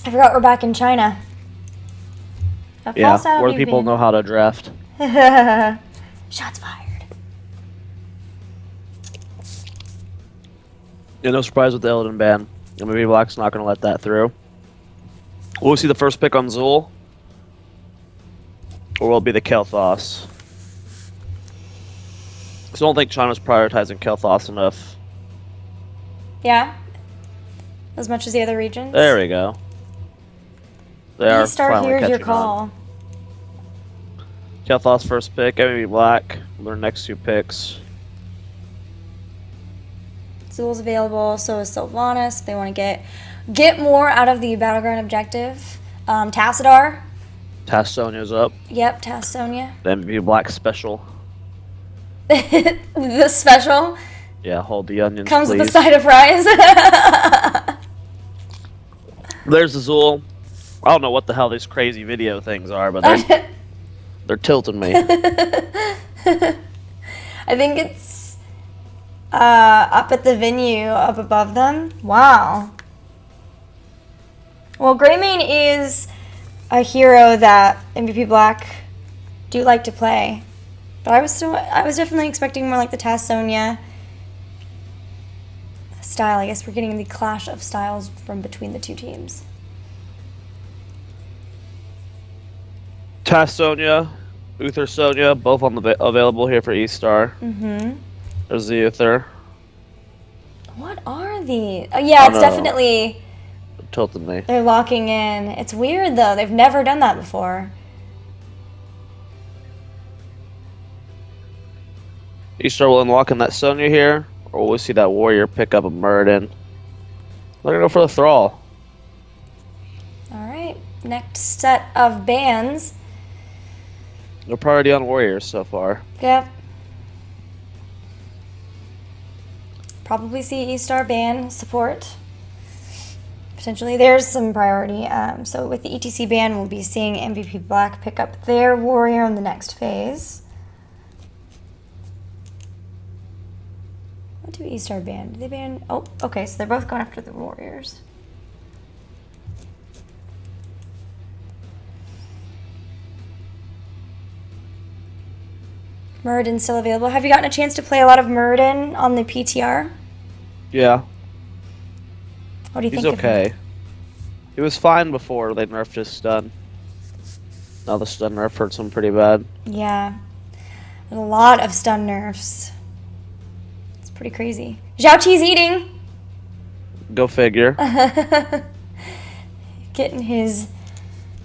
I forgot we're back in China. Yeah, where the people know how to draft. Shots fired. Yeah, no surprise with the Illidan ban. Maybe Black's not going to let that through. Will we see the first pick on Zul? Or will it be the Kel'Thas? Because I don't think China's prioritizing Kel'Thas enough. Yeah? As much as the other regions? There we go. They are eStar, finally here's your catching call. on. Kel'Thas first pick, maybe Black. Their next 2 picks. Zul's available, so is Sylvanas. They want to get more out of the Battleground objective. Tassadar. Tass Sonya's up. Yep, Tass Sonya. The MVP Black special. The special? Yeah, hold the onions, Comes please. with a side of fries. There's the Zul. I don't know what the hell these crazy video things are, but they're tilting me. I think it's up at the venue up above them. Wow. Well, Greymane is a hero that MVP Black do like to play. But I was definitely expecting more like the Tass Sonya style. I guess we're getting the clash of styles from between the two teams. Tass Sonya, Uther Sonya, both on the available here for eStar. Mm-hmm. There's the Uther. What are these? Oh, yeah, it's definitely... It tilted me. They're locking in. It's weird, though. They've never done that before. eStar will unlock in that Sonya here, or will we see that Warrior pick up a Muradin? They're going to go for the Thrall. All right. Next set of bans. No priority on Warriors so far. Yep. Probably see eStar ban support. Potentially there's some priority. So with the ETC ban, we'll be seeing MVP Black pick up their Warrior in the next phase. What do eStar ban? Did they ban? Oh, okay, so they're both going after the Warriors. Muradin's still available. Have you gotten a chance to play a lot of Muradin on the PTR? Yeah. What do you think He's of him? okay. He was fine before they nerfed his stun. Now the stun nerf hurts him pretty bad. Yeah. A lot of stun nerfs. It's pretty crazy. Zhao Qi's eating. Go figure. Getting his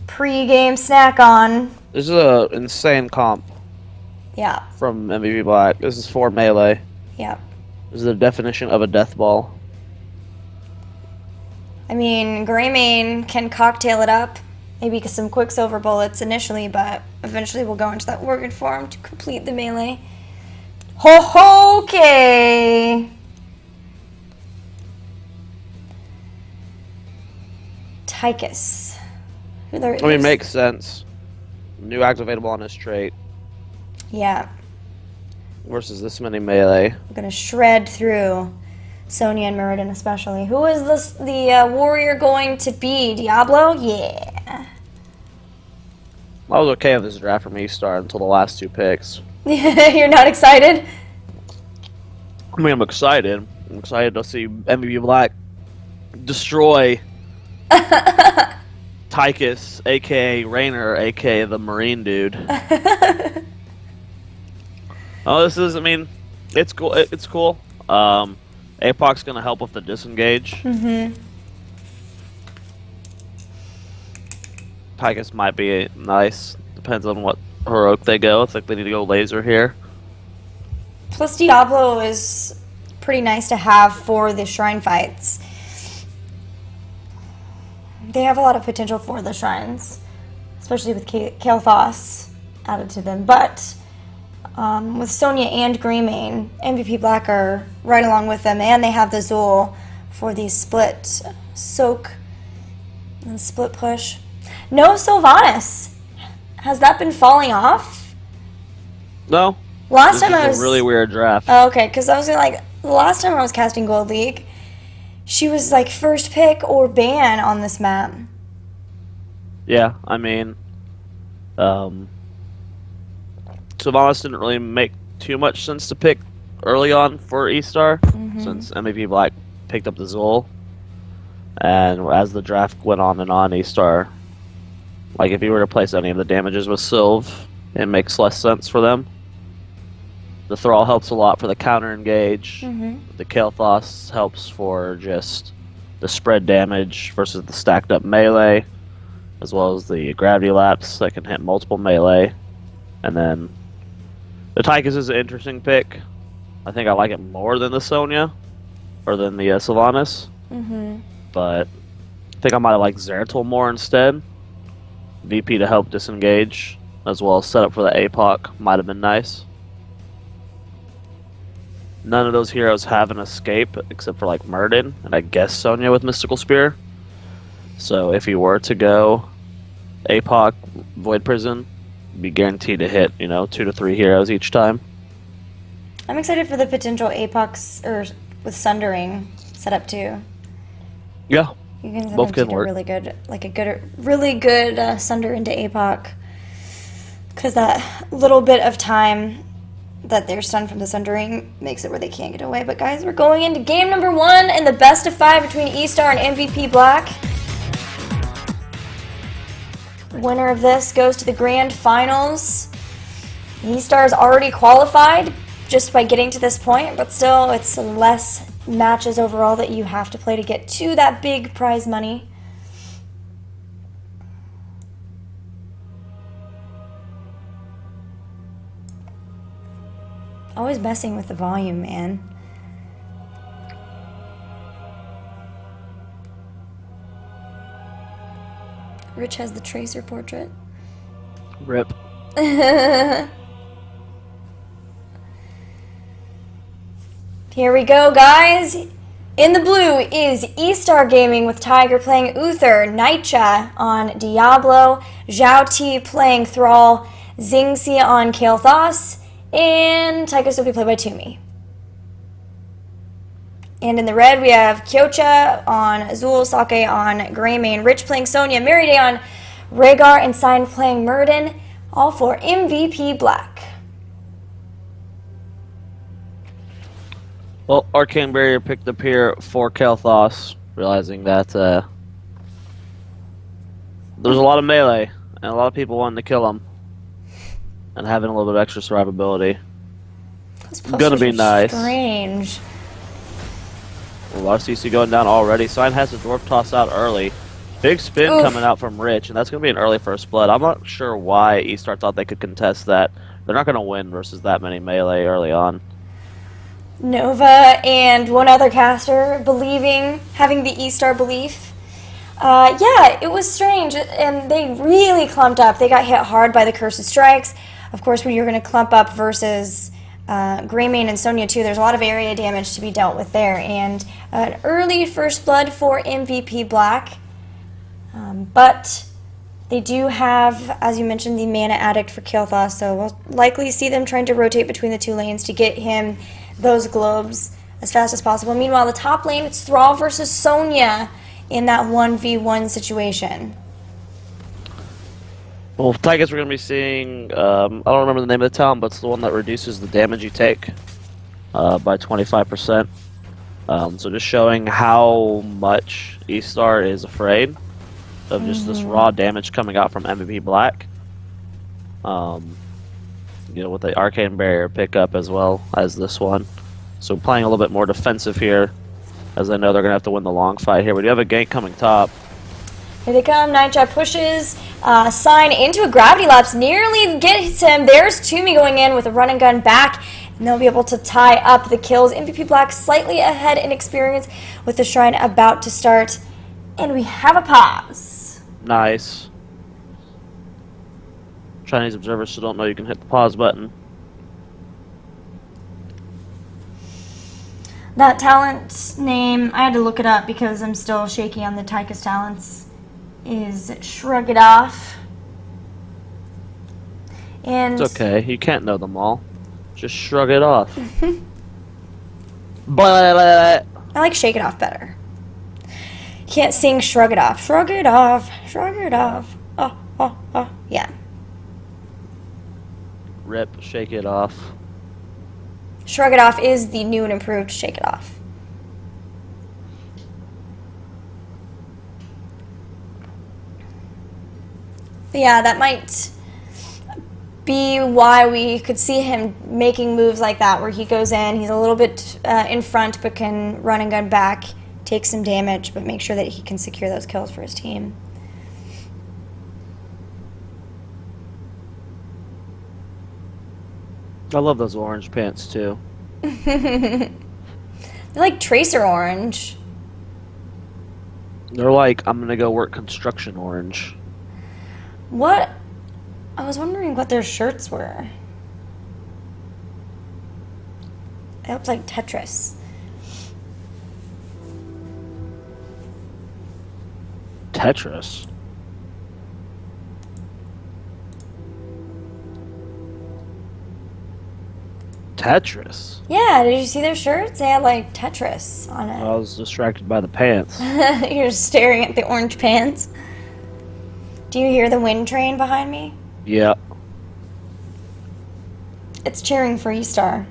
pre-game snack on. This is an insane comp. Yeah. From MVP Black. This is 4 melee. Yeah. This is the definition of a death ball. I mean, Greymane can cocktail it up. Maybe some Quicksilver bullets initially, but eventually we'll go into that Worgen form to complete the melee. Ho-ho, okay. Tychus. I mean, makes sense. New activatable on his trait. Yeah. Versus this many melee. I'm going to shred through Sonya and Muradin especially. Who is the warrior going to be? Diablo? Yeah. I was okay with this draft from eStar until the last 2 picks. You're not excited? I mean, I'm excited. I'm excited to see MVP Black destroy Tychus, a.k.a. Raynor, a.k.a. the Marine dude. Oh, this is, I mean, it's cool. It's cool. APOC's going to help with the disengage. Mm-hmm. Tychus might be nice. Depends on what heroic they go. It's like they need to go laser here. Plus, Diablo is pretty nice to have for the shrine fights. They have a lot of potential for the shrines, especially with Kel'Thas added to them. But with Sonya and Greymane, MVP Black are right along with them, and they have the Zul for the split soak and split push. No Sylvanas. Has that been falling off? No. Last time I was a really weird draft. Oh, okay, because I was like, the last time I was casting Gold League, she was like first pick or ban on this map. Yeah, I mean, um, Sylvanas didn't really make too much sense to pick early on for eStar, since MVP Black picked up the Zol, and as the draft went on, eStar, like if you were to place any of the damages with Sylv, it makes less sense for them. The Thrall helps a lot for the counter engage. The Kael'thas helps for just the spread damage versus the stacked up melee, as well as the gravity lapse that can hit multiple melee. And then the Tychus is an interesting pick. I think I like it more than the Sonya, or than the Sylvanas. But I think I might have liked Zeratul more instead. VP to help disengage, as well as set up for the APOC might have been nice. None of those heroes have an escape except for like Murden and I guess Sonya with Mystical Spear. So if you were to go APOC Void Prison, you'd be guaranteed to hit, 2 to 3 heroes each time. I'm excited for the potential APOCs or with Sundering setup too. Yeah, You can both sometimes can do work. really good Sunder into APOC, because that little bit of time that they're stunned from the Sundering makes it where they can't get away. But guys, we're going into game number 1 in the best of 5 between eStar and MVP Black. Winner of this goes to the grand finals. eStar is already qualified just by getting to this point, but still it's less matches overall that you have to play to get to that big prize money. Always messing with the volume, man. Rich has the Tracer portrait. Rip. Here we go, guys. In the blue is eStar Gaming with Tiger playing Uther, Nightja on Diablo, Zhao Ti playing Thrall, Xingxia on Kael'thas, and Tychus will be played by Toomey. And in the red, we have Kyocha on Azul, Sake on Greymane, Rich playing Sonya, Meriday on Rhaegar, and Sign playing Murden, all for MVP Black. Well, Arcane Barrier picked up here for Kael'thas, realizing that there's a lot of melee, and a lot of people wanting to kill him, and having a little bit of extra survivability. Those Gonna be posters are nice. strange. A lot of CC going down already. Sign has the Dwarf Toss out early. Big spin Oof. coming out from Rich, and that's going to be an early first blood. I'm not sure why eStar thought they could contest that. They're not going to win versus that many melee early on. Nova and one other caster having the eStar belief. Yeah, it was strange, and they really clumped up. They got hit hard by the Cursed Strikes. Of course, when you're going to clump up versus Greymane and Sonya too, there's a lot of area damage to be dealt with there. And an early first blood for MVP Black. But they do have, as you mentioned, the Mana Addict for Kael'thas, so we'll likely see them trying to rotate between the two lanes to get him those globes as fast as possible. Meanwhile, the top lane, it's Thrall versus Sonya in that 1v1 situation. Well, Tychus, we're going to be seeing, I don't remember the name of the town, but it's the one that reduces the damage you take by 25%. So just showing how much eStar is afraid of just this raw damage coming out from MVP Black. With the Arcane Barrier pickup as well as this one. So playing a little bit more defensive here, as I know they're going to have to win the long fight here. We do have a gank coming top. Here they come. Nightja pushes Sign into a gravity lapse. Nearly gets him. There's Toomey going in with a run and gun back. And they'll be able to tie up the kills. MVP Black slightly ahead in experience with the Shrine about to start. And we have a pause. Nice. Chinese observers still don't know you can hit the pause button. That talent name, I had to look it up because I'm still shaky on the Tychus talents, is Shrug It Off. And It's okay. You can't know them all. Just shrug it off. But I like Shake It Off better. Can't sing Shrug It Off. Shrug it off. Shrug it off. Oh, Yeah. Rip, shake it off. Shrug It Off is the new and improved Shake It Off. But yeah, that might be why we could see him making moves like that, where he goes in, he's a little bit in front, but can run and gun back, take some damage, but make sure that he can secure those kills for his team. I love those orange pants too. They're like Tracer orange. They're like, I'm gonna go work construction orange. What? I was wondering what their shirts were. It looked like Tetris. Tetris? Tetris? Yeah, did you see their shirts? They had like Tetris on I it. was distracted by the pants. You're staring at the orange pants. Do you hear the wind train behind me? Yep. It's cheering for eStar.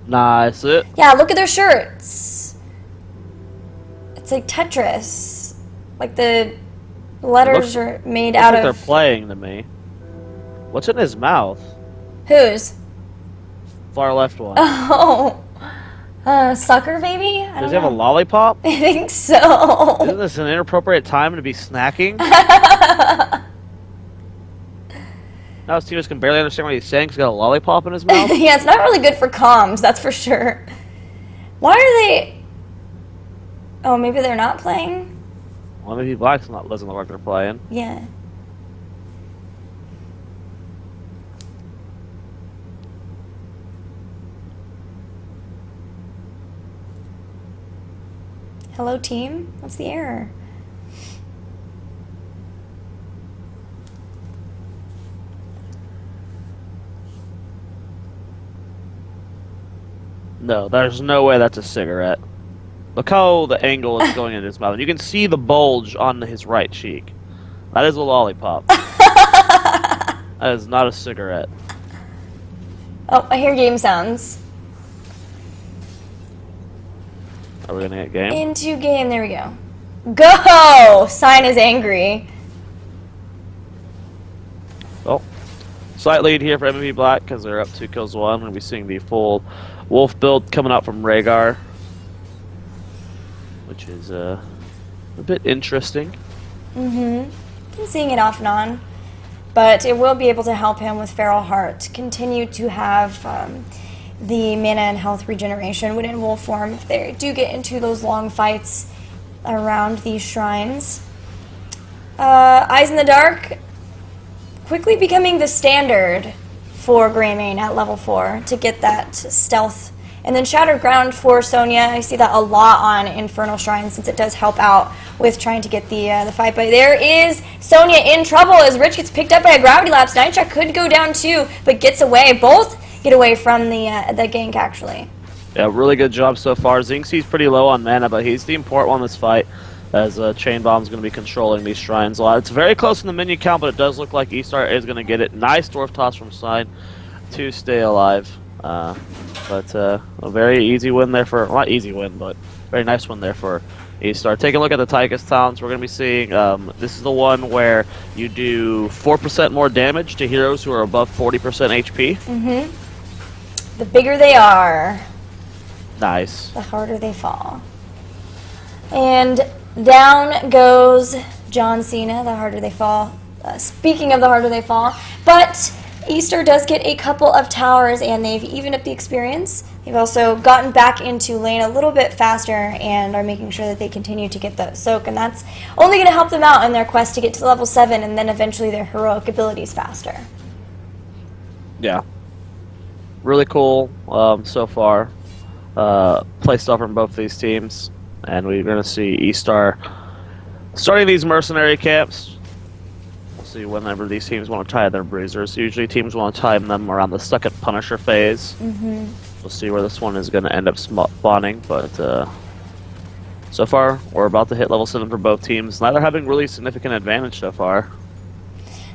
Nice. It. Yeah, look at their shirts. It's like Tetris. Like the letters are made out Like of... they're playing to me. What's in his mouth? Whose? Far left one. Oh. Sucker baby? I Does don't he have a know. lollipop? I think so. Isn't this an inappropriate time to be snacking? Now his teammates can barely understand what he's saying because he's got a lollipop in his mouth. Yeah, it's not really good for comms, that's for sure. Why are they... Oh, maybe they're not playing? Well, maybe Black's not doesn't look like they're playing. Yeah. Hello, team? What's the error? No, there's no way that's a cigarette. Look how the angle is going in his mouth. And you can see the bulge on his right cheek. That is a lollipop. That is not a cigarette. Oh, I hear game sounds. Are we gonna get game? Into game, there we go. Go! Sign is angry. Well, slight lead here for MVP Black because they're up 2-1. We're gonna be seeing the full Wolf build coming out from Rhaegar, which is a bit interesting. Mm-hmm. Been seeing it off and on. But it will be able to help him with Feral Heart continue to have the mana and health regeneration when in wolf form if they do get into those long fights around these shrines. Eyes in the Dark quickly becoming the standard for Greymane at level 4 to get that stealth. And then Shattered Ground for Zoia, I see that a lot on Infernal Shrine since it does help out with trying to get the fight. But there is Zoia in trouble as Rich gets picked up by a Gravity Lapse. Ninja could go down too, but gets away. Both get away from the gank actually. Yeah, really good job so far. Xingxi's pretty low on mana, but he's the important one in this fight as Chain Bomb's going to be controlling these shrines a lot. It's very close in the minion count, but it does look like eStar is going to get it. Nice Dwarf Toss from Sign to stay alive. But a very easy win there for, well, not easy win, but very nice one there for eStar. Take a look at the Tychus talents. We're going to be seeing, this is the one where you do 4% more damage to heroes who are above 40% HP. Mm-hmm. The bigger they are, Nice. the harder they fall. And down goes John Cena, the harder they fall. Speaking of the harder they fall, but eStar does get a couple of towers and they've evened up the experience. They've also gotten back into lane a little bit faster and are making sure that they continue to get the soak, and that's only going to help them out in their quest to get to level 7 and then eventually their heroic abilities faster. Yeah. Really cool so far. Play style from both these teams. And we're going to see eStar starting these mercenary camps. We'll see whenever these teams want to tie their bruisers. Usually teams want to time them around the second Punisher phase. Mm-hmm. We'll see where this one is going to end up spawning. But so far, we're about to hit level 7 for both teams. Neither having really significant advantage so far.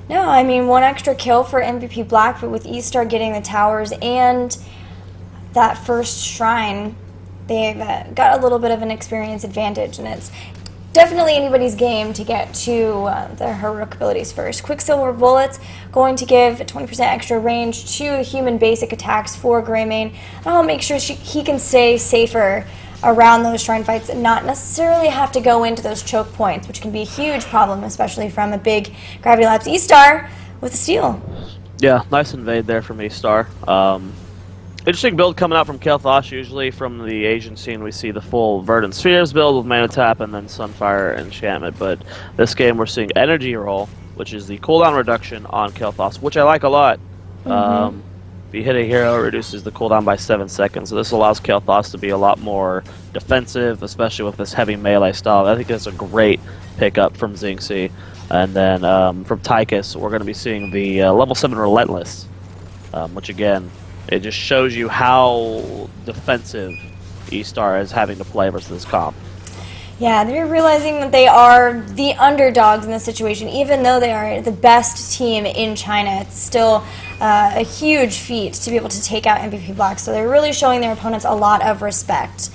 No, I mean, one extra kill for MVP Black, but with eStar getting the towers and that first shrine, they've got a little bit of an experience advantage, and it's definitely anybody's game to get to their heroic abilities first. Quicksilver Bullets going to give 20% extra range to human basic attacks for Greymane, and I'll make sure he can stay safer around those shrine fights and not necessarily have to go into those choke points, which can be a huge problem, especially from a big Gravity Labs eStar with a steal. Yeah, nice invade there from eStar. Interesting build coming out from Kel'Thas. Usually from the Asian scene we see the full Verdant Spheres build with Mana Tap and then Sunfire Enchantment, but this game we're seeing Energy Roll, which is the cooldown reduction on Kel'Thas, which I like a lot. If you hit a hero, it reduces the cooldown by 7 seconds, so this allows Kel'Thas to be a lot more defensive, especially with this heavy melee style. I think that's a great pickup from Xingxi. And then from Tychus, we're going to be seeing the level 7 Relentless, which again, it just shows you how defensive eStar is having to play versus this comp. Yeah, they're realizing that they are the underdogs in this situation. Even though they are the best team in China, it's still a huge feat to be able to take out MVP Black. So they're really showing their opponents a lot of respect.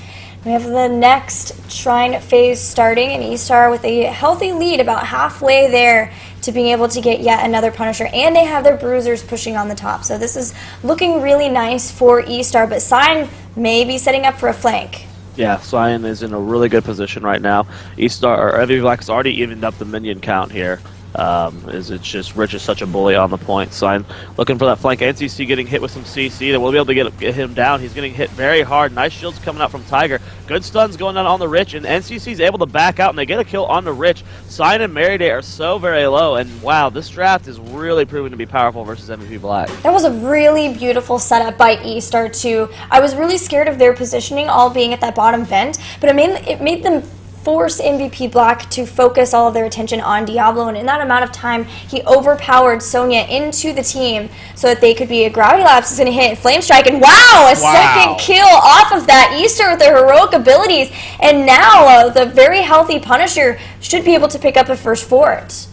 We have the next Shrine phase starting in eStar with a healthy lead about halfway there to being able to get yet another Punisher, and they have their Bruisers pushing on the top. So this is looking really nice for eStar, but Sign may be setting up for a flank. Yeah, Cyan is in a really good position right now. eStar, or MVP Black has already evened up the minion count here. It's just Rich is such a bully on the point. Cyan looking for that flank. NCC getting hit with some CC. They will be able to get him down. He's getting hit very hard. Nice shields coming out from Tiger. Good stuns going on the Rich, and NCC is able to back out, and they get a kill on the Rich. Cyan and Meriday are so very low, and wow, this draft is really proving to be powerful versus MVP Black. That was a really beautiful setup by eStar too. I was really scared of their positioning all being at that bottom vent, but it made them force MVP Black to focus all of their attention on Diablo, and in that amount of time he overpowered Zoia into the team so that they could be a Gravity Lapse is going to hit Flame Strike, and wow, second kill off of that eStar with their heroic abilities, and now the very healthy Punisher should be able to pick up a first fort.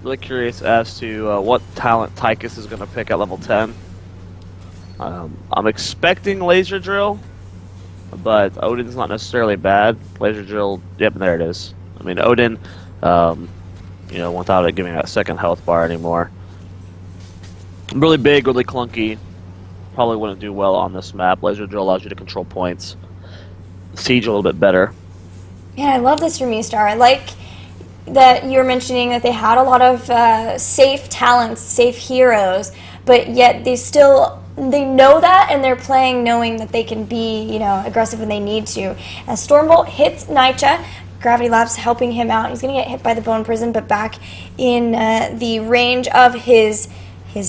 Really curious as to what talent Tychus is going to pick at level 10. I'm expecting Laser Drill, but Odin's not necessarily bad. Laser Drill, yep, there it is. I mean, Odin, without it giving that second health bar anymore. Really big, really clunky. Probably wouldn't do well on this map. Laser Drill allows you to control points. Siege a little bit better. Yeah, I love this from eStar. I like that you're mentioning that they had a lot of safe talents, safe heroes, but yet they know that, and they're playing knowing that they can be, aggressive when they need to. As Stormbolt hits Naicha, Gravity Labs helping him out. He's going to get hit by the Bone Prison, but back in the range of his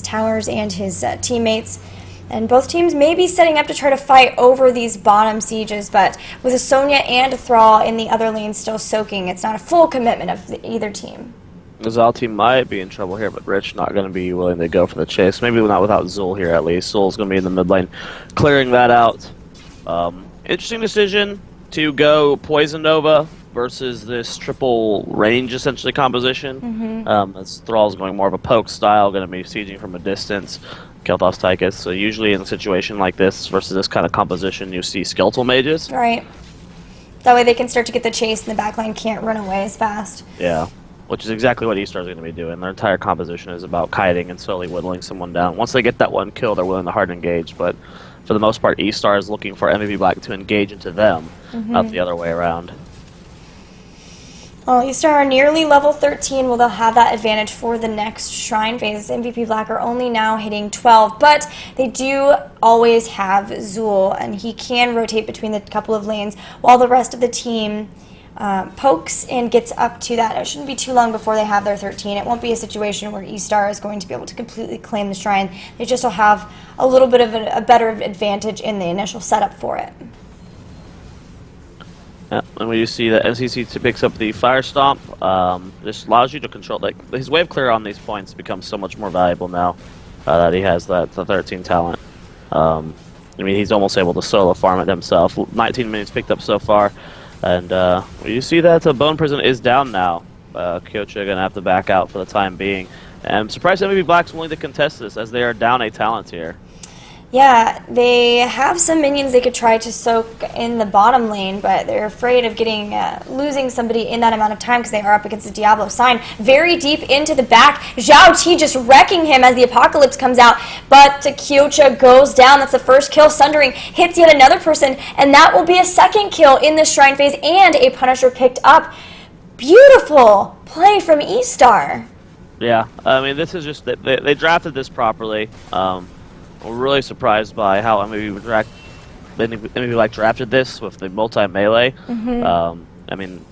towers and his teammates. And both teams may be setting up to try to fight over these bottom sieges, but with a Zoia and a Thrall in the other lane still soaking, it's not a full commitment of either team. The Zal team might be in trouble here, but Rich not going to be willing to go for the chase. Maybe not without Zul here, at least. Zul's going to be in the mid lane, clearing that out. Interesting decision to go Poison Nova versus this triple range, essentially, composition. As Thrall's going more of a poke style, going to be sieging from a distance. Kel'Thas Tychus. So usually in a situation like this versus this kind of composition, you see skeletal mages. Right. That way they can start to get the chase, and the backline can't run away as fast. Yeah. Which is exactly what eStar is going to be doing. Their entire composition is about kiting and slowly whittling someone down. Once they get that one kill, they're willing to hard engage, but for the most part, eStar is looking for MVP Black to engage into them, not the other way around. Well, eStar are nearly level 13. Well, they'll have that advantage for the next Shrine phase. MVP Black are only now hitting 12, but they do always have Zul, and he can rotate between the couple of lanes while the rest of the team pokes and gets up to that. It shouldn't be too long before they have their 13. It won't be a situation where eStar is going to be able to completely claim the Shrine. They just will have a little bit of a better advantage in the initial setup for it. Yeah, and when you see that NCC picks up the Fire Stomp, this allows you to control, his wave clear on these points becomes so much more valuable now that he has the 13 talent. I mean, he's almost able to solo farm it himself. 19 minutes picked up so far. And you see that Bone Prison is down now. Kyocha going to have to back out for the time being. And I'm surprised MVP Black's willing to contest this, as they are down a talent here. Yeah, they have some minions they could try to soak in the bottom lane, but they're afraid of getting losing somebody in that amount of time because they are up against the Diablo sign. Very deep into the back, Zhao Ti just wrecking him as the Apocalypse comes out, but Kyocha goes down. That's the first kill. Sundering hits yet another person, and that will be a second kill in the Shrine phase, and a Punisher picked up. Beautiful play from eStar. Yeah, I mean, this is just, they drafted this properly. We're really surprised by how MVP Black drafted this with the multi-melee. I mean,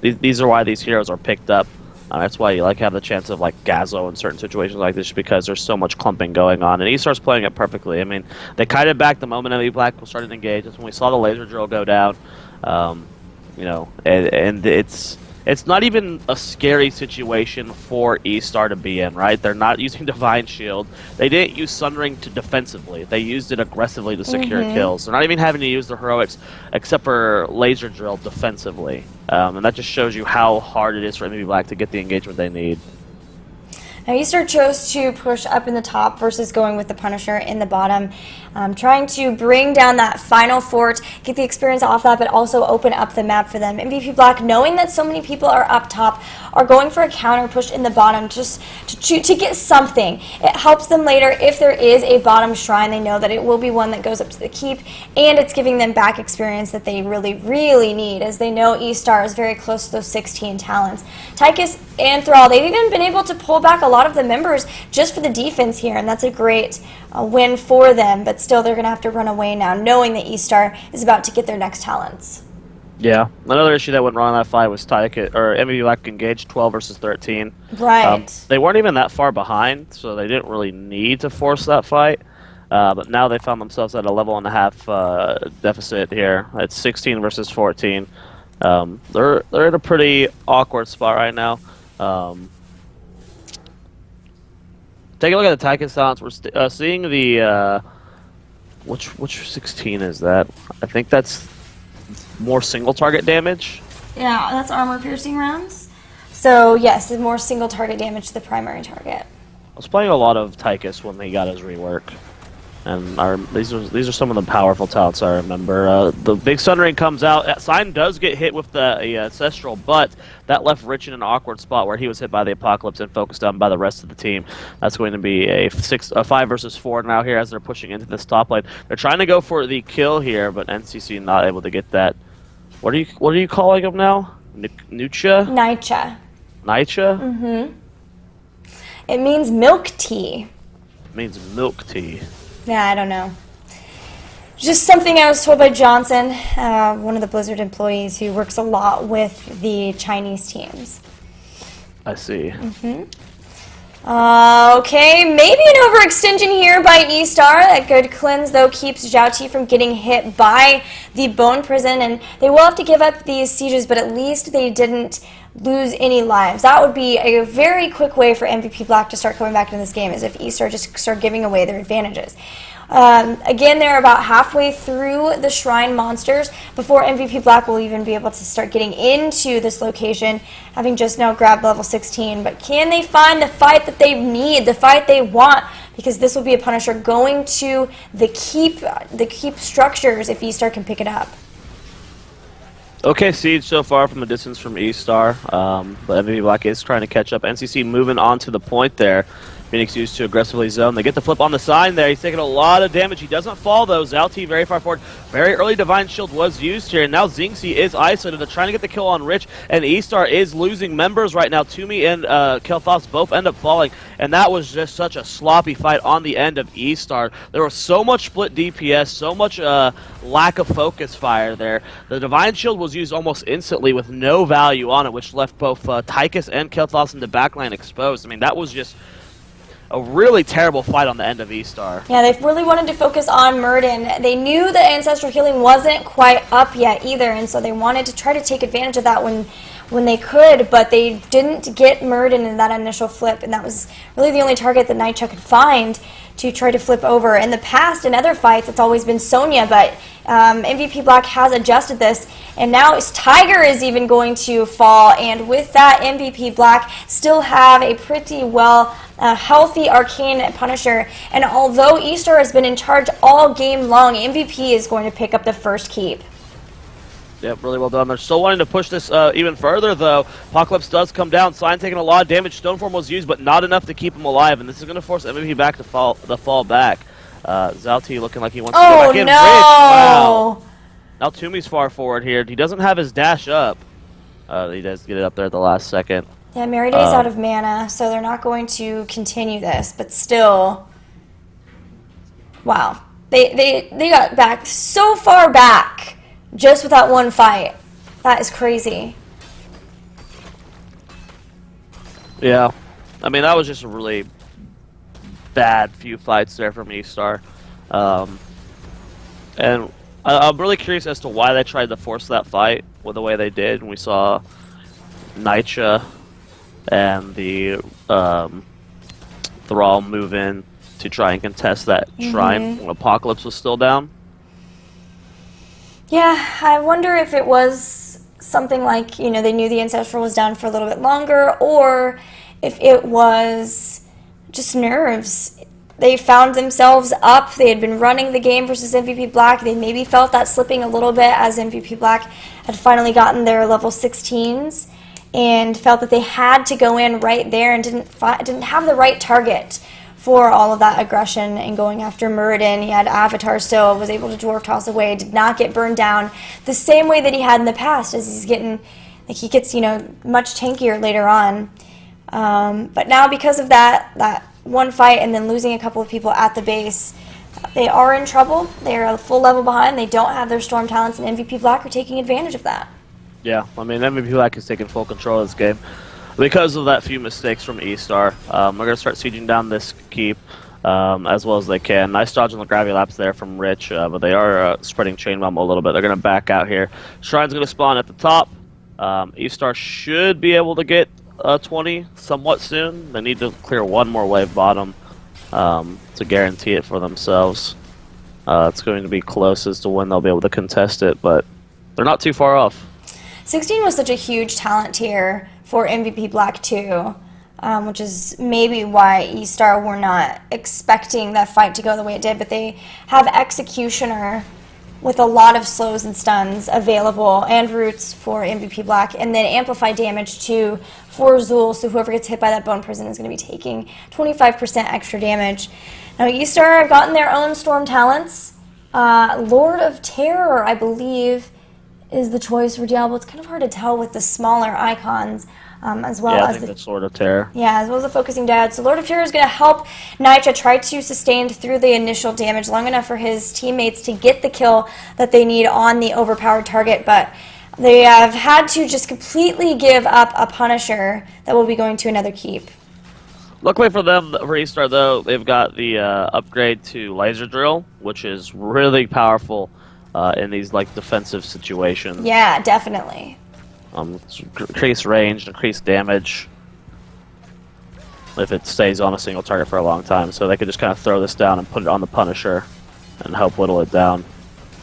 these are why these heroes are picked up. That's why you have the chance of Gazo in certain situations like this, because there's so much clumping going on, and eStar's playing it perfectly. I mean, they kited back the moment MVP Black was starting to engage. That's when we saw the laser drill go down. You know, and it's not even a scary situation for eStar to be in, right? They're not using Divine Shield. They didn't use Sundering to defensively. They used it aggressively to secure kills. They're not even having to use the heroics except for laser drill defensively. And that just shows you how hard it is for MVP Black to get the engagement they need. Now eStar chose to push up in the top versus going with the Punisher in the bottom, trying to bring down that final fort, get the experience off that, but also open up the map for them. MVP Black, knowing that so many people are up top, are going for a counter push in the bottom just to get something. It helps them later if there is a bottom shrine. They know that it will be one that goes up to the keep, and it's giving them back experience that they really, really need, as they know eStar is very close to those 16 talents. Tychus and Thrall, they've even been able to pull back a lot of the members just for the defense here, and that's a great win for them, but still they're going to have to run away now, knowing that eStar is about to get their next talents. Yeah, another issue that went wrong in that fight was MVP Black engaged 12 versus 13. Right. They weren't even that far behind, so they didn't really need to force that fight. But now they found themselves at a level and a half deficit here. It's 16 versus 14. They're in a pretty awkward spot right now. Take a look at the Tychus talents. We're seeing the which 16 is that? I think that's more single target damage. Yeah, that's armor piercing rounds. So yes, the more single target damage to the primary target. I was playing a lot of Tychus when he got his rework, and these are some of the powerful talents I remember. The big Sundering comes out. Sign does get hit with the Ancestral, but that left Rich in an awkward spot where he was hit by the Apocalypse and focused on by the rest of the team. That's going to be a 5 versus 4 now here as they're pushing into this top lane. They're trying to go for the kill here, but NCC not able to get that. What are you calling him now? Nucha? Nycha. Nycha? Mm-hmm. It means milk tea. It means milk tea. Yeah, I don't know. Just something I was told by Johnson, one of the Blizzard employees who works a lot with the Chinese teams. I see. Okay, maybe an overextension here by eStar. That good cleanse, though, keeps Zhao Ti from getting hit by the Bone Prison, and they will have to give up these sieges, but at least they didn't lose any lives. That would be a very quick way for MVP Black to start coming back into this game, is if eStar just start giving away their advantages. Again, they're about halfway through the Shrine monsters before MVP Black will even be able to start getting into this location, having just now grabbed level 16. But can they find the fight that they need, the fight they want? Because this will be a Punisher going to the keep structures if eStar can pick it up. Okay, Siege so far from a distance from eStar, but MVP Black is trying to catch up. NCC moving on to the point there. Phoenix used to aggressively zone. They get the flip on the sign there. He's taking a lot of damage. He doesn't fall, though. Zhao Ti very far forward. Very early Divine Shield was used here, and now Xingxi is isolated. They're trying to get the kill on Rich, and eStar is losing members right now. Toomey and Kel'Thas both end up falling, and that was just such a sloppy fight on the end of eStar. There was so much split DPS, so much lack of focus fire there. The Divine Shield was used almost instantly with no value on it, which left both Tychus and Kel'Thas in the backline exposed. I mean, that was just a really terrible fight on the end of eStar. Yeah, they really wanted to focus on Murden. They knew the Ancestral Healing wasn't quite up yet either, and so they wanted to try to take advantage of that when they could, but they didn't get Murden in that initial flip, and that was really the only target that Nycha could find to try to flip over. In the past, in other fights, it's always been Zoia, but MVP Black has adjusted this, and now Tiger is even going to fall, and with that, MVP Black still have a pretty well healthy Arcane Punisher, and although eStar has been in charge all game long, MVP is going to pick up the first keep. Yep, really well done. They're still wanting to push this even further, though. Apocalypse does come down. Sign taking a lot of damage. Stoneform was used, but not enough to keep him alive, and this is going to force MVP back to fall back. Zalti looking like he wants to go back in. No! Wow. Now Toomey's far forward here. He doesn't have his dash up. He does get it up there at the last second. Yeah, Meriday's out of mana, so they're not going to continue this, but still. Wow. They got back so far back. Just with that one fight. That is crazy. Yeah. I mean, that was just a really bad few fights there from eStar. And I'm really curious as to why they tried to force that fight with the way they did. And we saw Nycha and the Thrall move in to try and contest that shrine when Apocalypse was still down. Yeah, I wonder if it was something like, you know, they knew the Ancestral was down for a little bit longer, or if it was just nerves. They found themselves up. They had been running the game versus MVP Black. They maybe felt that slipping a little bit as MVP Black had finally gotten their level 16s and felt that they had to go in right there and didn't have the right target for all of that aggression and going after Muradin. He had Avatar still, was able to Dwarf Toss away, did not get burned down the same way that he had in the past, as he's getting, like he gets, you know, much tankier later on. But now because of that one fight and then losing a couple of people at the base, they are in trouble. They're a full level behind. They don't have their Storm talents, and MVP Black are taking advantage of that. Yeah, I mean, MVP Black is taking full control of this game because of that few mistakes from eStar. We're going to start sieging down this keep as well as they can. Nice dodge on the Gravity Laps there from Rich, but they are spreading Chain Bomb a little bit. They're going to back out here. Shrine's going to spawn at the top. eStar should be able to get 20 somewhat soon. They need to clear one more wave bottom to guarantee it for themselves. It's going to be close as to when they'll be able to contest it, but they're not too far off. 16 was such a huge talent tier for MVP Black 2, which is maybe why eStar were not expecting that fight to go the way it did, but they have Executioner with a lot of slows and stuns available and roots for MVP Black, and then amplified damage too for Zul, so whoever gets hit by that Bone Prison is going to be taking 25% extra damage. Now eStar have gotten their own Storm talents. Lord of Terror, I believe, is the choice for Diablo. It's kind of hard to tell with the smaller icons, as well as I think it's Lord of Terror. Yeah, as well as the Focusing Dad. So Lord of Terror is going to help Nycha try to sustain through the initial damage long enough for his teammates to get the kill that they need on the overpowered target, but they have had to just completely give up a Punisher that will be going to another keep. Luckily for them, for eStar though, they've got the upgrade to Laser Drill, which is really powerful in these like defensive situations. Yeah, definitely. Increase range, increase damage if it stays on a single target for a long time. So they could just kind of throw this down and put it on the Punisher and help whittle it down.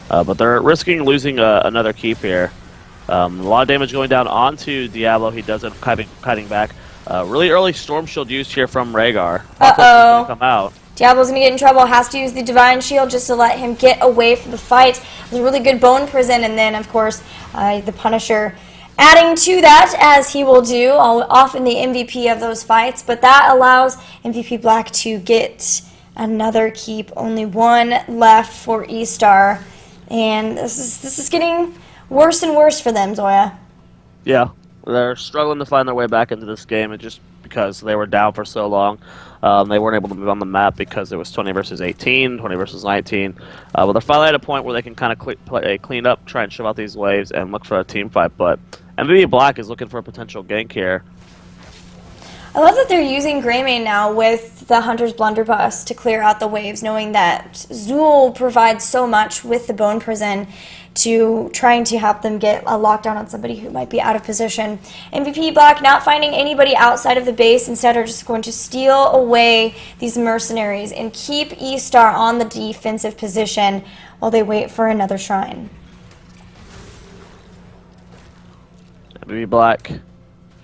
But they're risking losing another keep here. A lot of damage going down onto Diablo. He does end up kiting back. Really early Storm Shield used here from Rhaegar. Uh-oh. Come out. Diablo's going to get in trouble, has to use the Divine Shield just to let him get away from the fight. It was a really good Bone Prison, and then, of course, the Punisher adding to that, as he will do, often the MVP of those fights. But that allows MVP Black to get another keep. Only one left for eStar, and this is getting worse and worse for them, Zoya. Yeah, they're struggling to find their way back into this game, and just because they were down for so long. They weren't able to move on the map because it was 20 versus 18, 20 versus 19. But they're finally at a point where they can kind of clean up, try and shove out these waves, and look for a team fight. But MVP Black is looking for a potential gank here. I love that they're using Greymane now with the Hunter's Blunderbuss to clear out the waves, knowing that Zool provides so much with the Bone Prison to trying to help them get a lockdown on somebody who might be out of position. MVP Black not finding anybody outside of the base, instead are just going to steal away these mercenaries and keep eStar on the defensive position while they wait for another shrine. MVP Black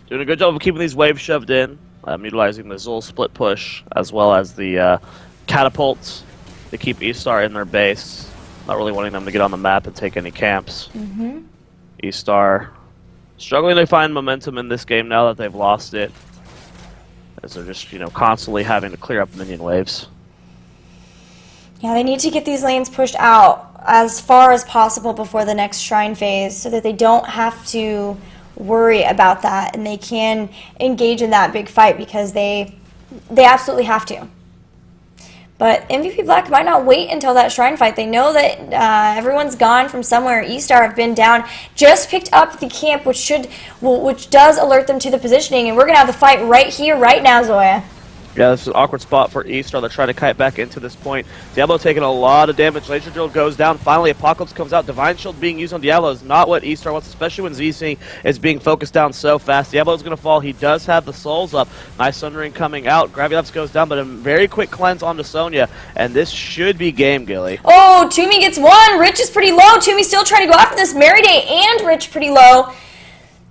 doing a good job of keeping these waves shoved in, utilizing the Zool split push as well as the catapults to keep eStar in their base. Not really wanting them to get on the map and take any camps. eStar struggling to find momentum in this game now that they've lost it, as they're just, constantly having to clear up minion waves. Yeah, they need to get these lanes pushed out as far as possible before the next shrine phase so that they don't have to worry about that and they can engage in that big fight, because they absolutely have to. But MVP Black might not wait until that shrine fight. They know that everyone's gone from somewhere. eStar have been down, just picked up the camp, which does alert them to the positioning, and we're gonna have the fight right here, right now, Zoya. Yeah, this is an awkward spot for eStar. They're trying to kite back into this point. Diablo taking a lot of damage. Laser Drill goes down. Finally, Apocalypse comes out. Divine Shield being used on Diablo is not what eStar wants, especially when ZC is being focused down so fast. Diablo's going to fall. He does have the souls up. Nice Sundering coming out. Gravileps goes down, but a very quick cleanse onto Sonya, and this should be game, Gilly. Oh, Toomey gets one. Rich is pretty low. Toomey still trying to go after this. Meriday and Rich pretty low.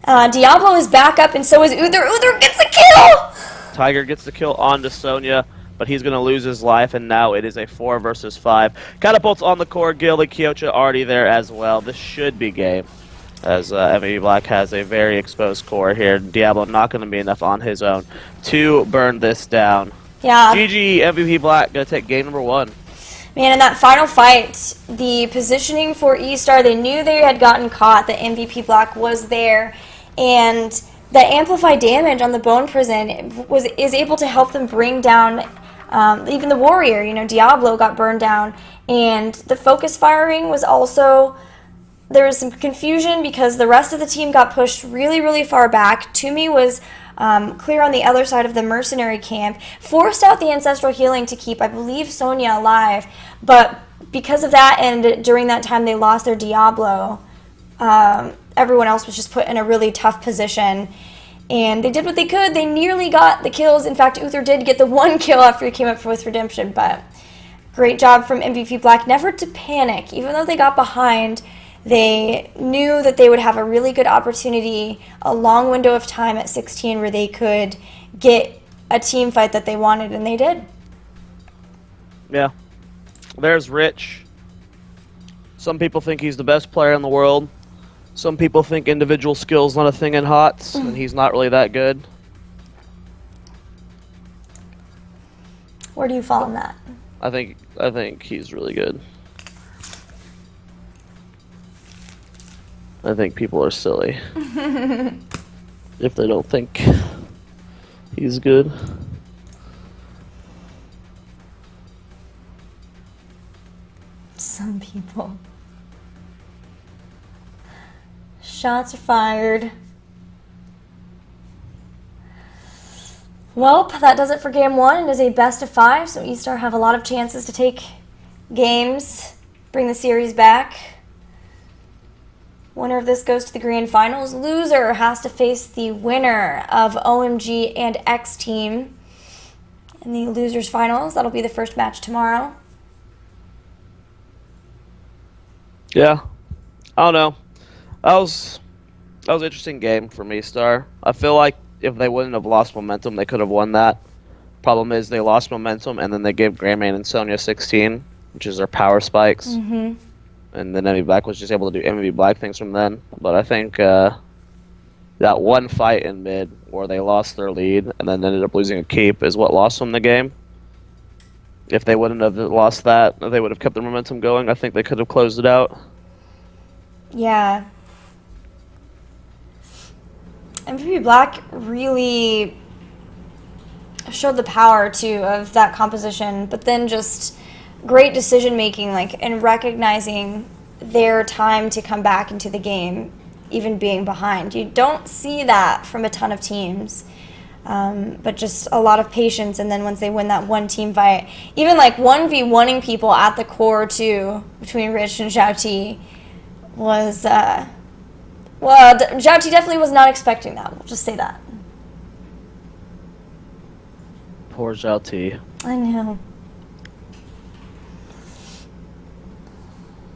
Diablo is back up, and so is Uther. Uther gets a kill! Tiger gets the kill onto Sonya, but he's going to lose his life, and now it is a 4 versus 5. Catapults on the core, Gilly, Kyocha already there as well. This should be game, as MVP Black has a very exposed core here. Diablo not going to be enough on his own to burn this down. Yeah. GG, MVP Black going to take game number 1. Man, in that final fight, the positioning for eStar, they knew they had gotten caught, that MVP Black was there, and the amplified damage on the Bone Prison is able to help them bring down even the Warrior. Diablo got burned down, and the focus firing was also, there was some confusion because the rest of the team got pushed really, really far back. Toomey was clear on the other side of the mercenary camp, forced out the ancestral healing to keep, I believe, Sonya alive, but because of that, and during that time they lost their Diablo, everyone else was just put in a really tough position, and they did what they could. They nearly got the kills. In fact, Uther did get the 1 kill after he came up with Redemption, but great job from MVP Black never to panic. Even though they got behind, they knew that they would have a really good opportunity, a long window of time at 16 where they could get a team fight that they wanted, and they did. Yeah. There's Rich. Some people think he's the best player in the world. Some people think individual skill's not a thing in HOTS, and he's not really that good. Where do you fall on that? I think he's really good. I think people are silly if they don't think he's good. Some people. Shots are fired. Well, that does it for game 1. It is a best of 5, so eStar have a lot of chances to take games, bring the series back. Winner of this goes to the grand finals. Loser has to face the winner of OMG and X Team in the losers finals. That'll be the first match tomorrow. Yeah, I don't know. That was an interesting game for eStar. I feel like if they wouldn't have lost momentum, they could have won that. Problem is they lost momentum, and then they gave Greymane and Sonya 16, which is their power spikes. And then MVP Black was just able to do MVP Black things from then. But I think that one fight in mid where they lost their lead and then ended up losing a keep is what lost them the game. If they wouldn't have lost that, they would have kept their momentum going. I think they could have closed it out. Yeah. MVP Black really showed the power too of that composition, but then just great decision making, and recognizing their time to come back into the game, even being behind. You don't see that from a ton of teams. But just a lot of patience, and then once they win that one team fight, even like 1v1ing people at the core too, between Rich and Zhao was, Zhao definitely was not expecting that. We'll just say that. Poor Zhao. I know.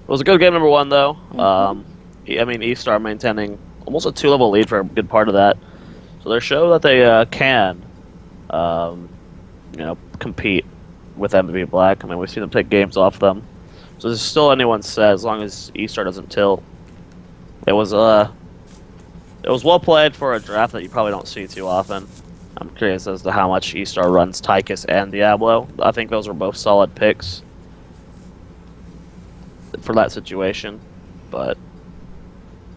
It was a good game, number one, though. eStar maintaining almost a 2-level lead for a good part of that. So they show that they can, compete with MVP Black. I mean, we've seen them take games off them. So there's still anyone said, as long as eStar doesn't tilt. It was well played for a draft that you probably don't see too often. I'm curious as to how much eStar runs Tychus and Diablo. I think those were both solid picks for that situation, but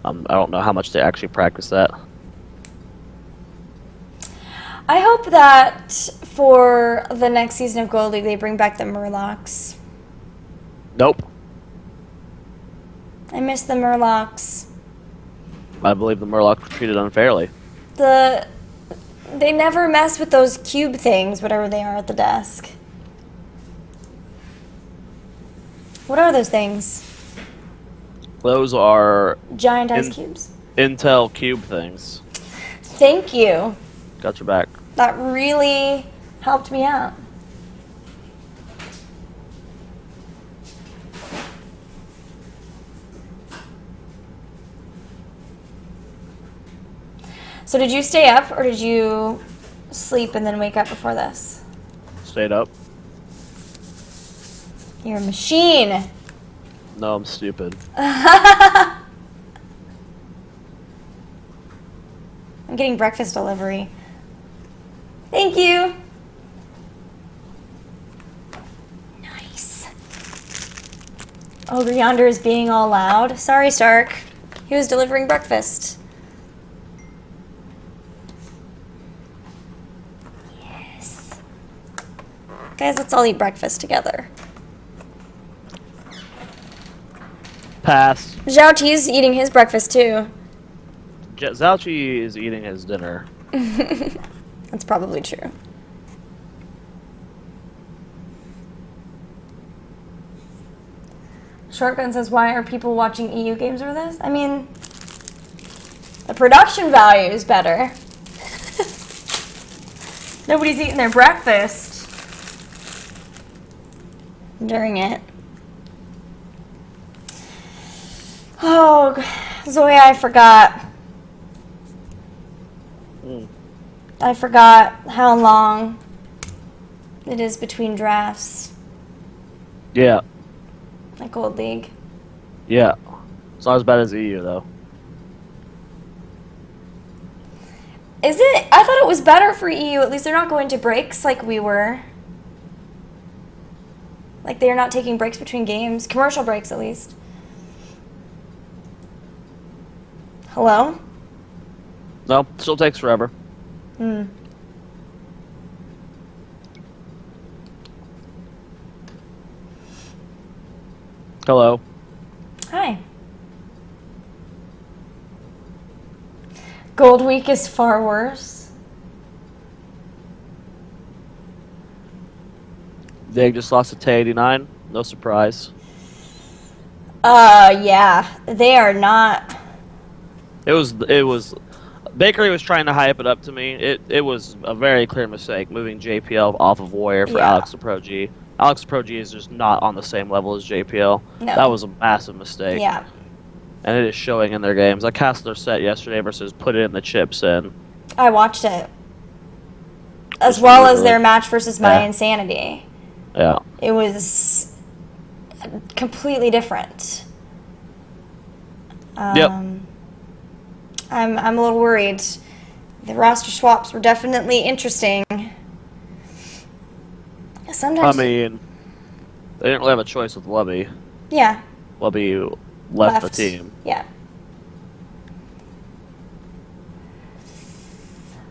I don't know how much they actually practice that. I hope that for the next season of Gold League they bring back the Murlocs. Nope. I miss the Murlocs. I believe the Murlocs were treated unfairly. They never mess with those cube things, whatever they are at the desk. What are those things? Those are Giant ice cubes. Intel cube things. Thank you. Got your back. That really helped me out. So did you stay up or did you sleep and then wake up before this? Stayed up. You're a machine. No, I'm stupid. I'm getting breakfast delivery. Thank you. Nice. Over yonder is being all loud. Sorry, Stark. He was delivering breakfast. Yes. Guys, let's all eat breakfast together. Pass. Zhao Ti's eating his breakfast too. Zhao is eating his dinner. That's probably true. Shotgun says, why are people watching EU games over this? I mean, the production value is better. Nobody's eating their breakfast during it. Oh, Zoya, I forgot. I forgot how long it is between drafts. Yeah. Like Gold League. Yeah. It's not as bad as EU, though. Is it? I thought it was better for EU. At least they're not going to breaks like we were. Like they're not taking breaks between games. Commercial breaks, at least. Hello? No, still takes forever. Hello. Hi. Gold Week is far worse. They just lost to T89. No surprise. Yeah. They are not. It was Bakery was trying to hype it up to me. It was a very clear mistake moving JPL off of Warrior for Alex the Pro G. Alex the Pro G is just not on the same level as JPL. No. That was a massive mistake. Yeah. And it is showing in their games. I cast their set yesterday versus put it in the chips in. I watched it. As well as their match versus My Insanity. Yeah. It was completely different. Yep. I'm a little worried. The roster swaps were definitely interesting. Sometimes I mean, they didn't really have a choice with Lubby. Yeah. Lubby left the team. Yeah.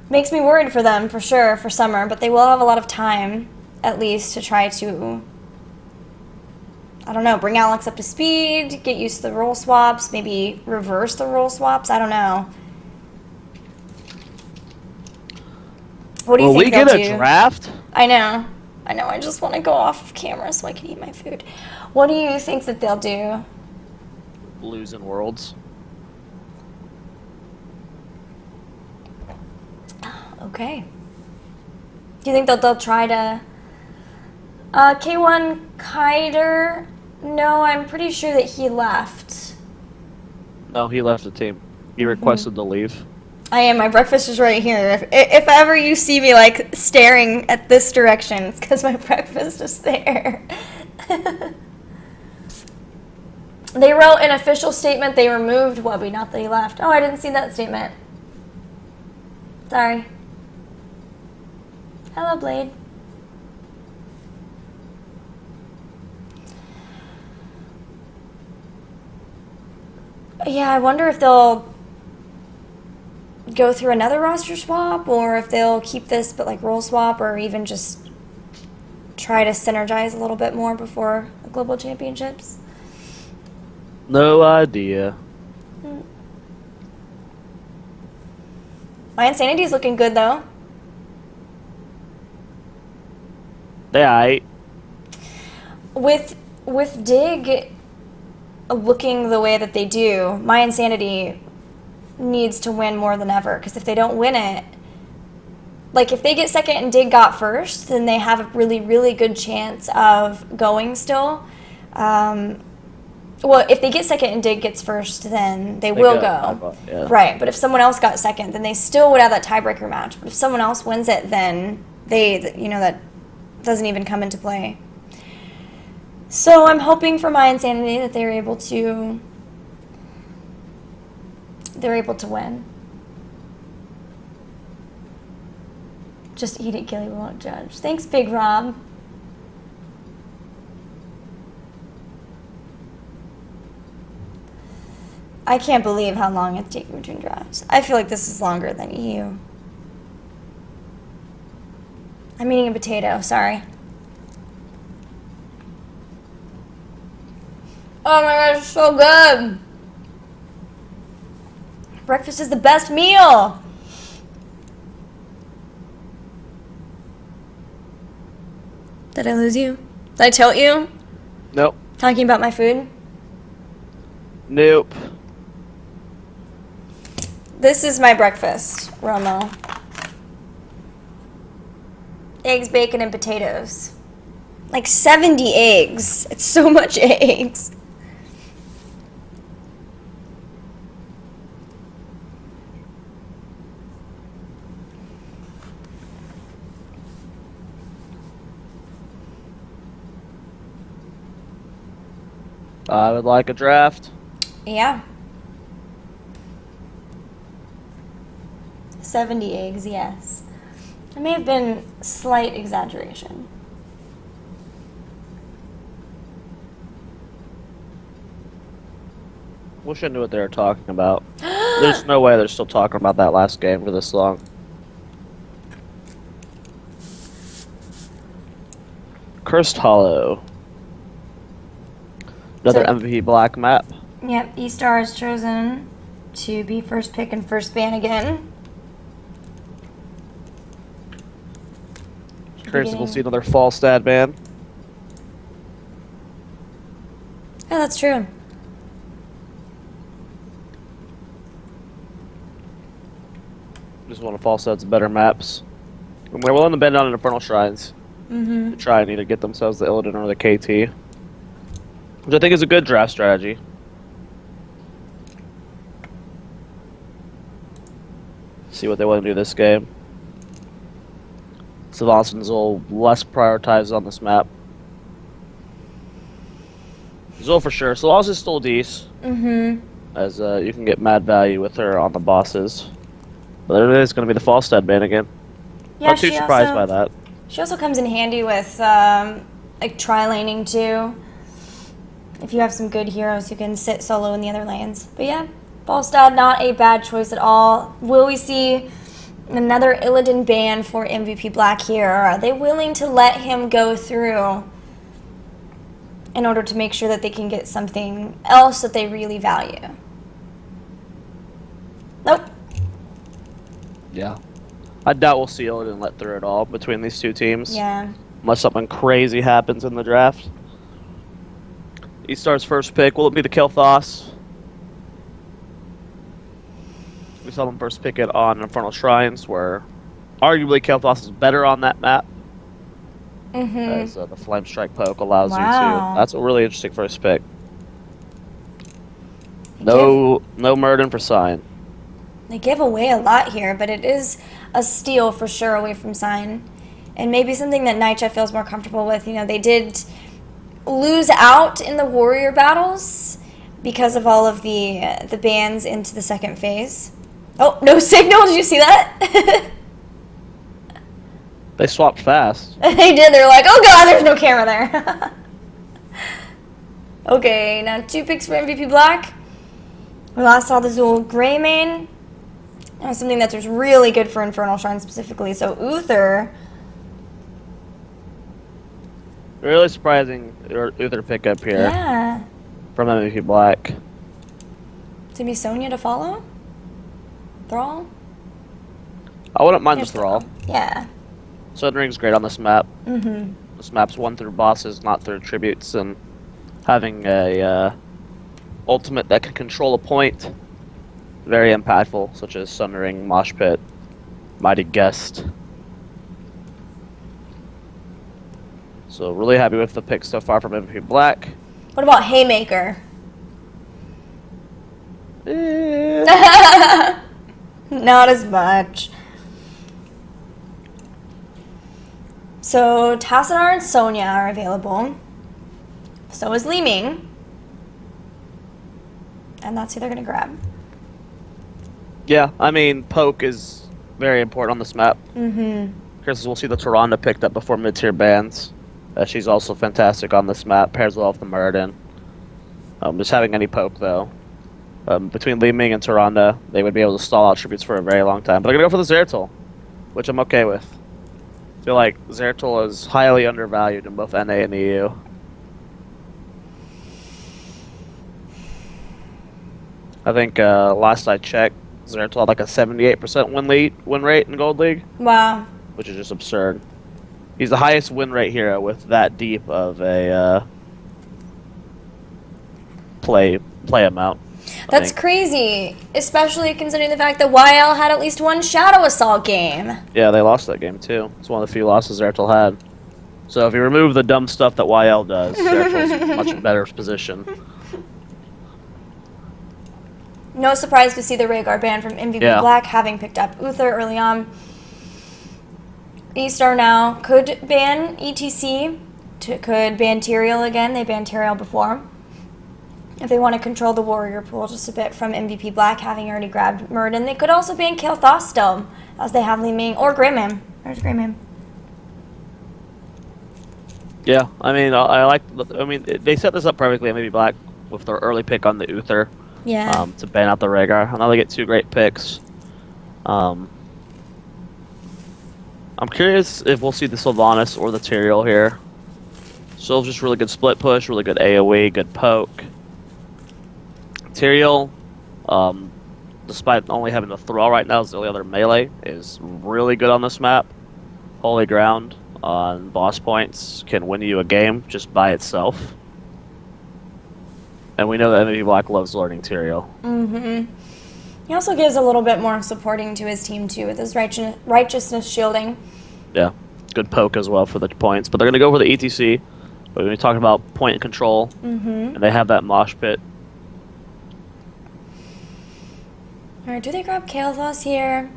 Makes me worried for them, for sure, for summer, but they will have a lot of time, at least, to try to, I don't know, bring Alex up to speed, get used to the role swaps, maybe reverse the role swaps, I don't know. What do you Will think we they'll get do? a draft? I know. I just want to go off of camera so I can eat my food. What do you think that they'll do? Losing Worlds. Okay. Do you think that they'll try to... K1 Kiter? No, I'm pretty sure that he left. No, he left the team. He requested to leave. I am. My breakfast is right here. If ever you see me, like, staring at this direction, it's because my breakfast is there. They wrote an official statement. They removed Wubby, not that he left. Oh, I didn't see that statement. Sorry. Hello, Blade. Yeah, I wonder if they'll go through another roster swap, or if they'll keep this but like role swap, or even just try to synergize a little bit more before the global championships. No idea. My Insanity's looking good though. Yeah, With Dig looking the way that they do, My Insanity needs to win more than ever, because if they don't win it, like if they get second and Dig got first, then they have a really, really good chance of going still. Well, if they get second and Dig gets first, then they will go. Yeah. Right, but if someone else got second, then they still would have that tiebreaker match. But if someone else wins it, then that doesn't even come into play. So I'm hoping for My Insanity that they're able to win. Just eat it, Gilly, we won't judge. Thanks, Big Rob. I can't believe how long it's taking between drafts. I feel like this is longer than EU. I'm eating a potato, sorry. Oh my gosh, it's so good. Breakfast is the best meal. Did I lose you? Did I tilt you? Nope. Talking about my food? Nope. This is my breakfast, Romo. Eggs, bacon, and potatoes. Like 70 eggs. It's so much eggs. I would like a draft. Yeah. 70 eggs, yes. It may have been slight exaggeration. Wish I knew what they were talking about. There's no way they're still talking about that last game for this long. Cursed Hollow. Another MVP black map. Yep, eStar is chosen to be first pick and first ban again. Curious if we'll see another fall stat ban. Oh, that's true. Just want to fall stats better maps. And they're willing to bend down in Infernal Shrines to try and either get themselves the Illidan or the KT. Which I think is a good draft strategy. See what they want to do this game. Savants and Zol less prioritized on this map. Zol for sure. Savants is still decent. As you can get mad value with her on the bosses. But it is going to be the Falstad ban again. Yeah, Not too surprised by that. She also comes in handy with like tri-laning too. If you have some good heroes who can sit solo in the other lanes. But yeah, Falstad, not a bad choice at all. Will we see another Illidan ban for MVP Black here? Or are they willing to let him go through in order to make sure that they can get something else that they really value? Nope. Yeah. I doubt we'll seal it and let through at all between these two teams. Yeah. Unless something crazy happens in the draft. eStar's first pick, will it be the Kel'Thas? We saw them first pick it on Infernal Shrines, where arguably Kel'Thas is better on that map. As the Flame Strike poke allows you to. That's a really interesting first pick. No Murden for Sign. They give away a lot here, but it is a steal for sure away from Sign. And maybe something that Nightshade feels more comfortable with. You know, they did lose out in the warrior battles because of all of the bans into the second phase. Oh, no signal. Did you see that? They swapped fast. They did. They're like, oh god, there's no camera there. Okay, now 2 picks for MVP Black. We last saw the Zool Greymane. Something that's really good for Infernal Shrine specifically. So Uther. Really surprising Uther pickup here. Yeah. From MVP Black. To be Sonya to follow? Thrall? I wouldn't mind There's the Thrall. Yeah. Sudden Ring's great on this map. This map's won through bosses, not through tributes, and having a ultimate that can control a point, very impactful, such as Sun Ring, Mosh Pit, Mighty Guest. So really happy with the pick so far from MVP Black. What about Haymaker? Not as much. So Tassadar and Sonya are available. So is Li Ming. And that's who they're going to grab. Yeah, I mean, poke is very important on this map. Chris, we'll see the Tyrande picked up before mid-tier bans. She's also fantastic on this map, pairs well with the Muradin. Just having any poke, though. Between Li Ming and Tyrande, they would be able to stall out tributes for a very long time. But I'm going to go for the Zeratul, which I'm okay with. I feel like Zeratul is highly undervalued in both NA and EU. I think last I checked, Zeratul had like a 78% win rate in Gold League. Wow. Which is just absurd. He's the highest win rate hero with that deep of a play amount. That's crazy, especially considering the fact that YL had at least one Shadow Assault game. Yeah, they lost that game too. It's one of the few losses Zeratul had. So if you remove the dumb stuff that YL does, Zeratul's in a much better position. No surprise to see the Rhaegar ban from MVP Black, having picked up Uther early on. eStar now could ban ETC, could ban Tyrael again. They banned Tyrael before. If they want to control the warrior pool just a bit from MVP Black, having already grabbed Muradin, they could also ban Kel'Thas still, as they have Li Ming or Greymane. There's Greymane. Yeah, I mean, they set this up perfectly at MVP Black with their early pick on the Uther. Yeah. To ban out the Rhaegar. I know they get 2 great picks. I'm curious if we'll see the Sylvanas or the Tyrael here. Syl's just really good split push, really good AoE, good poke. Tyrael, despite only having the Thrall right now as the only other melee, is really good on this map. Holy Ground on boss points can win you a game just by itself. And we know that MVP Black loves learning Tyrael. He also gives a little bit more supporting to his team, too, with his righteousness shielding. Yeah, good poke as well for the points. But they're going to go for the ETC. But we're talking about point control, and they have that Mosh Pit. Alright, do they grab Kel'Thas here?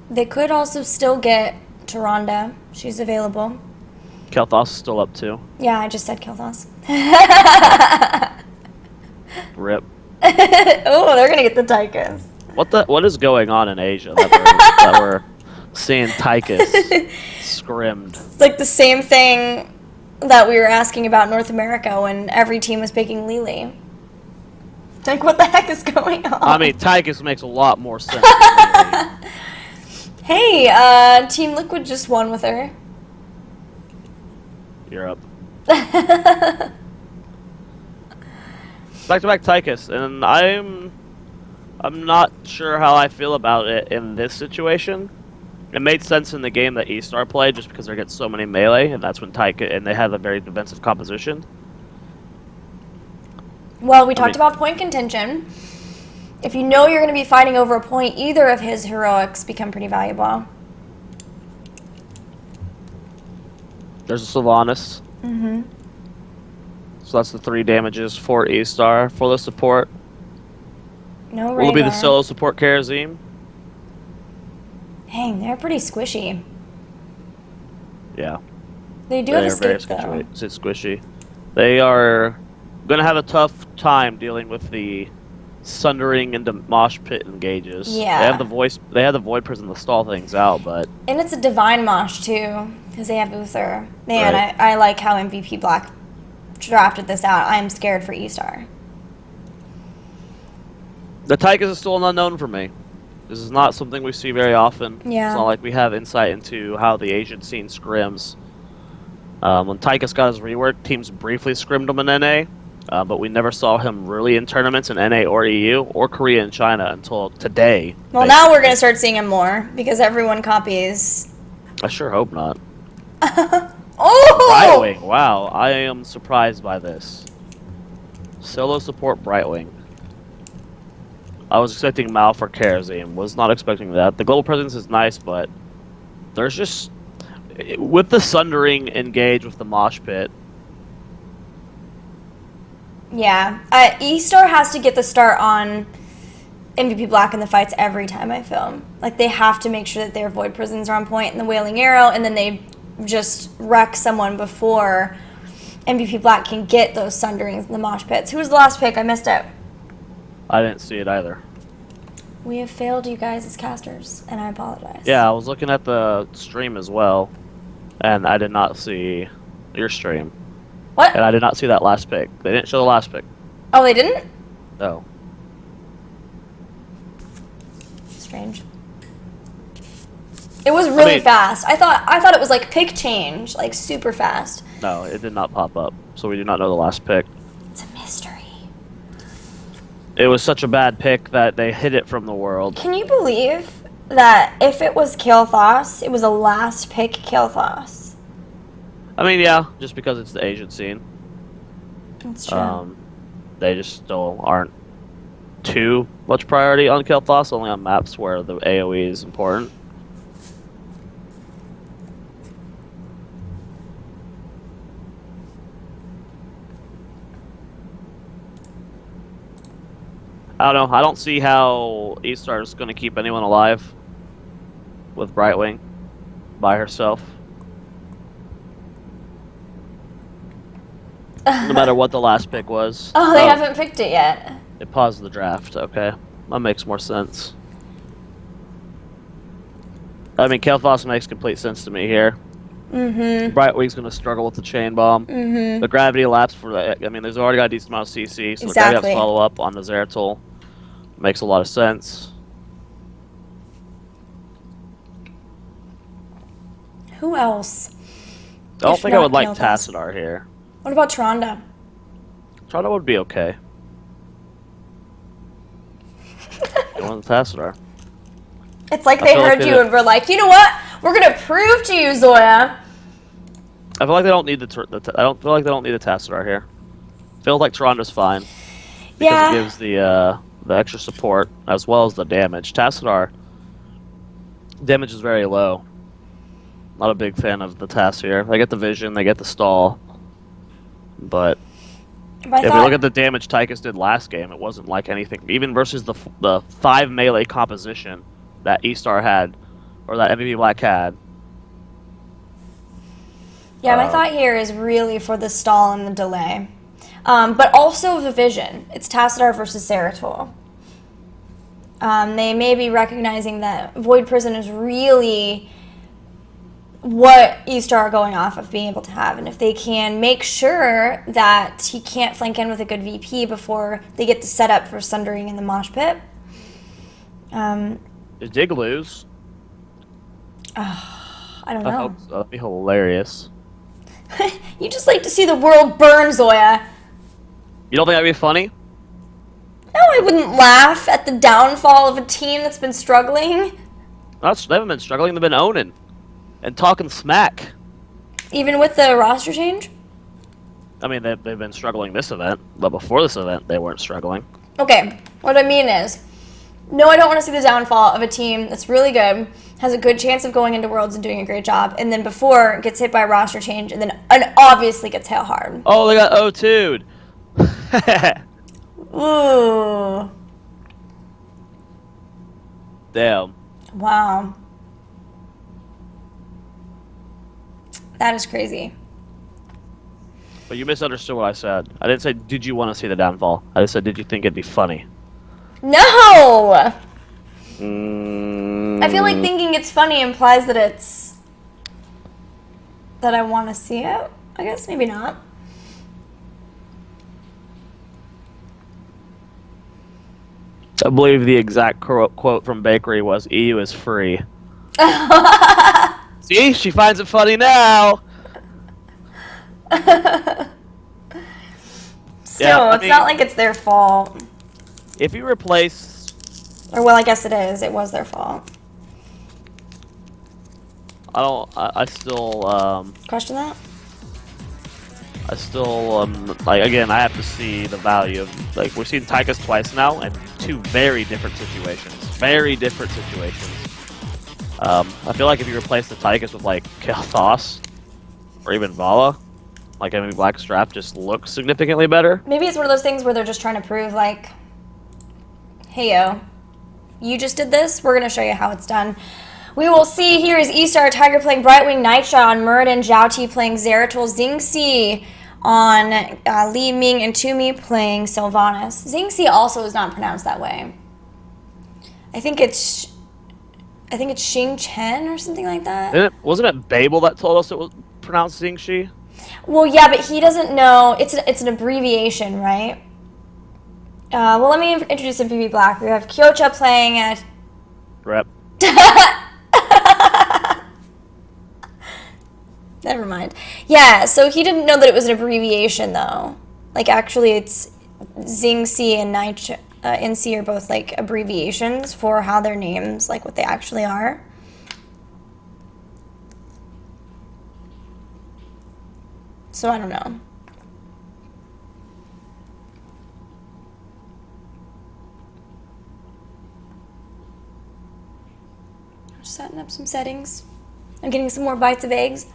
They could also still get Tyrande. She's available. Kel'Thas is still up too. Yeah, I just said Kel'Thas. Rip. Oh, they're gonna get the Tychus. What is going on in Asia that we're seeing Tychus scrimmed? It's like the same thing that we were asking about North America when every team was picking Lily. It's like, what the heck is going on? I mean, Tychus makes a lot more sense than Lily. Hey, Team Liquid just won with her. Europe. Back-to-back Tychus, and I'm I'm not sure how I feel about it in this situation. It made sense in the game that eStar played just because they get so many melee, and that's when Taika and they have a very defensive composition. Well, we talked about point contention. If you know you're going to be fighting over a point, either of his heroics become pretty valuable. There's a Sylvanas. Mm-hmm. So that's the 3 damages for eStar. For the support, No will it be the radar. solo support Karazim? Dang, they're pretty squishy. Yeah. They do They have are very escape, though. squishy. They are going to have a tough time dealing with the Sundering into Mosh Pit engages. Yeah. They have the voice. They have the Void Prison to stall things out, but And it's a Divine Mosh, too, because they have Uther. Man, Right. I like how MVP Black drafted this out. I am scared for eStar. the Tychus is still an unknown for me. This is not something we see very often. Yeah. It's not like we have insight into how the Asian scene scrims. When Tychus got his rework, teams briefly scrimmed him in NA, but we never saw him really in tournaments in NA or EU or Korea and China until today. Well, now we're going to start seeing him more because everyone copies. I sure hope not. Oh! Brightwing, wow, I am surprised by this. Solo support Brightwing. I was expecting Mal for Karazim, was not expecting that. The global presence is nice, but there's just... With the Sundering engage with the Mosh Pit, Yeah. eStar has to get the start on MVP Black in the fights every time I film. Like, they have to make sure that their Void Prisons are on point and the Wailing Arrow, and then they just wreck someone before MVP Black can get those Sunderings in the Mosh Pits. Who was the last pick? I missed it. I didn't see it either. We have failed you guys as casters, and I apologize. Yeah, I was looking at the stream as well, and I did not see your stream. What? And I did not see that last pick. They didn't show the last pick. Oh, they didn't? No. Strange. It was really fast. I thought it was like pick change, like super fast. No, it did not pop up, so we do not know the last pick. It's a mystery. It was such a bad pick that they hid it from the world. Can you believe that if it was Kael'thas, it was a last pick Kael'thas? I mean, yeah, just because it's the Asian scene. That's true. They just still aren't too much priority on Kael'thas, only on maps where the AoE is important. I don't know. I don't see how eStar is going to keep anyone alive with Brightwing by herself. No matter what the last pick was. Oh, they haven't picked it yet. It paused the draft. Okay, that makes more sense. I mean, Kael'thas makes complete sense to me here. Mm-hmm. Brightwing's going to struggle with the chain bomb. Mm-hmm. The gravity lapse for that. I mean, there's already got a decent amount of CC, so the gravity Exactly. lapse follow up on the Zeratul makes a lot of sense. Who else? I don't If think I not would like Kael'thas. Tassadar here. What about Tronda? Toronto would be okay. You want the Tassadar. It's like I they feel like heard they you did- and were like, you know what? We're gonna prove to you, Zoya. I feel like they don't need I don't feel like they don't need a Tassadar here. Feels like Toronto's fine because Yeah. it gives the extra support as well as the damage. Tassadar damage is very low. Not a big fan of the Tass here. They get the vision, they get the stall, but But I if we look thought, at the damage Tychus did last game, it wasn't like anything. Even versus the 5 melee composition that eStar had, or that MVP Black had. yeah, my thought here is really for the stall and the delay. But also the vision. It's Tassadar versus Zeratul. They may be recognizing that Void Prison is really what eStar are going off of being able to have. And if they can make sure that he can't flank in with a good VP before they get the setup for Sundering in the Mosh Pit. Did Dig lose? I don't I know. hope so. That'd be hilarious. You just like to see the world burn, Zoya. You don't think that'd be funny? No, I wouldn't laugh at the downfall of a team that's been struggling. They haven't been struggling. They've been owning and talking smack. Even with the roster change? I mean, they've been struggling this event, but before this event, they weren't struggling. Okay, what I mean is, no, I don't want to see the downfall of a team that's really good, has a good chance of going into Worlds and doing a great job, and then before gets hit by a roster change, and then obviously gets hit hard. Oh, they got O2'd. Ooh. Damn. Wow. That is crazy. But you misunderstood what I said. I didn't say, did you want to see the downfall? I just said, did you think it'd be funny? No! I feel like thinking it's funny implies that it's... that I want to see it. I guess maybe not. I believe the exact quote from Bakery was, EU is free. See? She finds it funny now! Still, Yeah, it's not like it's their fault. If you replace... Or, well, I guess it is. It was their fault. I still, Question that? like, again, I have to see the value of, like, we've seen Tychus twice now, and two very different situations. Very different situations. I feel like if you replace the Tychus with, like, Kael'thas, or even Vala, like, I mean, Black Strap just looks significantly better. Maybe it's one of those things where they're just trying to prove, like, hey, yo, you just did this, we're going to show you how it's done. We will see. Here is eStar Tiger playing Brightwing Nightshot on Muradin, Zhao Ti playing Zeratul, Xingxi on Li Ming, and Toomey playing Sylvanas. Xingxi also is not pronounced that way. I think it's Xing Chen or something like that. Wasn't it Babel that told us it was pronounced Xingxi? Well, yeah, but he doesn't know. It's an abbreviation, right? Well, let me introduce some PB Black. We have Kyocha playing at... Rep. Never mind. Yeah, so he didn't know that it was an abbreviation, though. Like, actually, it's Xingxi and NC are both, like, abbreviations for how their names, like, what they actually are. So, I don't know. Just setting up some settings. I'm getting some more bites of eggs.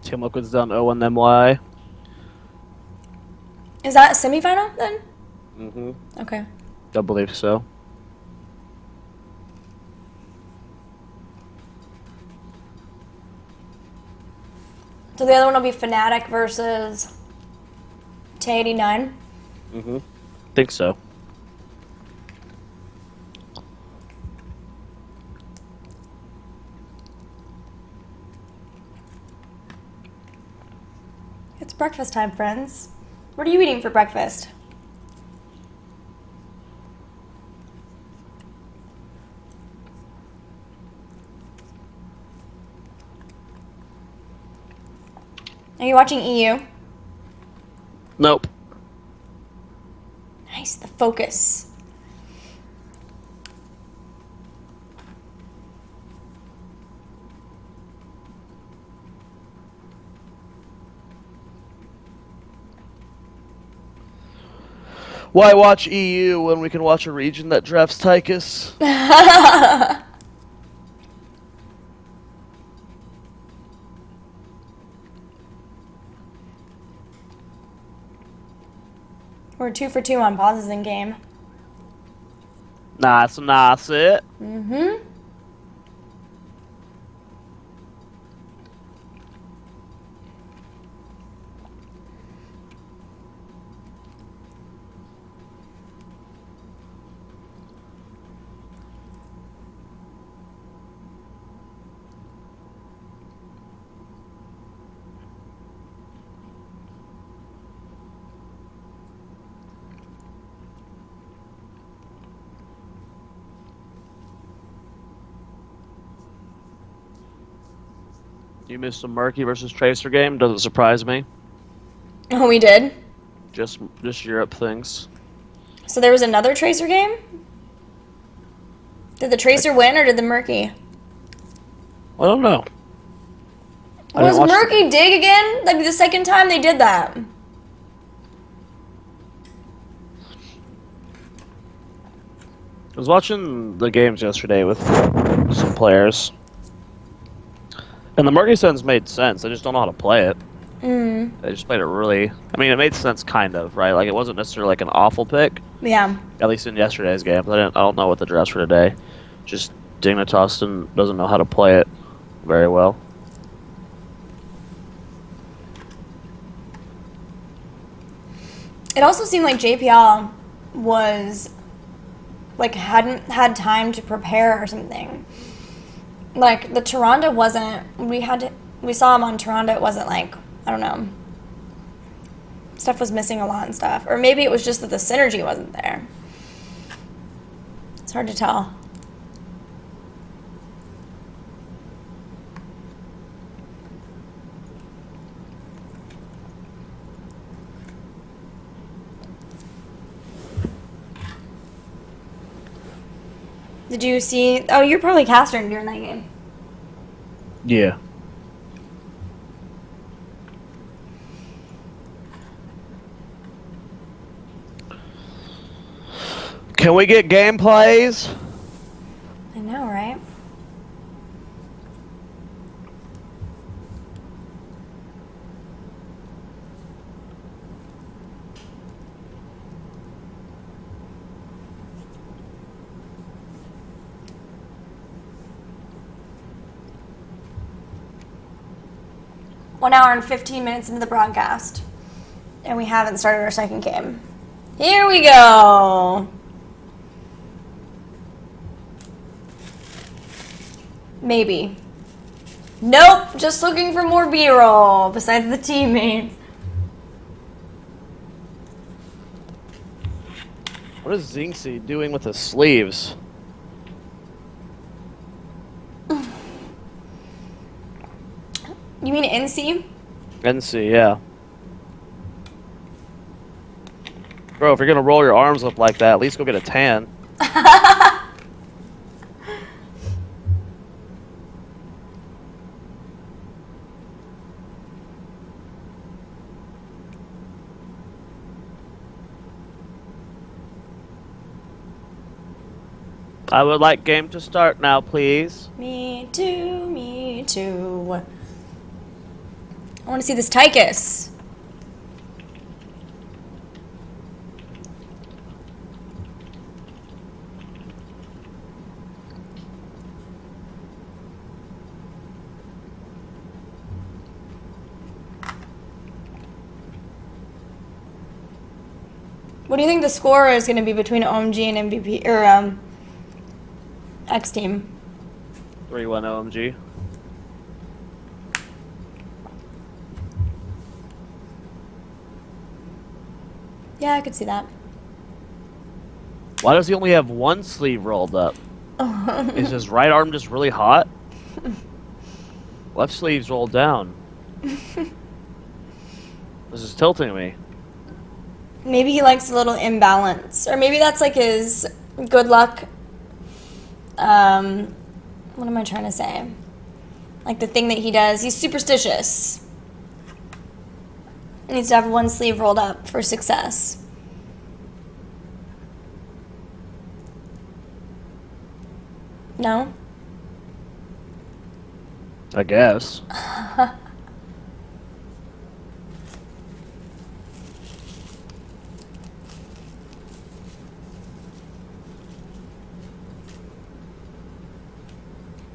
Team Liquid's done 0-1-MY. Is that a semifinal, then? Mm-hmm. Okay. I believe so. So the other one will be Fnatic versus T89. Mm-hmm. Think so. It's breakfast time, friends. What are you eating for breakfast? Are you watching EU? Nope. Nice, the focus. Why watch EU when we can watch a region that drafts Tychus? We're 2 for 2 on pauses in game. Nice, nice it. Mm-hmm. You missed a Murky versus Tracer game. Doesn't surprise me. Oh, we did? Just Europe things. So there was another Tracer game? Did the Tracer win or did the Murky? I don't know. Was Murky dig again? Like the second time they did that. I was watching the games yesterday with some players. And the Murky sense made sense. I just don't know how to play it. They just played it really... I mean, it made sense kind of, right? Like, it wasn't necessarily like an awful pick. Yeah. At least in yesterday's game. But I don't know what the drafts for today. Just Dignitas doesn't know how to play it very well. It also seemed like JPL was... like, hadn't had time to prepare or something. Like, the Tyrande wasn't... We saw him on Tyrande. It wasn't like... I don't know. Stuff was missing a lot and stuff. Or maybe it was just that the synergy wasn't there. It's hard to tell. Did you see... Oh, you're probably castering during that game. Yeah. Can we get gameplays? I know, right? One hour and 15 minutes into the broadcast. And we haven't started our second game. Here we go. Maybe. Nope, just looking for more B-roll besides the teammates. What is Zinxie doing with his sleeves? You mean NC? NC, yeah. Bro, if you're gonna roll your arms up like that, at least go get a tan. I would like game to start now, please. Me too, me too. I want to see this Tychus. What do you think the score is going to be between OMG and MVP, or X Team? 3-1 OMG. Yeah, I could see that. Why does he only have one sleeve rolled up? Is his right arm just really hot? Left sleeve's rolled down. This is tilting me. Maybe he likes a little imbalance. Or maybe that's like his good luck. What am I trying to say? Like the thing that he does. He's superstitious. He needs to have one sleeve rolled up for success. No? I guess.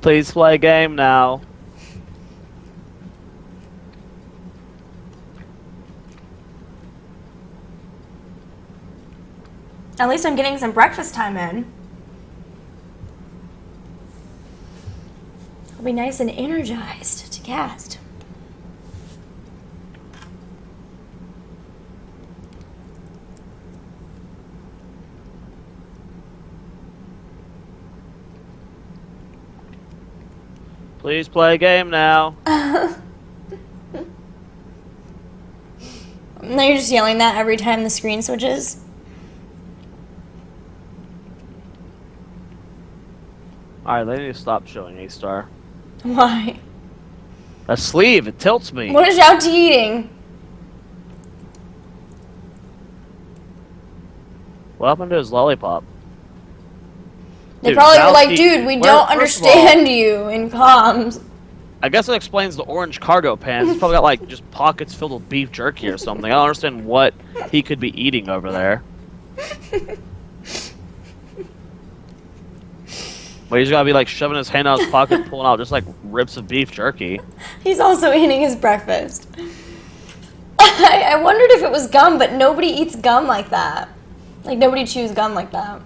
Please play game now. At least I'm getting some breakfast time in. I'll be nice and energized to cast. Please play a game now. Now you're just yelling that every time the screen switches. Alright, they need to stop showing eStar. Why? A sleeve, it tilts me. What is Zhao Ti eating? What happened to his lollipop? They Dude, probably were Zhao like, Ti- dude, we where- don't first of all, understand you in comms. I guess it explains the orange cargo pants. He's probably got like just pockets filled with beef jerky or something. I don't understand what he could be eating over there. But he's gotta be like shoving his hand out his pocket, pulling out just like rips of beef jerky. He's also eating his breakfast. I wondered if it was gum, but nobody eats gum like that. Like, nobody chews gum like that.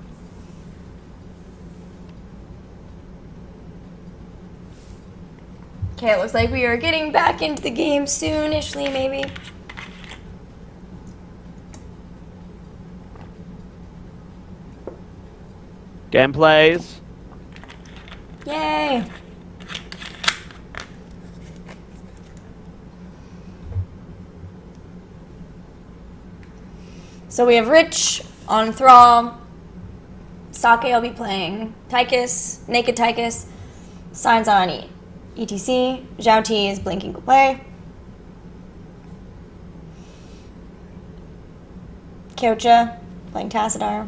Okay, it looks like we are getting back into the game soonishly, maybe. Gameplays. Yay! So we have Rich on Thrall. Sake will be playing Tychus, Naked Tychus. Signs on ETC. Zhao Ti is blinking to play. Kyocha playing Tassadar.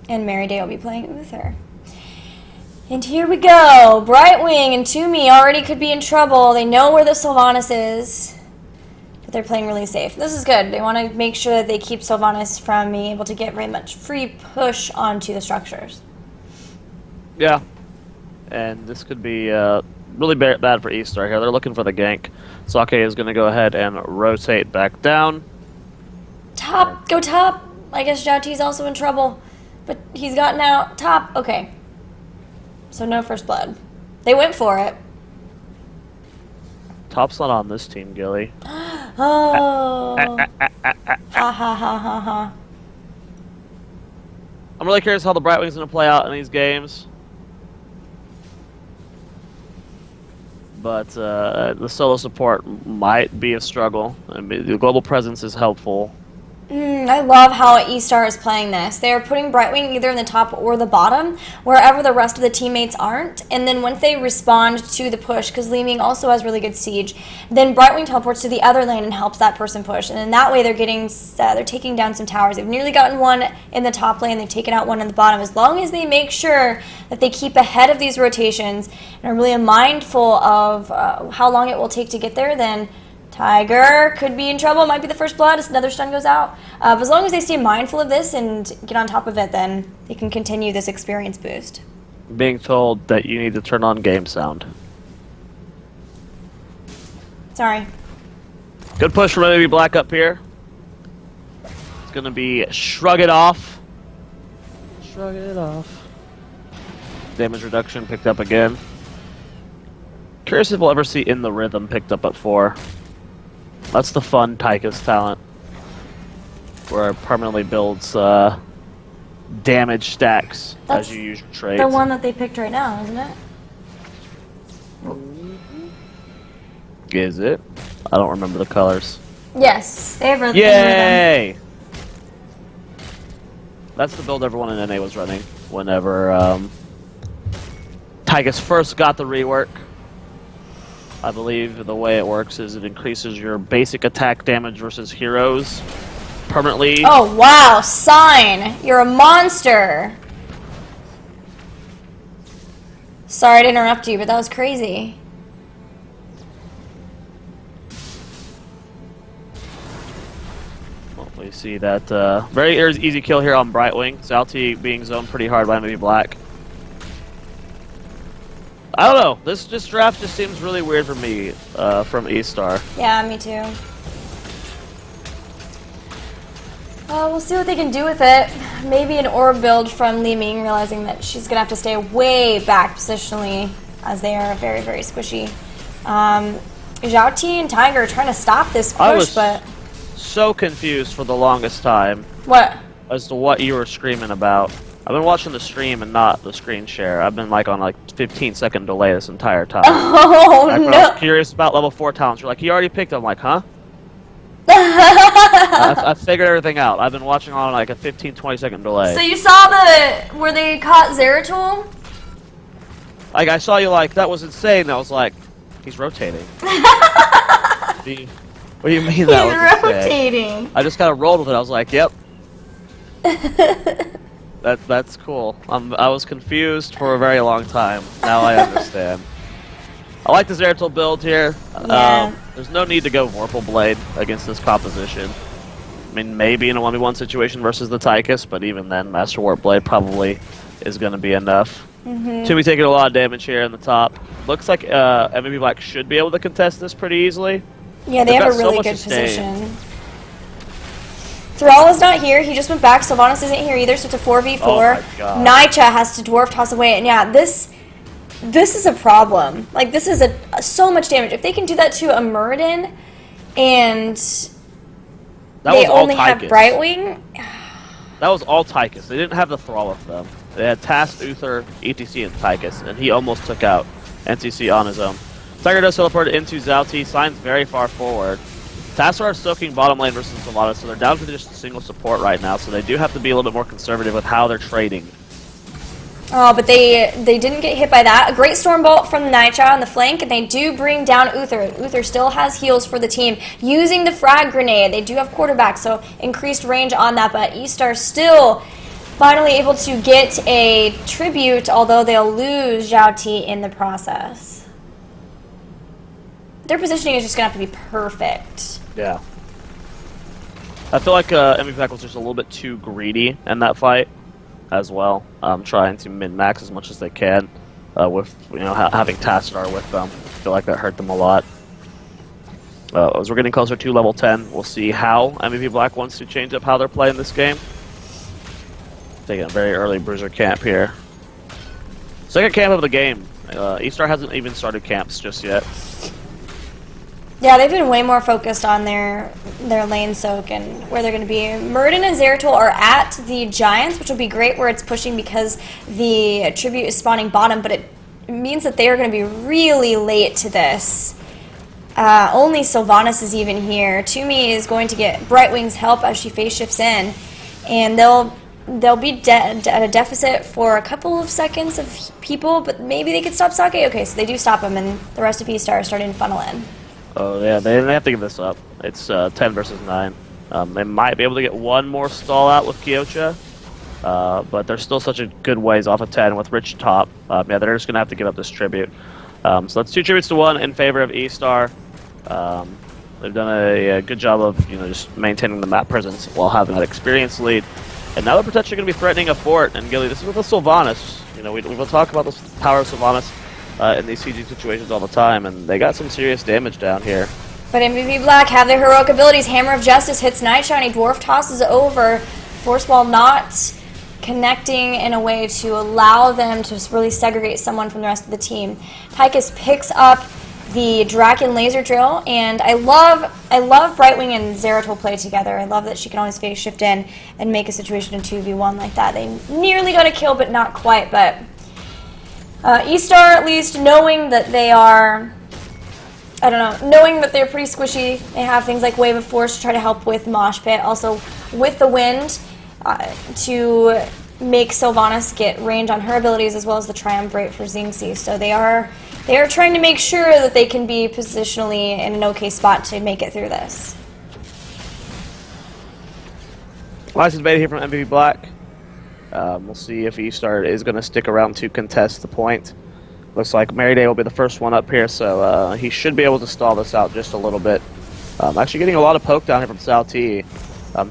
And Mary Day will be playing Uther. And here we go. Brightwing and Toomey already could be in trouble. They know where the Sylvanas is. But they're playing really safe. This is good. They want to make sure that they keep Sylvanas from being able to get very much free push onto the structures. Yeah. And this could be really bad for eStar here. They're looking for the gank. Sake is going to go ahead and rotate back down. Top. Go top. I guess Zhao Ti's also in trouble. But he's gotten out. Top. Okay. So no first blood. They went for it. Top's not on this team, Gilly. Oh. Ha ha ha ha ha. I'm really curious how the Brightwing's going to play out in these games. But the solo support might be a struggle. I mean, the global presence is helpful. I love how eStar is playing this. They're putting Brightwing either in the top or the bottom, wherever the rest of the teammates aren't. And then once they respond to the push, because Li Ming also has really good siege, then Brightwing teleports to the other lane and helps that person push. And in that way, they're taking down some towers. They've nearly gotten one in the top lane. They've taken out one in the bottom. As long as they make sure that they keep ahead of these rotations and are really mindful of how long it will take to get there, then Tiger could be in trouble. Might be the first blood as another stun goes out. But as long as they stay mindful of this and get on top of it, then they can continue this experience boost. Being told that you need to turn on game sound. Sorry. Good push from Maybe Black up here. It's going to be shrug it off. Shrug it off. Damage reduction picked up again. Curious if we'll ever see In the Rhythm picked up at 4. That's the fun Tychus talent, where it permanently builds damage stacks That's as you use your traits. the one that they picked right now, isn't it? Is it? I don't remember the colors. Yes. They have rhythm. Yay! That's the build everyone in NA was running whenever Tychus first got the rework. I believe the way it works is it increases your basic attack damage versus heroes permanently. Oh, wow. Sign. You're a monster. Sorry to interrupt you, but that was crazy. Well, we see that very easy kill here on Brightwing. Zalti being zoned pretty hard by Maybe Black. I don't know. This draft just seems really weird for me from eStar. Yeah, me too. We'll see what they can do with it. Maybe an orb build from Li Ming, realizing that she's going to have to stay way back positionally, as they are very, very squishy. Zhao Ti and Tiger are trying to stop this push, I was but... so confused for the longest time What? as to what you were screaming about. I've been watching the stream and not the screen share. I've been like on like 15-second delay this entire time. Oh Like, when no! I was curious about level 4 talents. You're like, you already picked them. I'm like, huh? I figured everything out. I've been watching on like a 15-20 second delay. So you saw where they caught Zeratul? Like, I saw you like, that was insane. I was like, he's rotating. What do you mean that was He's insane? rotating. I just kind of rolled with it. I was like, yep. That's cool. I was confused for a very long time. Now I understand. I like the Zeratul build here. Yeah. There's no need to go Vorpal Blade against this composition. I mean, maybe in a 1v1 situation versus the Tychus, but even then, Master Warp Blade probably is going to be enough. To be taking a lot of damage here in the top. Looks like MVP Black should be able to contest this pretty easily. Yeah, they They've have got a so really much good to stay. position. Thrall is not here. He just went back. Sylvanas isn't here either, so it's a 4v4. Oh my God. Nycha has to dwarf toss away, and yeah, this is a problem. Like, this is so much damage. If they can do that to a Muradin, and That they was all only have Tychus. Brightwing, That was all Tychus. They didn't have the Thrall with them. They had Task, Uther, ETC, and Tychus, and he almost took out NTC on his own. Tiger does teleport into Zalti. Sign's very far forward. Tassar are soaking bottom lane versus Sylvanas, so they're down to just a single support right now, so they do have to be a little bit more conservative with how they're trading. oh, but they didn't get hit by that. A great Storm Bolt from the Nycha on the flank, and they do bring down Uther. Uther still has heals for the team. Using the frag grenade, they do have quarterback, so increased range on that, but eStar still finally able to get a tribute, although they'll lose Zhao Ti in the process. Their positioning is just going to have to be perfect. Yeah. I feel like MVP Black was just a little bit too greedy in that fight as well, trying to min-max as much as they can with having Tassar with them. I feel like that hurt them a lot. As we're getting closer to level 10, we'll see how MVP Black wants to change up how they're playing this game. Taking a very early Bruiser camp here. Second camp of the game. eStar hasn't even started camps just yet. Yeah, they've been way more focused on their lane soak and where they're going to be. Muradin and Zeratul are at the Giants, which will be great where it's pushing because the tribute is spawning bottom, but it means that they are going to be really late to this. Only Sylvanas is even here. Toomey is going to get Brightwing's help as she phase shifts in, and they'll be at a deficit for a couple of seconds of people, but maybe they could stop Sake. Okay, so they do stop him, and the rest of eStar are starting to funnel in. Oh yeah, they have to give this up. It's 10 versus 9. They might be able to get one more stall out with Kyocha, but they're still such a good ways off of 10 with Rich top. Yeah, they're just gonna have to give up this tribute. So that's 2 tributes to 1 in favor of eStar. They've done a good job of just maintaining the map presence while having that experience lead. And now they're potentially going to be threatening a fort. And Gilly, this is with the Sylvanas. We will talk about the power of Sylvanas in these CG situations all the time, and they got some serious damage down here. But MVP Black have their heroic abilities. Hammer of Justice hits Night Shiny. Dwarf tosses over. Force Wall not connecting in a way to allow them to really segregate someone from the rest of the team. Tychus picks up the Draken Laser Drill, and I love Brightwing and Zeratul play together. I love that she can always phase shift in and make a situation in 2v1 like that. They nearly got a kill, but not quite. But eStar, at least, knowing that they are, knowing that they're pretty squishy, they have things like Wave of Force to try to help with Mosh Pit, also with the Wind to make Sylvanas get range on her abilities, as well as the Triumvirate for Xingxi. So they are trying to make sure that they can be positionally in an okay spot to make it through this. Nice debate here from MVP Black. We'll see if eStar is going to stick around to contest the point. Looks like Merryday will be the first one up here, so he should be able to stall this out just a little bit. Actually getting a lot of poke down here from Sal T.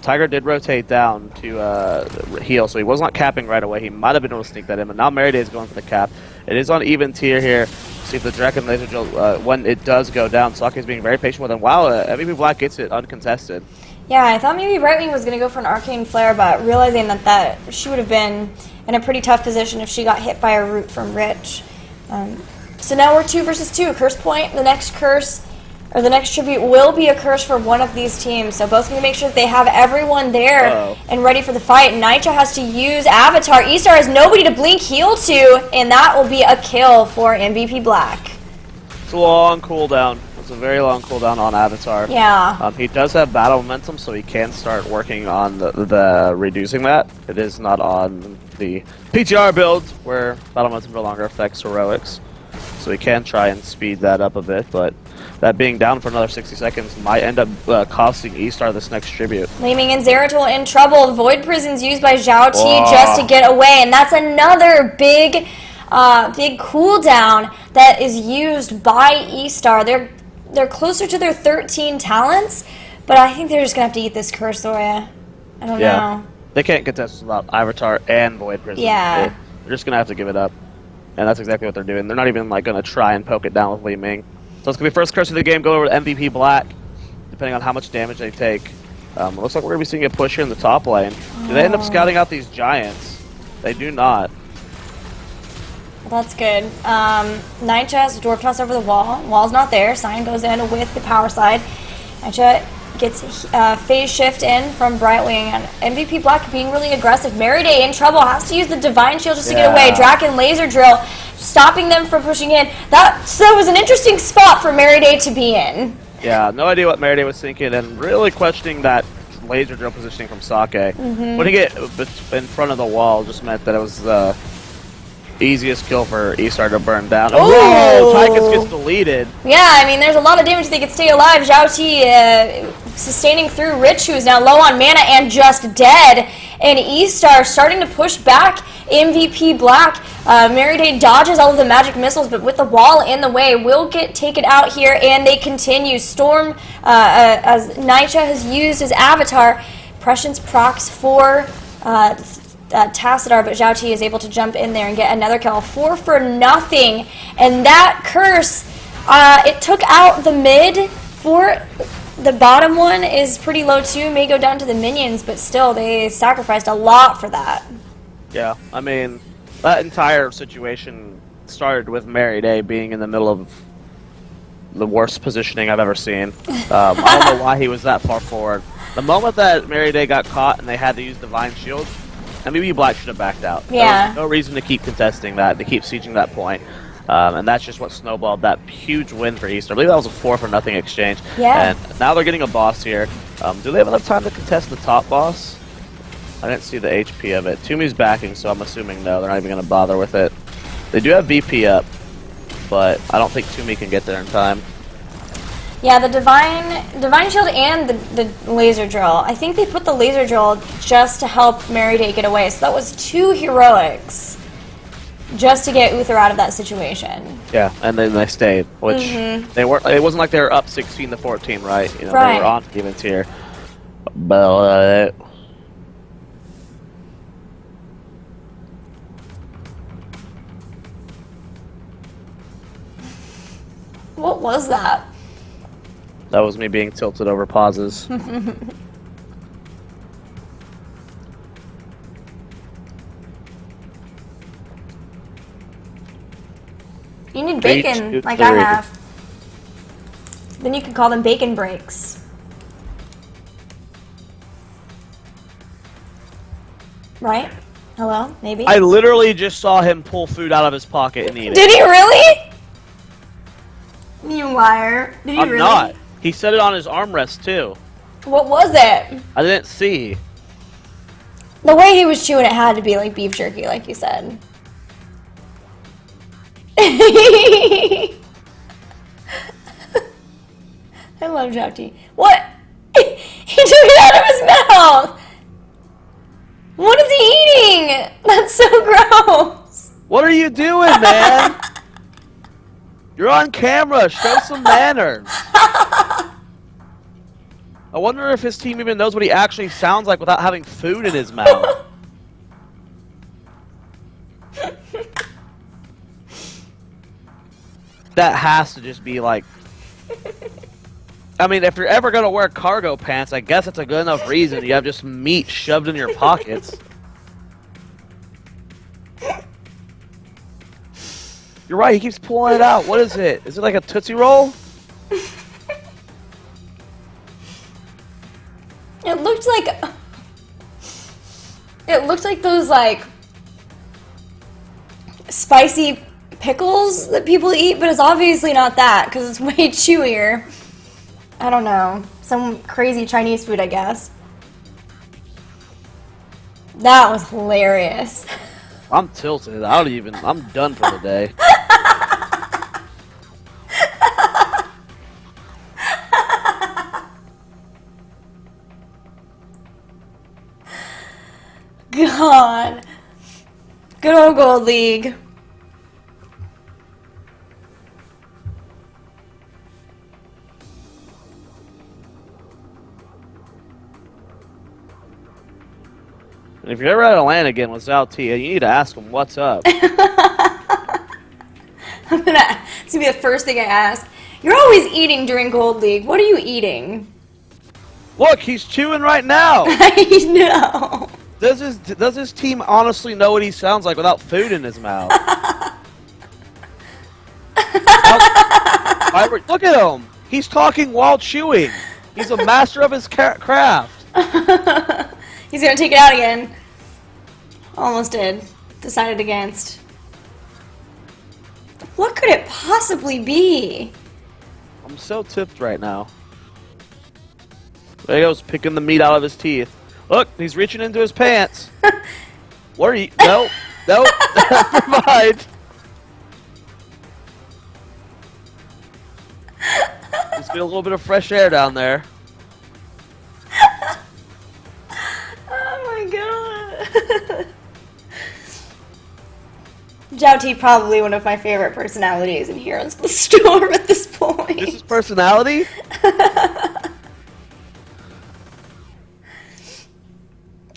Tiger did rotate down to heal, so he was not capping right away. He might have been able to sneak that in, but now Merryday is going for the cap. It is on even tier here. See if the Draken Laser Drill, when it does go down, Sake is being very patient with him. Wow, MVP Black gets it uncontested. Yeah, I thought maybe Brightwing was going to go for an Arcane Flare, but realizing that she would have been in a pretty tough position if she got hit by a root from Rich. So now we're 2 versus 2. Curse point. The next curse or the next tribute will be a curse for one of these teams. So both need to make sure that they have everyone there and ready for the fight. Nitro has to use Avatar. eStar has nobody to blink heal to, and that will be a kill for MVP Black. It's a long cooldown. It's a very long cooldown on Avatar. Yeah. He does have battle momentum, so he can start working on the reducing that. It is not on the PTR build, where battle momentum no longer affects heroics. So he can try and speed that up a bit, but that being down for another 60 seconds might end up costing eStar this next tribute. Laming and Zeratul in trouble. Void Prison's used by Zhao Ti Whoa. just to get away, and that's another big cooldown that is used by eStar. They're closer to their 13 talents, but I think they're just gonna have to eat this curse, Zoya. I don't know. They can't contest without Avatar and Void Prison. Yeah. They're just gonna have to give it up. And that's exactly what they're doing. They're not even like gonna try and poke it down with Li Ming. So it's gonna be first curse of the game, go over to MVP Black, depending on how much damage they take. It looks like we're gonna be seeing a push here in the top lane. Do they end up scouting out these giants? They do not. Well, that's good. Nitro has a Dwarf Toss over the wall. Wall's not there. Sign goes in with the power slide. Nitro gets phase shift in from Brightwing, and MVP Black being really aggressive. Meriday in trouble, has to use the Divine Shield just to get away. Draken Laser Drill stopping them from pushing in. That was an interesting spot for Meriday to be in. Yeah, no idea what Meriday was thinking, and really questioning that laser drill positioning from Sake. Putting it in front of the wall just meant that it was the easiest kill for eStar to burn down. Oh, Tychus gets deleted. Yeah, I mean, there's a lot of damage they could stay alive. Zhao Ti sustaining through Rich, who is now low on mana and just dead. And eStar starting to push back MVP Black. Meriday dodges all of the magic missiles, but with the wall in the way, will get taken out here, and they continue. Storm, as Nitro has used his Avatar, Prescience procs for Tassadar, but Zhao Ti is able to jump in there and get another kill. 4 for nothing, and that curse, it took out the mid. For the bottom one is pretty low too, may go down to the minions, but still they sacrificed a lot for that. Yeah, I mean, that entire situation started with Meriday being in the middle of the worst positioning I've ever seen. I don't know why he was that far forward. The moment that Meriday got caught and they had to use Divine Shield, MVP Black should have backed out. Yeah. There was no reason to keep contesting that, to keep sieging that point. And that's just what snowballed that huge win for eStar. I believe that was a 4 for nothing exchange. Yeah. And now they're getting a boss here. Do they have enough time to contest the top boss? I didn't see the HP of it. Tumi's backing, so I'm assuming no, they're not even going to bother with it. They do have VP up, but I don't think Tumi can get there in time. Yeah, the Divine Shield and the Laser Drill. I think they put the Laser Drill just to help Meriday get away. So that was 2 heroics just to get Uther out of that situation. Yeah, and then they stayed, which they weren't. It wasn't like they were up 16-14, right? You know, right. They were on even tier. But what was that? that was me being tilted over pauses. You need bacon, like I have. Then you can call them bacon breaks. Right? Hello? Maybe? I literally just saw him pull food out of his pocket and eat it. Did he really? You liar. Did he I'm really? not. He set it on his armrest too. What was it? I didn't see. The way he was chewing it had to be like beef jerky, like you said. I love Jopti. What? He took it out of his mouth! What is he eating? That's so gross. What are you doing, man? You're on camera. Show some manners. I wonder if his team even knows what he actually sounds like without having food in his mouth. That has to just be like... I mean, if you're ever going to wear cargo pants, I guess it's a good enough reason. You have just meat shoved in your pockets. You're right, he keeps pulling it out. What is it? Is it like a Tootsie Roll? It looked like... It looked like those, like, spicy pickles that people eat, but it's obviously not that, because it's way chewier. I don't know. Some crazy Chinese food, I guess. That was hilarious. I'm tilted. I'm done for the day. God. Good old Gold League. And if you're ever at Atlanta again with Zoia, you need to ask him what's up. It's gonna be the first thing I ask. You're always eating during Gold League. What are you eating? Look, he's chewing right now. I know. Does his team honestly know what he sounds like without food in his mouth? Look at him. He's talking while chewing. He's a master of his craft. He's gonna take it out again. Almost did. Decided against. What could it possibly be? I'm so tipped right now. There he goes, picking the meat out of his teeth. Look, he's reaching into his pants. What are you? No, no, never mind. Just get a little bit of fresh air down there. Oh my god. Jouty, probably one of my favorite personalities in here on the Storm at this point. This is personality?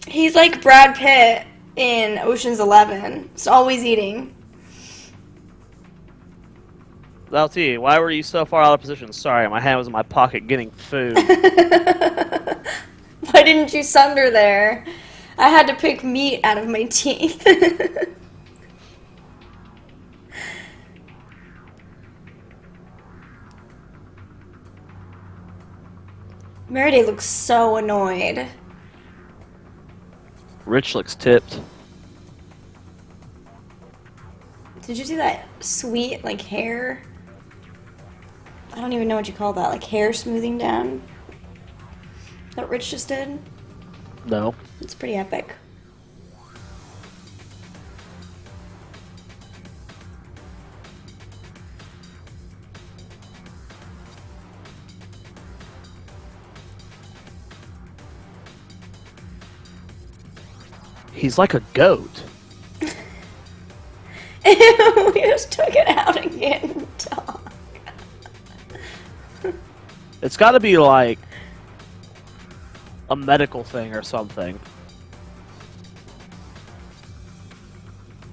He's like Brad Pitt in Ocean's 11. He's always eating. LT, why were you so far out of position? Sorry, my hand was in my pocket getting food. Why didn't you sunder there? I had to pick meat out of my teeth. Meriday looks so annoyed. Rich looks tipped. Did you do that sweet, like, hair? I don't even know what you call that. Like, hair smoothing down? That Rich just did? No. It's pretty epic. He's like a goat. Ew, we just took it out again. Dog. It's got to be like a medical thing or something.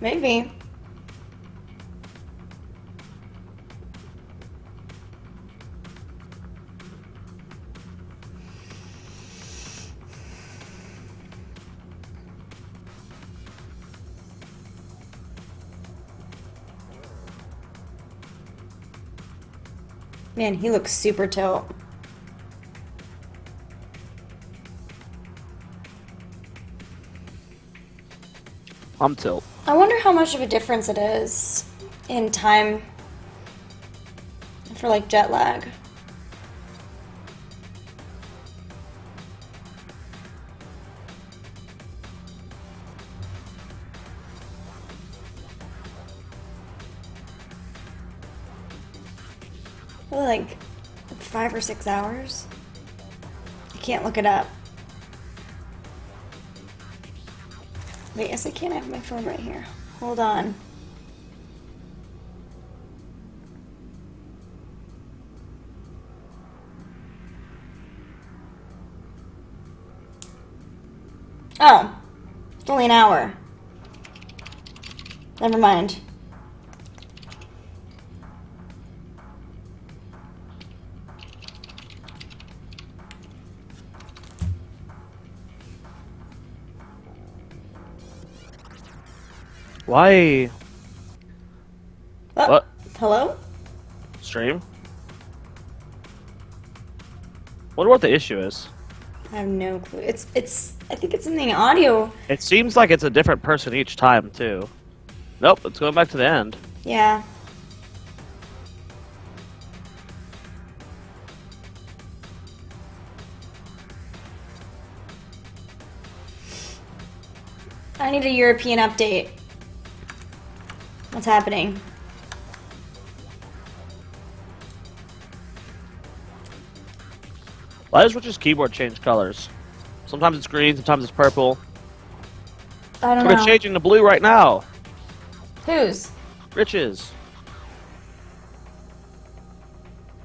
Maybe. Man, he looks super tilt. I'm tilt. I wonder how much of a difference it is in time for like jet lag. Probably like 5 or 6 hours. I can't look it up. Wait, yes I can. I have my phone right here. Hold on. Oh, it's only an hour. Never mind. Why? Oh, What? hello? Stream? Wonder what the issue is. I have no clue. I think it's in the audio. It seems like it's a different person each time, too. Nope, it's going back to the end. Yeah. I need a European update. What's happening? Why does Rich's keyboard change colors? Sometimes it's green, sometimes it's purple. I don't We're know. changing to blue right now. Whose? Rich's.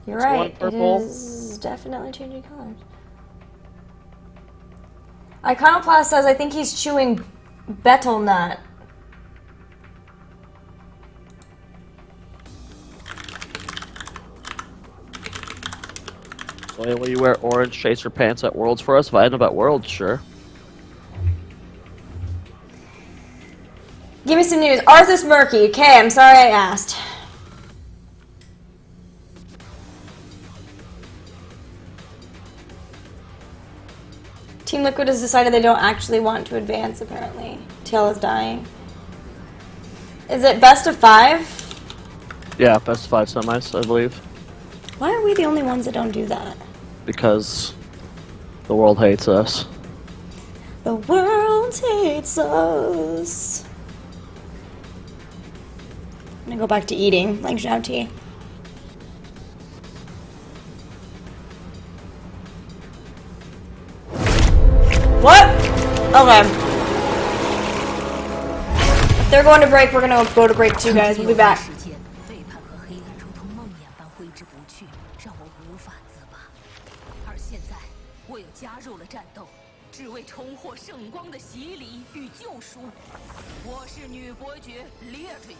You're It's going right. purple. It is definitely changing colors. Iconoplast says I think he's chewing betel nut. Zoya, will you wear orange chaser pants at Worlds for us? If I end up at Worlds, sure. Give me some news. Arthas Murky. Okay, I'm sorry I asked. Team Liquid has decided they don't actually want to advance, apparently. TL is dying. Is it best of 5? Yeah, best of 5 semis, I believe. Why are we the only ones that don't do that? Because the world hates us. The world hates us. I'm gonna go back to eating, like Zhao Ti. What? Okay. If they're going to break, we're gonna go to break too, guys. We'll be back. 背叛和黑暗如同梦魇般挥之不去，让我无法自拔。而现在，我又加入了战斗，只为重获圣光的洗礼与救赎。我是女伯爵利尔顿，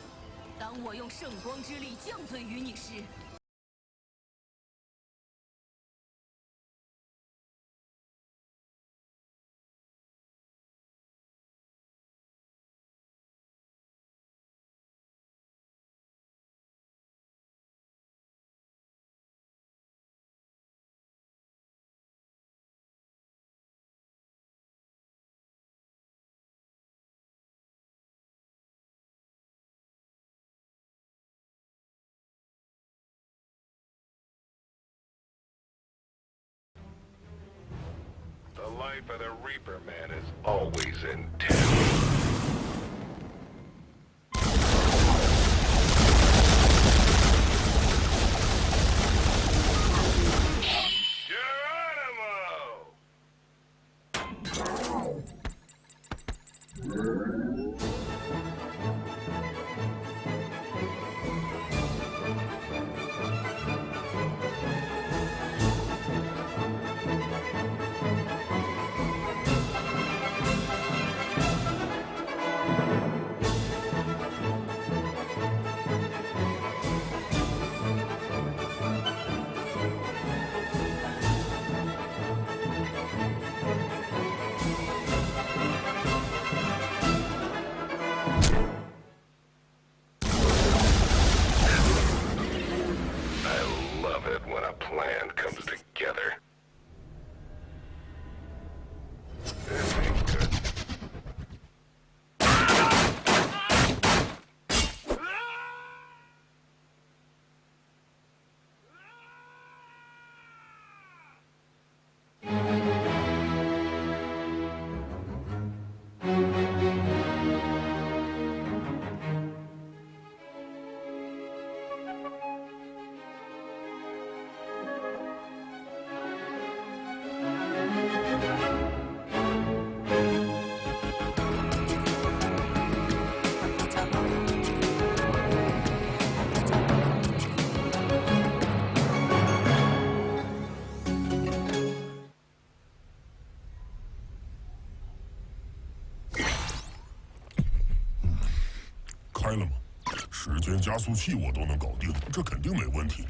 当我用圣光之力降罪于你时。 The life of the Reaper man is always intense. plan comes together. This ain't good.开了吗？时间加速器我都能搞定，这肯定没问题。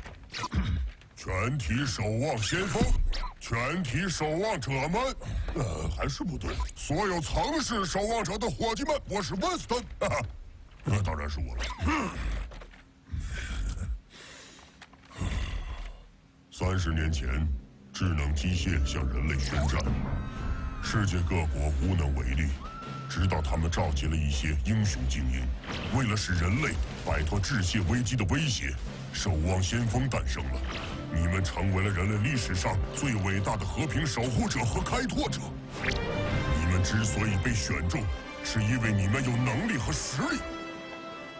全体守望先锋，全体守望者们，还是不对。所有曾是守望者的伙计们，我是温斯顿，那当然是我了。30年前，智能机械向人类宣战，世界各国无能为力，直到他们召集了一些英雄精英，为了使人类摆脱致谢危机的威胁，守望先锋诞生了。你们成为了人类历史上最伟大的和平守护者和开拓者。你们之所以被选中，是因为你们有能力和实力。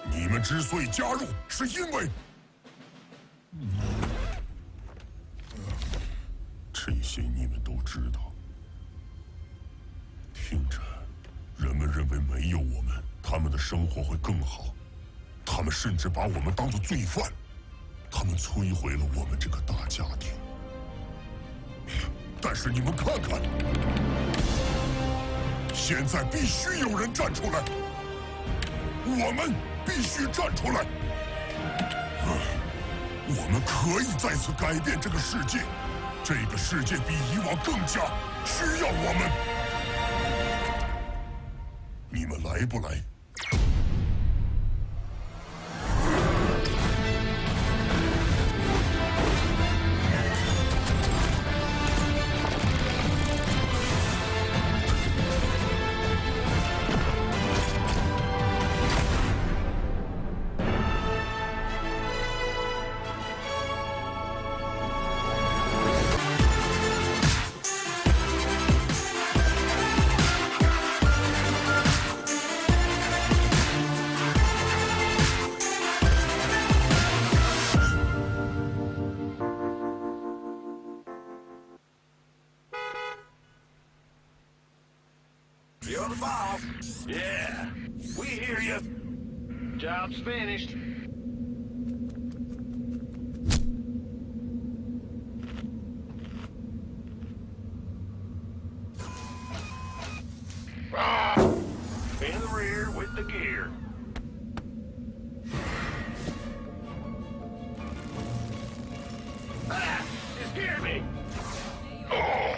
你们之所以加入，是因为……这些你们都知道。听着，人们认为没有我们，他们的生活会更好。他们甚至把我们当作罪犯。他们摧毁了我们这个大家庭。但是你们看看，现在必须有人站出来，我们必须站出来。我们可以再次改变这个世界，这个世界比以往更加需要我们。你们来不来？You're the boss. Yeah, we hear you. Job's finished. In the rear with the gear. Ah! You scared me! Oh!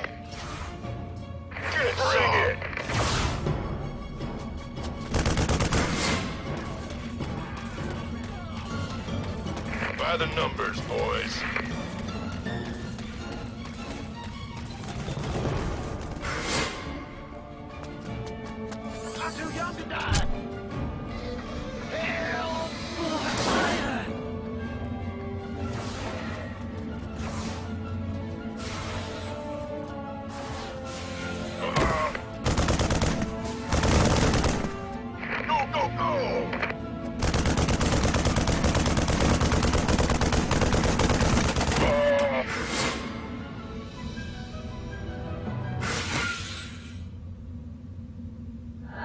Good Bring it! By the numbers, boys. I'm too young to die. Hell for fire! Go, go, go!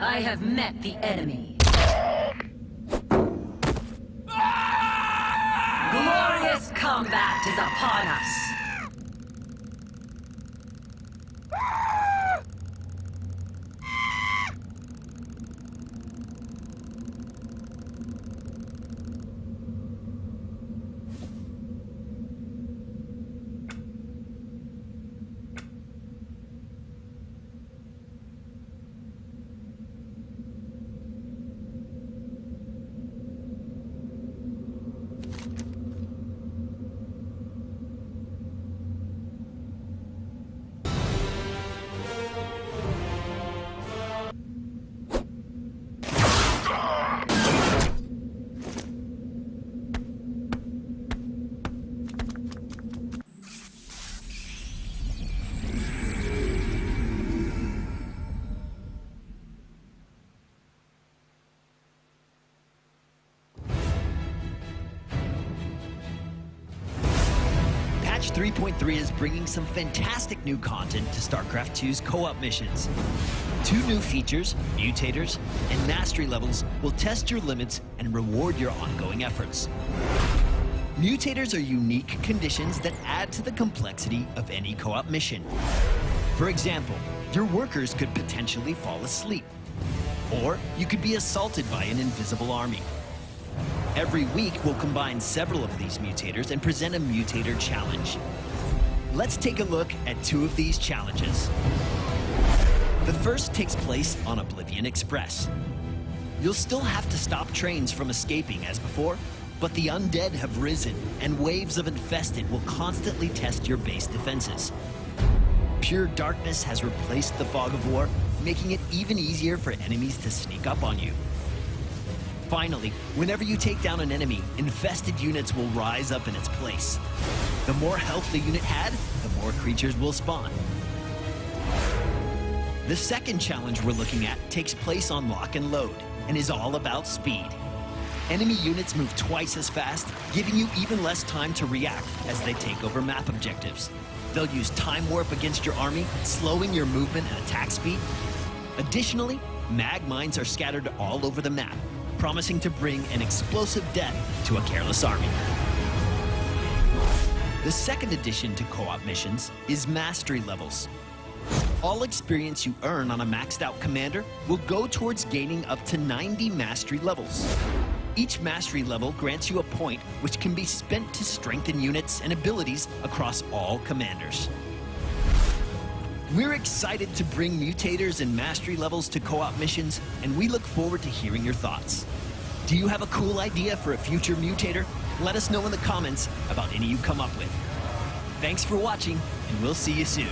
I have met the enemy. Glorious combat is upon us. Patch 3.3 is bringing some fantastic new content to Starcraft II's co-op missions. 2 new features, mutators, and mastery levels will test your limits and reward your ongoing efforts. Mutators are unique conditions that add to the complexity of any co-op mission. For example, your workers could potentially fall asleep, or you could be assaulted by an invisible army. Every week, we'll combine several of these mutators and present a mutator challenge. Let's take a look at 2 of these challenges. The first takes place on Oblivion Express. You'll still have to stop trains from escaping as before, But the undead have risen, and waves of infested will constantly test your base defenses. Pure darkness has replaced the fog of war, making it even easier for enemies to sneak up on you. Finally, whenever you take down an enemy, infested units will rise up in its place. The more health the unit had, the more creatures will spawn. The second challenge we're looking at takes place on Lock and Load, and is all about speed. Enemy units move twice as fast, giving you even less time to react as they take over map objectives. They'll use time warp against your army, slowing your movement and attack speed. Additionally, mag mines are scattered all over the map, promising to bring an explosive death to a careless army. The second addition to co-op missions is mastery levels. All experience you earn on a maxed out commander will go towards gaining up to 90 mastery levels. Each mastery level grants you a point which can be spent to strengthen units and abilities across all commanders. We're excited to bring mutators and mastery levels to co-op missions, and we look forward to hearing your thoughts. Do you have a cool idea for a future mutator? Let us know in the comments about any you come up with. Thanks for watching, and we'll see you soon.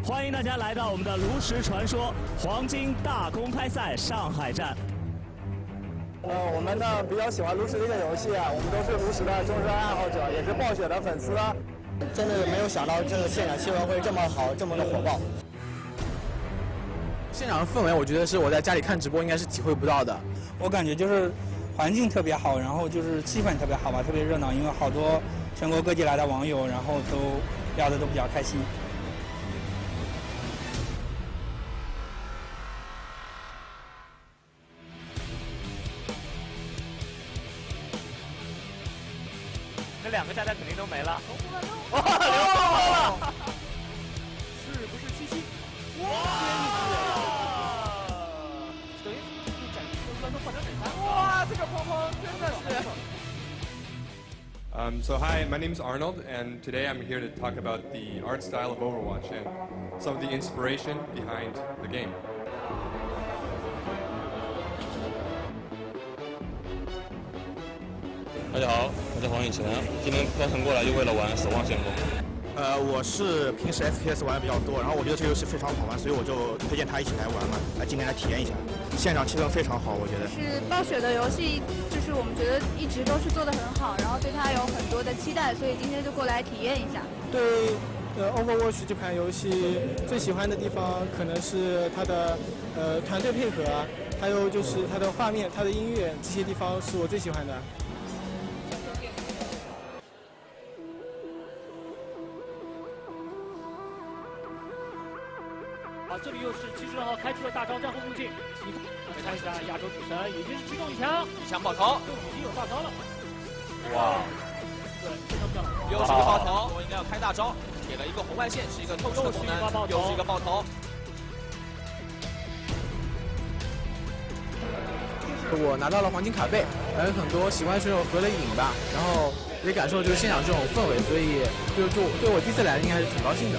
《欢迎大家来到我们的炉石传说黄金大公开赛上海站。我们呢比较喜欢炉石这个游戏啊，我们都是炉石的忠实爱好者，也是暴雪的粉丝。真的没有想到这个现场气氛会这么好，这么的火爆。现场的氛围，我觉得是我在家里看直播应该是体会不到的。我感觉就是环境特别好，然后就是气氛特别好吧，特别热闹，因为好多全国各地来的网友，然后都聊得都比较开心。这两个炸弹肯定都没了。哇，流光了！是不是七七？哇！等于就是感觉这个乱都换成水弹。哇，这个砰砰真的是。So hi, my name is Arnold, and today I'm here to talk about the art style of Overwatch and some of the inspiration behind the game. 大家好，我叫黄以晨，今天专程过来就为了玩《守望先锋》。我是平时 FPS 玩的比较多，然后我觉得这个游戏非常好玩，所以我就推荐他一起来玩嘛，来今天来体验一下。现场气氛非常好，我觉得。是暴雪的游戏，就是我们觉得一直都是做得很好，然后对它有很多的期待，所以今天就过来体验一下。对，Overwatch 这款游戏最喜欢的地方可能是它的团队配合，还有就是它的画面、它的音乐，这些地方是我最喜欢的。这里又是70号开出了大招战后路径，来看一下亚洲主神已经是击中一枪，一枪爆头，就已经有大招了。哇！对，非常漂亮。又是一个爆头，我应该要开大招，给了一个红外线，是一个透视的功能，又是一个爆头。我拿到了黄金卡背，还有很多喜欢选手合了影吧，然后也感受就是现场这种氛围，所以就对我第一次来应该还是挺高兴的。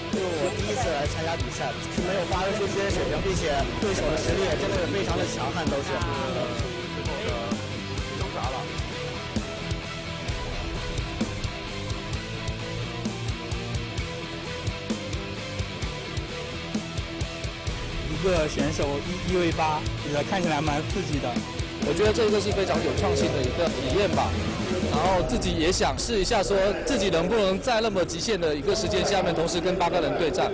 就是我第一次来参加比赛，是没有发挥出自己的水平，并且对手的实力也真的是非常的强悍，都是。最后的挣扎了。一个选手1v8，看起来蛮刺激的。我觉得这个是非常有创新的一个体验吧。然后自己也想试一下，说自己能不能在那么极限的一个时间下面，同时跟8个人对战。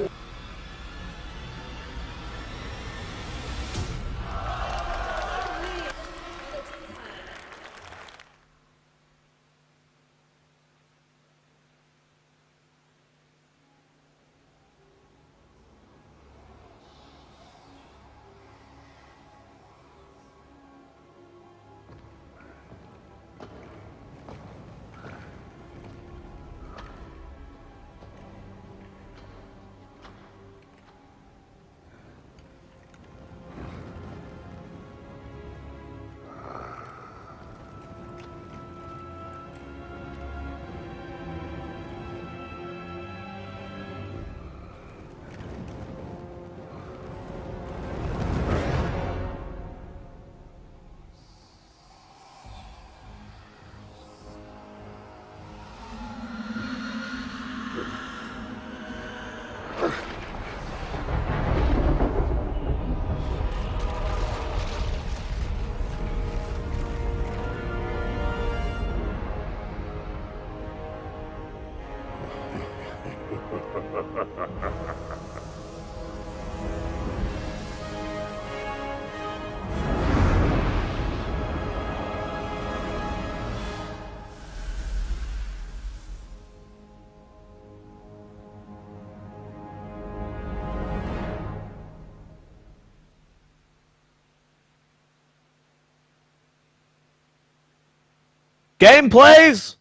Game plays!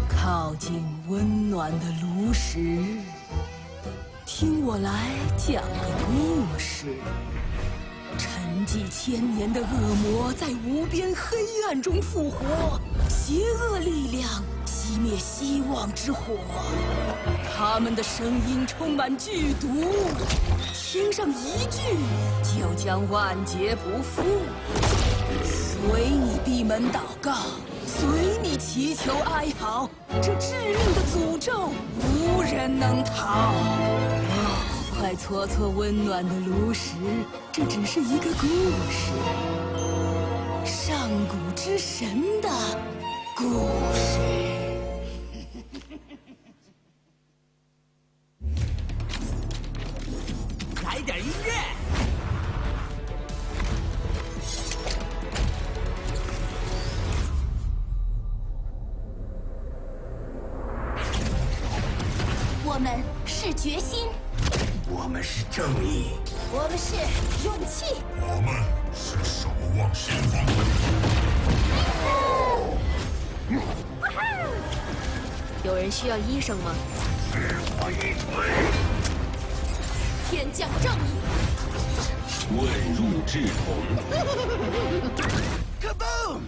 靠近温暖的炉石，听我来讲个故事。沉寂千年的恶魔在无边黑暗中复活，邪恶力量熄灭希望之火。他们的声音充满剧毒，听上一句就将万劫不复。随你闭门祷告，随你祈求哀嚎，这致命的诅咒无人能逃。快搓搓温暖的炉石，这只是一个故事，上古之神的故事。来点音乐。我们是决心，我们是正义，我们是勇气，我们是守望先锋。有人需要医生吗？我一锤，天降正义，问入志同。Kaboom！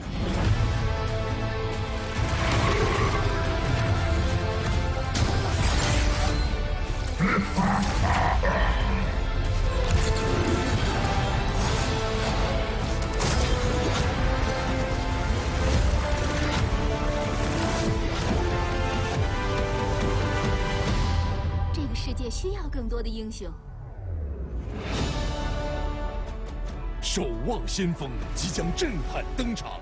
这个世界需要更多的英雄。守望先锋即将震撼登场。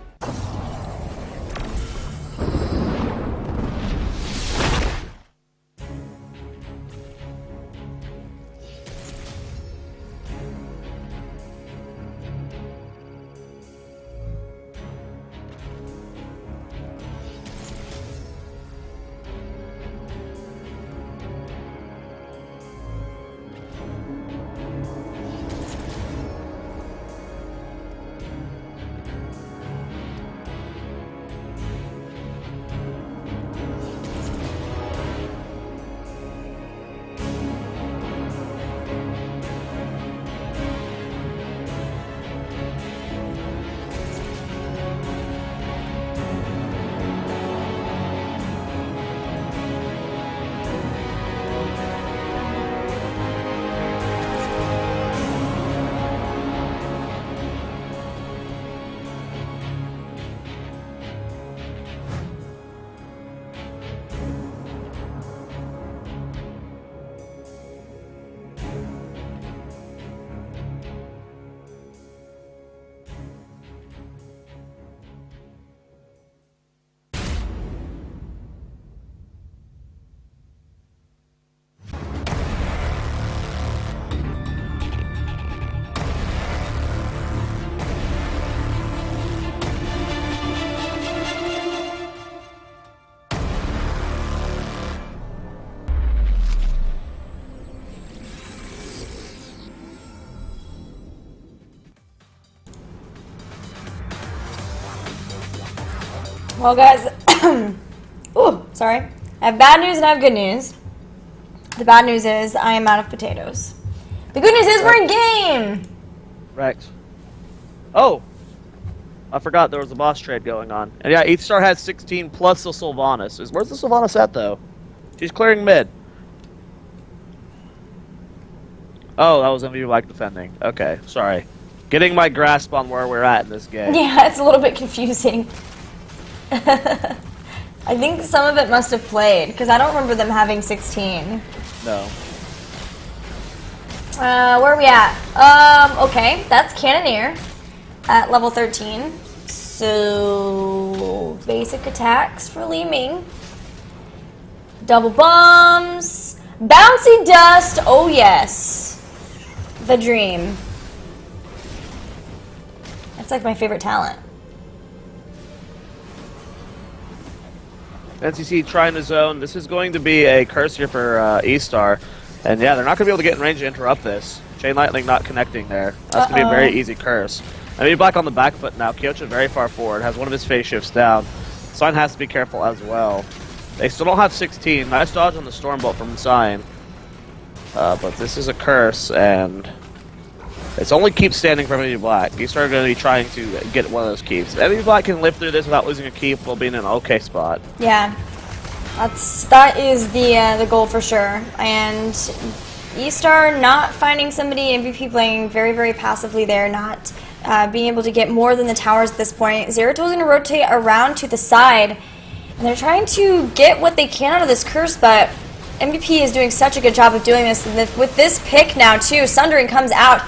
Well, guys, ooh, sorry. I have bad news and I have good news. The bad news is I am out of potatoes. The good news is we're in game. Rex. Oh, I forgot there was a boss trade going on. And yeah, eStar has 16 plus the Sylvanas. Where's the Sylvanas at, though? She's clearing mid. Oh, that was MV like defending. Okay, sorry. Getting my grasp on where we're at in this game. Yeah, it's a little bit confusing. I think some of it must have played, because I don't remember them having 16. No. Where are we at? Okay, that's Cannoneer at level 13. So, basic attacks for Li Ming. Double bombs. Bouncy dust, oh yes. The dream. That's like my favorite talent. NCC trying to zone. This is going to be a curse here for eStar. And yeah, they're not going to be able to get in range to interrupt this. Chain Lightning not connecting there. That's going to be a very easy curse. I mean, Black on the back foot now. Kyocha very far forward. Has one of his phase shifts down. Sign has to be careful as well. They still don't have 16. Nice dodge on the Stormbolt from Sign. But this is a curse, and it's only keep standing from Enemy Black. eStar are going to be trying to get one of those keeps. Enemy Black can live through this without losing a keep while being in an okay spot. Yeah, that is the goal for sure. And eStar not finding somebody, MVP playing very, very passively there, not being able to get more than the towers at this point. Zeratul is going to rotate around to the side, and they're trying to get what they can out of this curse, but MVP is doing such a good job of doing this. And with this pick now, too, Sundering comes out.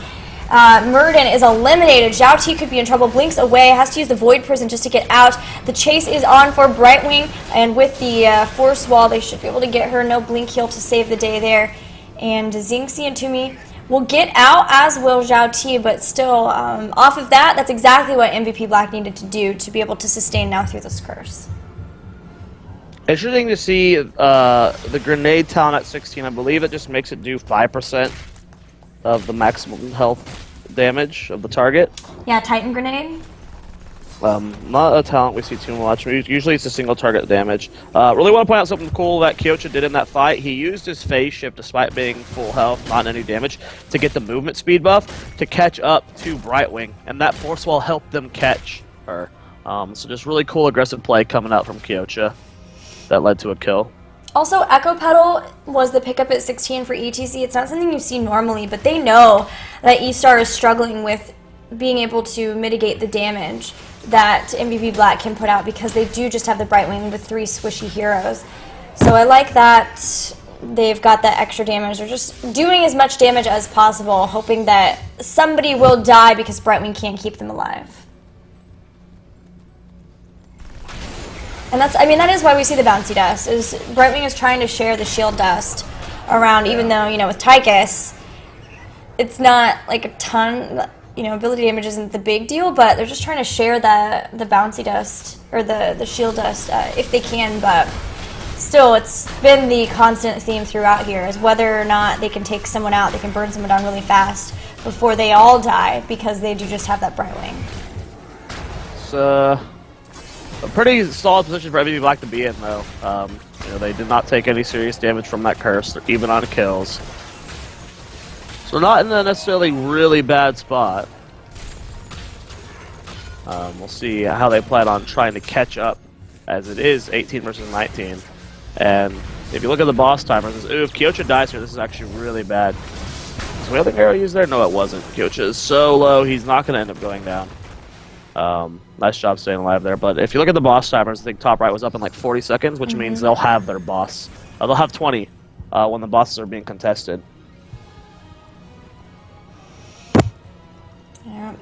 Murden is eliminated. Zhao Ti could be in trouble. Blinks away. Has to use the Void Prison just to get out. The chase is on for Brightwing. And with the Force Wall, they should be able to get her. No Blink Heal to save the day there. And Xingxi and Toomey will get out, as will Zhao Ti. But still, off of that, that's exactly what MVP Black needed to do to be able to sustain now through this curse. Interesting to see the grenade talent at 16. I believe it just makes it do 5% of the maximum health damage of the target. Yeah, Titan Grenade. Not a talent we see too much. Usually it's a single target damage. Really want to point out something cool that Kyocha did in that fight. He used his phase shift despite being full health, not any damage, to get the movement speed buff to catch up to Brightwing, and that force wall helped them catch her. So just really cool aggressive play coming out from Kyocha that led to a kill. Also, Echo Pedal was the pickup at 16 for ETC. It's not something you see normally, but they know that eStar is struggling with being able to mitigate the damage that MVP Black can put out because they do just have the Brightwing with 3 swishy heroes. So I like that they've got that extra damage. They're just doing as much damage as possible, hoping that somebody will die because Brightwing can't keep them alive. And that is why we see the bouncy dust, is Brightwing is trying to share the shield dust around, even though, with Tychus, it's not like a ton, ability damage isn't the big deal, but they're just trying to share the bouncy dust, or the shield dust, if they can, but still, it's been the constant theme throughout here, is whether or not they can take someone out, they can burn someone down really fast before they all die, because they do just have that Brightwing. So a pretty solid position for MVP Black to be in, though. They did not take any serious damage from that curse. They're even on kills. So not in a necessarily really bad spot. We'll see how they plan on trying to catch up, as it is 18 versus 19. And if you look at the boss timers, if Kyocha dies here, this is actually really bad. Was the other arrow used there? No, it wasn't. Kyocha is so low, he's not going to end up going down. Nice job staying alive there. But if you look at the boss timers, I think top right was up in like 40 seconds, which means they'll have their boss. They'll have 20 when the bosses are being contested.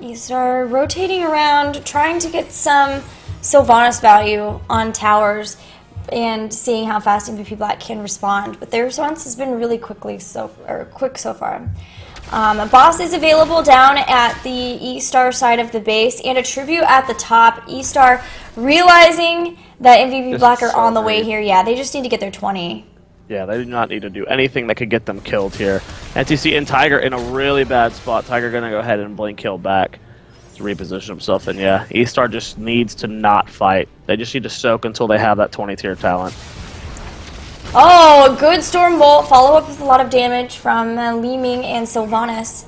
eStar rotating around, trying to get some Sylvanas value on towers and seeing how fast MVP Black can respond. But their response has been really quick so far. A boss is available down at the eStar side of the base, and a tribute at the top. eStar realizing that MVP Black are on the way here. Yeah, they just need to get their 20. Yeah, they do not need to do anything that could get them killed here. NTC and Tiger in a really bad spot. Tiger going to go ahead and blink kill back to reposition himself. And yeah, eStar just needs to not fight. They just need to soak until they have that 20 tier talent. Oh, good Stormbolt. Follow up with a lot of damage from Li Ming and Sylvanas.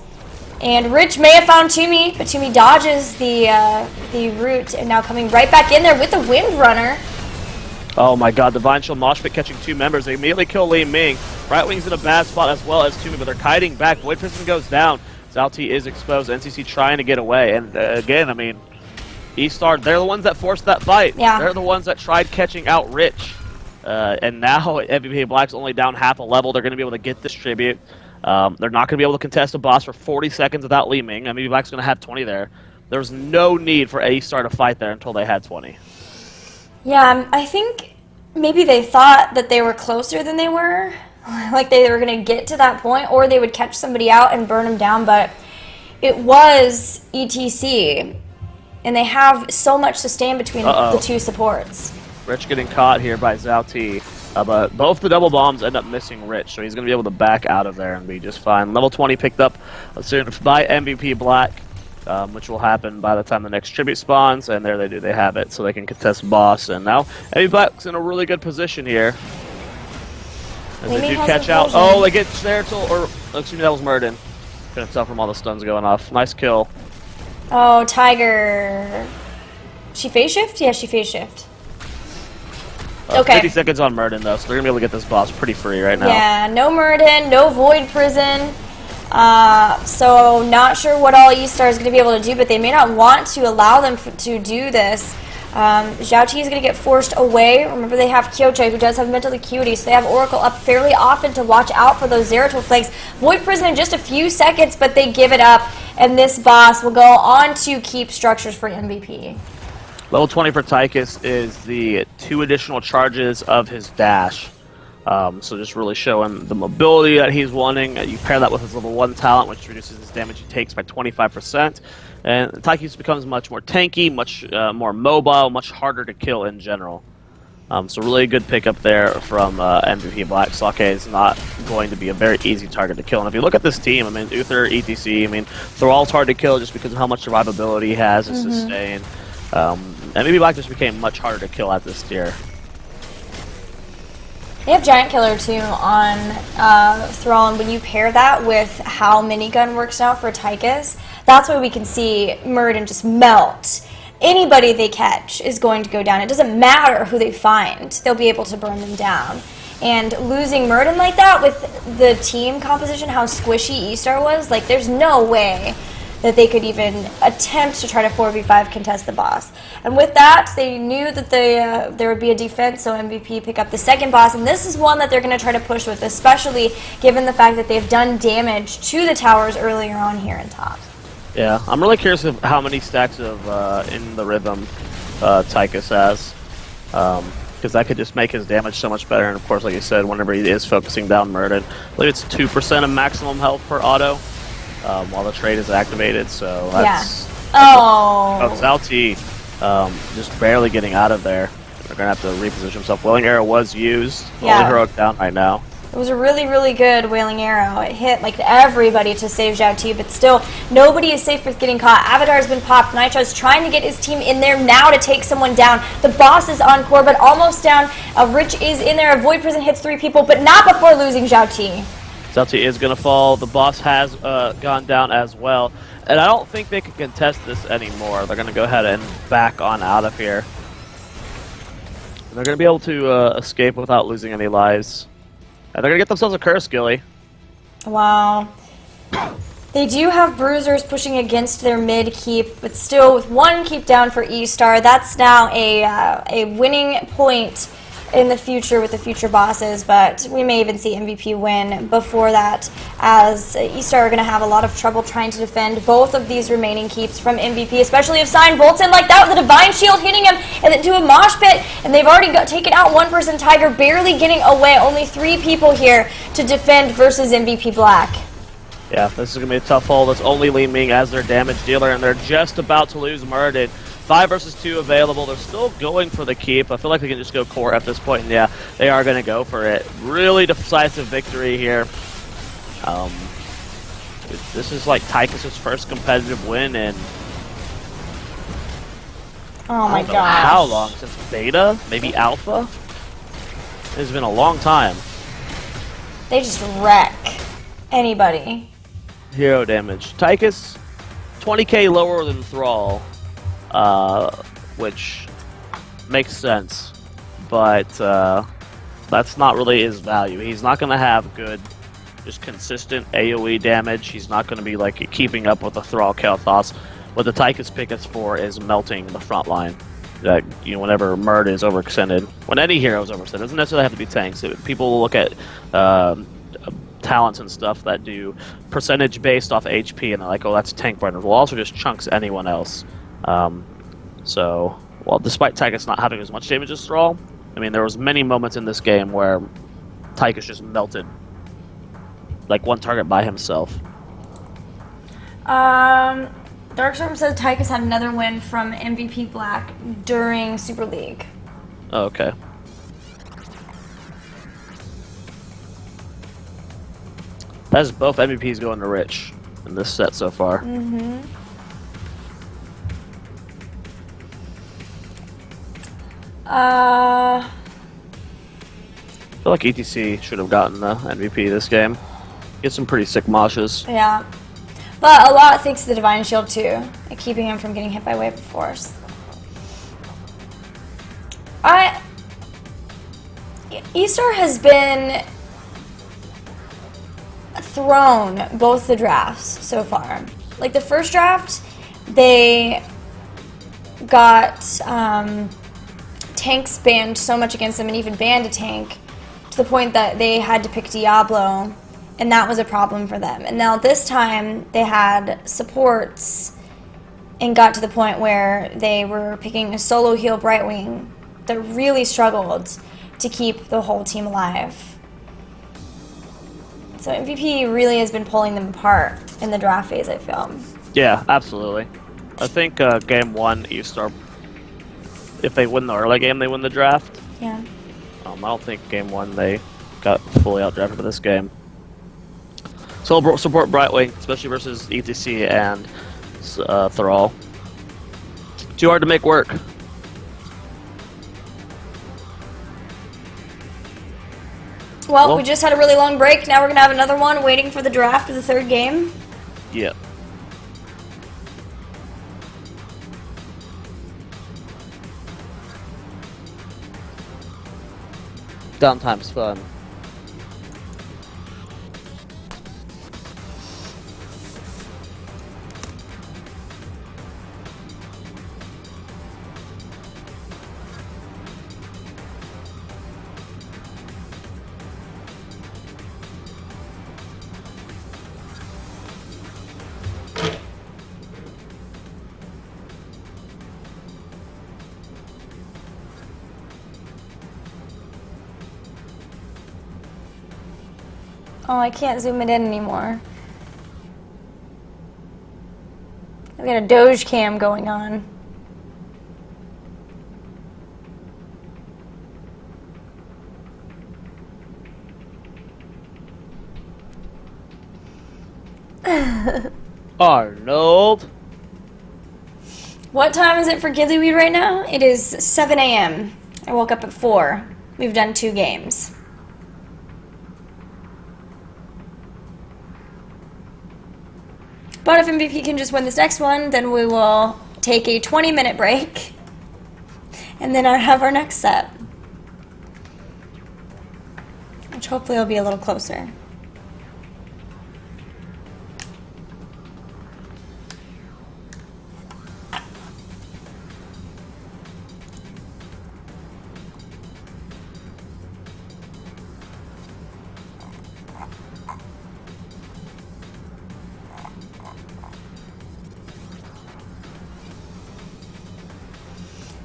And Rich may have found Toomey, but Toomey dodges the root and now coming right back in there with the Windrunner. Oh my god, Divine Shield Mosh Pit catching 2 members. They immediately kill Li Ming. Brightwing's in a bad spot as well as Toomey, but they're kiting back. Void Prison goes down. Zalti is exposed. NCC trying to get away. And again, eStar, they're the ones that forced that fight. Yeah. They're the ones that tried catching out Rich. And now MVP Black's only down half a level. They're going to be able to get this tribute. They're not going to be able to contest a boss for 40 seconds without Li Ming. MVP Black's going to have 20 there. There was no need for eStar to fight there until they had 20. Yeah, I think maybe they thought that they were closer than they were. Like they were going to get to that point, or they would catch somebody out and burn them down, but it was ETC. And they have so much to stand between the two supports. Rich getting caught here by Zhao T. But both the double bombs end up missing Rich, so he's going to be able to back out of there and be just fine. Level 20 picked up soon by MVP Black, which will happen by the time the next tribute spawns, and there they do, they have it, so they can contest boss. And now MVP Black's in a really good position here. As they do catch out. Oh, they get there or excuse me, that was Murden. Couldn't tell from all the stuns going off. Nice kill. Oh, Tiger. She phase shift? Yeah, she phase shift. Okay. 50 seconds on Murden, though, so they're going to be able to get this boss pretty free right now. Yeah, no Murden, no Void Prison. So not sure what all eStar is going to be able to do, but they may not want to allow them to do this. Zhao Ti is going to get forced away. Remember, they have Kyoche, who does have mental acuity, so they have Oracle up fairly often to watch out for those Zeratul flanks. Void Prison in just a few seconds, but they give it up, and this boss will go on to keep structures for MVP. Level 20 for Tychus is the 2 additional charges of his dash. So just really showing the mobility that he's wanting. You pair that with his level 1 talent, which reduces his damage he takes by 25%. And Tychus becomes much more tanky, much more mobile, much harder to kill in general. So really good pickup there from MVP Black. Sake is not going to be a very easy target to kill. And if you look at this team, I mean, Uther, ETC, I mean, Thrall's hard to kill just because of how much survivability he has and sustain. MVP Black just became much harder to kill at this tier. They have Giant Killer too on Thrall, and when you pair that with how Minigun works out for Tychus, that's why we can see Murden just melt. Anybody they catch is going to go down. It doesn't matter who they find, they'll be able to burn them down. And losing Murden like that with the team composition, how squishy eStar was, like there's no way that they could even attempt to try to 4v5 contest the boss. And with that, they knew that there would be a defense, so MVP pick up the second boss, and this is one that they're going to try to push with, especially given the fact that they've done damage to the towers earlier on here in top. Yeah, I'm really curious of how many stacks of In the Rhythm Tychus has, because that could just make his damage so much better, and of course, like you said, whenever he is focusing down Murden, I believe it's 2% of maximum health per auto. While the trade is activated, so that's... Yeah. Zhao Ti just barely getting out of there. They're going to have to reposition himself. Wailing Arrow was used. Yeah. Only heroic down right now. It was a really, really good Wailing Arrow. It hit like everybody to save Zhao Ti, but still, nobody is safe with getting caught. Avatar's been popped. Nitro's trying to get his team in there now to take someone down. The boss is on core, but almost down. Rich is in there. A Void Prison hits 3 people, but not before losing Zhao Ti. Zhao Ti is going to fall. The boss has gone down as well. And I don't think they can contest this anymore. They're going to go ahead and back on out of here. And they're going to be able to escape without losing any lives. And they're going to get themselves a curse, Gilly. Wow. They do have bruisers pushing against their mid keep, but still with 1 keep down for eStar, that's now a winning point in the future with the future bosses, but we may even see MVP win before that, as eStar are going to have a lot of trouble trying to defend both of these remaining keeps from MVP, especially if Sign bolts in like that with a Divine Shield hitting him and then to a mosh pit, and they've already taken out 1 person. Tiger barely getting away. Only 3 people here to defend versus MVP Black. Yeah, this is going to be a tough hole. That's only Li Ming as their damage dealer, and they're just about to lose Murden. 5 versus 2 available. They're still going for the keep. I feel like they can just go core at this point, and yeah, they are going to go for it. Really decisive victory here. This is like Tychus' first competitive win in oh my gosh. How long? Since beta? Maybe alpha? It's been a long time. They just wreck anybody. Hero damage. Tychus, 20k lower than Thrall. Which makes sense, but that's not really his value. He's not going to have good, just consistent AoE damage. He's not going to be like keeping up with the Thrall Kael'thas. What the Tychus pick is for is melting the front line. That, you know, whenever Murd is overextended, when any hero is overextended, it doesn't necessarily have to be tanks. People will look at talents and stuff that do percentage based off HP, and they're like, oh, that's tank burner. Well, also just chunks anyone else. So, well, despite Tychus not having as much damage as Thrall, I mean, there was many moments in this game where Tychus just melted like 1 target by himself. Darkstorm says Tychus had another win from MVP Black during Super League. Oh, okay. That's both MVPs going to Rich in this set so far. Mm-hmm. I feel like ETC should have gotten the MVP this game. Get some pretty sick moshes. Yeah. But a lot thanks to the Divine Shield too, and keeping him from getting hit by Wave of Force. eStar has been thrown both the drafts so far. Like the first draft, they got tanks banned so much against them, and even banned a tank to the point that they had to pick Diablo, and that was a problem for them. And now this time they had supports and got to the point where they were picking a solo heal Brightwing that really struggled to keep the whole team alive. So MVP really has been pulling them apart in the draft phase, I feel. Yeah, absolutely. I think game one, eStar, if they win the early game, they win the draft. Yeah. I don't think game one they got fully outdrafted for this game. So I'll support Brightwing, especially versus ETC and Thrall. Too hard to make work. Well, we just had a really long break. Now we're going to have another one waiting for the draft of the third game. Yep. Downtime's fun. Oh, I can't zoom it in anymore. I've got a Doge cam going on. Arnold! What time is it for Gillyweed right now? It is 7 a.m. I woke up at 4. We've done 2 games. But if MVP can just win this next one, then we will take a 20-minute break. And then I have our next set. Which hopefully will be a little closer.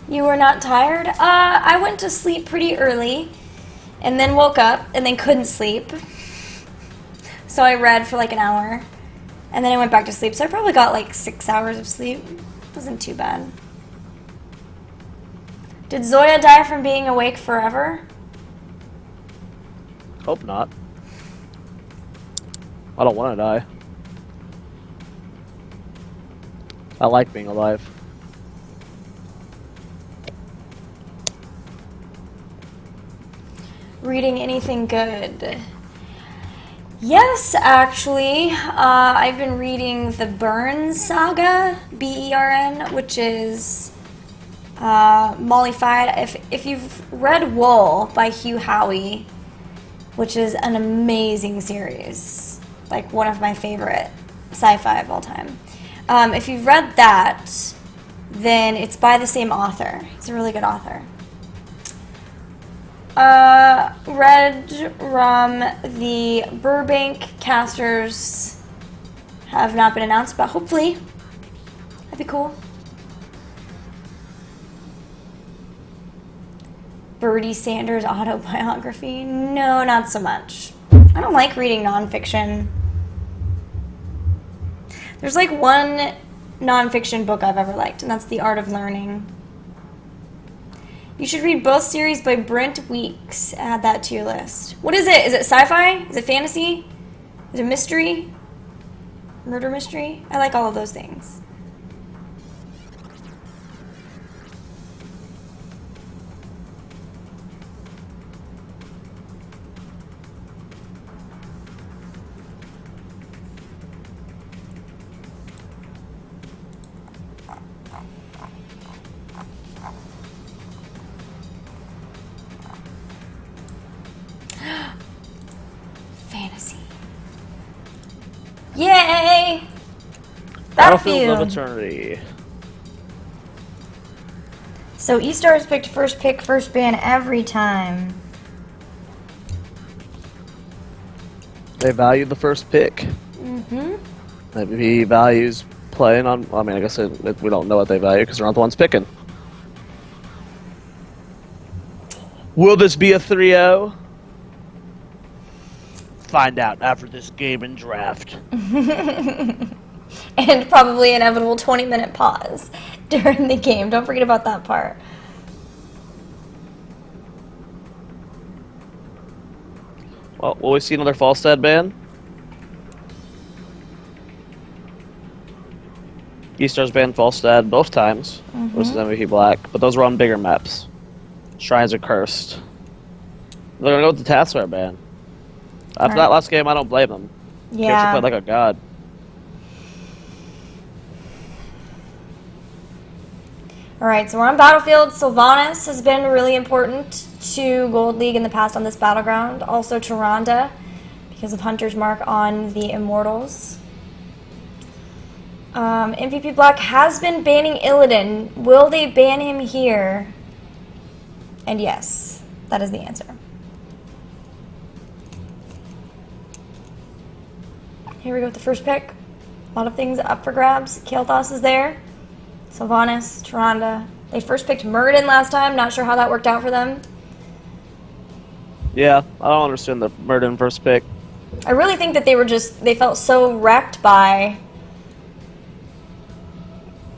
You were not tired? I went to sleep pretty early and then woke up and then couldn't sleep. So I read for like an hour and then I went back to sleep. So I probably got like 6 hours of sleep. Wasn't too bad. Did Zoia die from being awake forever? Hope not. I don't want to die. I like being alive. Reading anything good? Yes, actually. I've been reading the Bern Saga, B-E-R-N, which is mollified. If you've read Wool by Hugh Howey, which is an amazing series, like one of my favorite sci-fi of all time. If you've read that, then it's by the same author. He's a really good author. Red Rum, the Burbank casters have not been announced, but hopefully that'd be cool. Bertie Sanders autobiography? No, not so much. I don't like reading nonfiction. There's like one nonfiction book I've ever liked, and that's The Art of Learning. You should read both series by Brent Weeks. Add that to your list. What is it? Is it sci-fi? Is it fantasy? Is it mystery? Murder mystery? I like all of those things. Fantasy. Yay! Battlefield of Eternity. So eStar has picked first pick, first ban every time. They value the first pick. Mm-hmm. Maybe he values playing on. I mean, I guess we don't know what they value because they're not the ones picking. Will this be a 3-0? Find out after this game and draft. And probably inevitable 20-minute pause during the game. Don't forget about that part. Well, will we see another Falstad ban? eStar's banned Falstad both times versus MVP Black, but those were on bigger maps. Shrines are cursed. They're gonna go with the Taskmaster ban. After that last game, I don't blame them. Yeah. Played like a god. Alright, so we're on Battlefield. Sylvanas has been really important to Gold League in the past on this battleground. Also Tyrande, because of Hunter's Mark on the Immortals. MVP Black has been banning Illidan. Will they ban him here? And yes, that is the answer. Here we go with the first pick. A lot of things up for grabs. Kael'thas is there. Sylvanas, Tyrande. They first picked Muradin last time. Not sure how that worked out for them. Yeah, I don't understand the Muradin first pick. I really think that they felt so wrecked by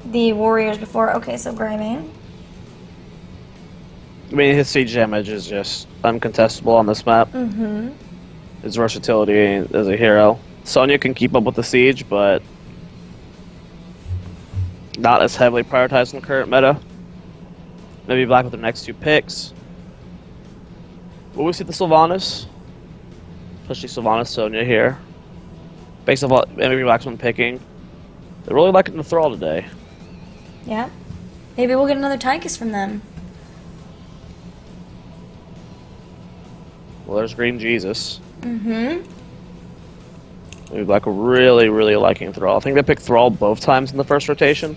the Warriors before. Okay, so Greymane. I mean, his siege damage is just uncontestable on this map. His versatility as a hero. Zonia can keep up with the siege, but not as heavily prioritized in the current meta. Maybe Black with the next two picks. Will we see the Sylvanas? Especially Sylvanas Zonia here. Based on what maybe Black's been picking. They're really liking the Thrall today. Yeah. Maybe we'll get another Tychus from them. Well, there's Green Jesus. Maybe Black really liking Thrall. I think they picked Thrall both times in the first rotation.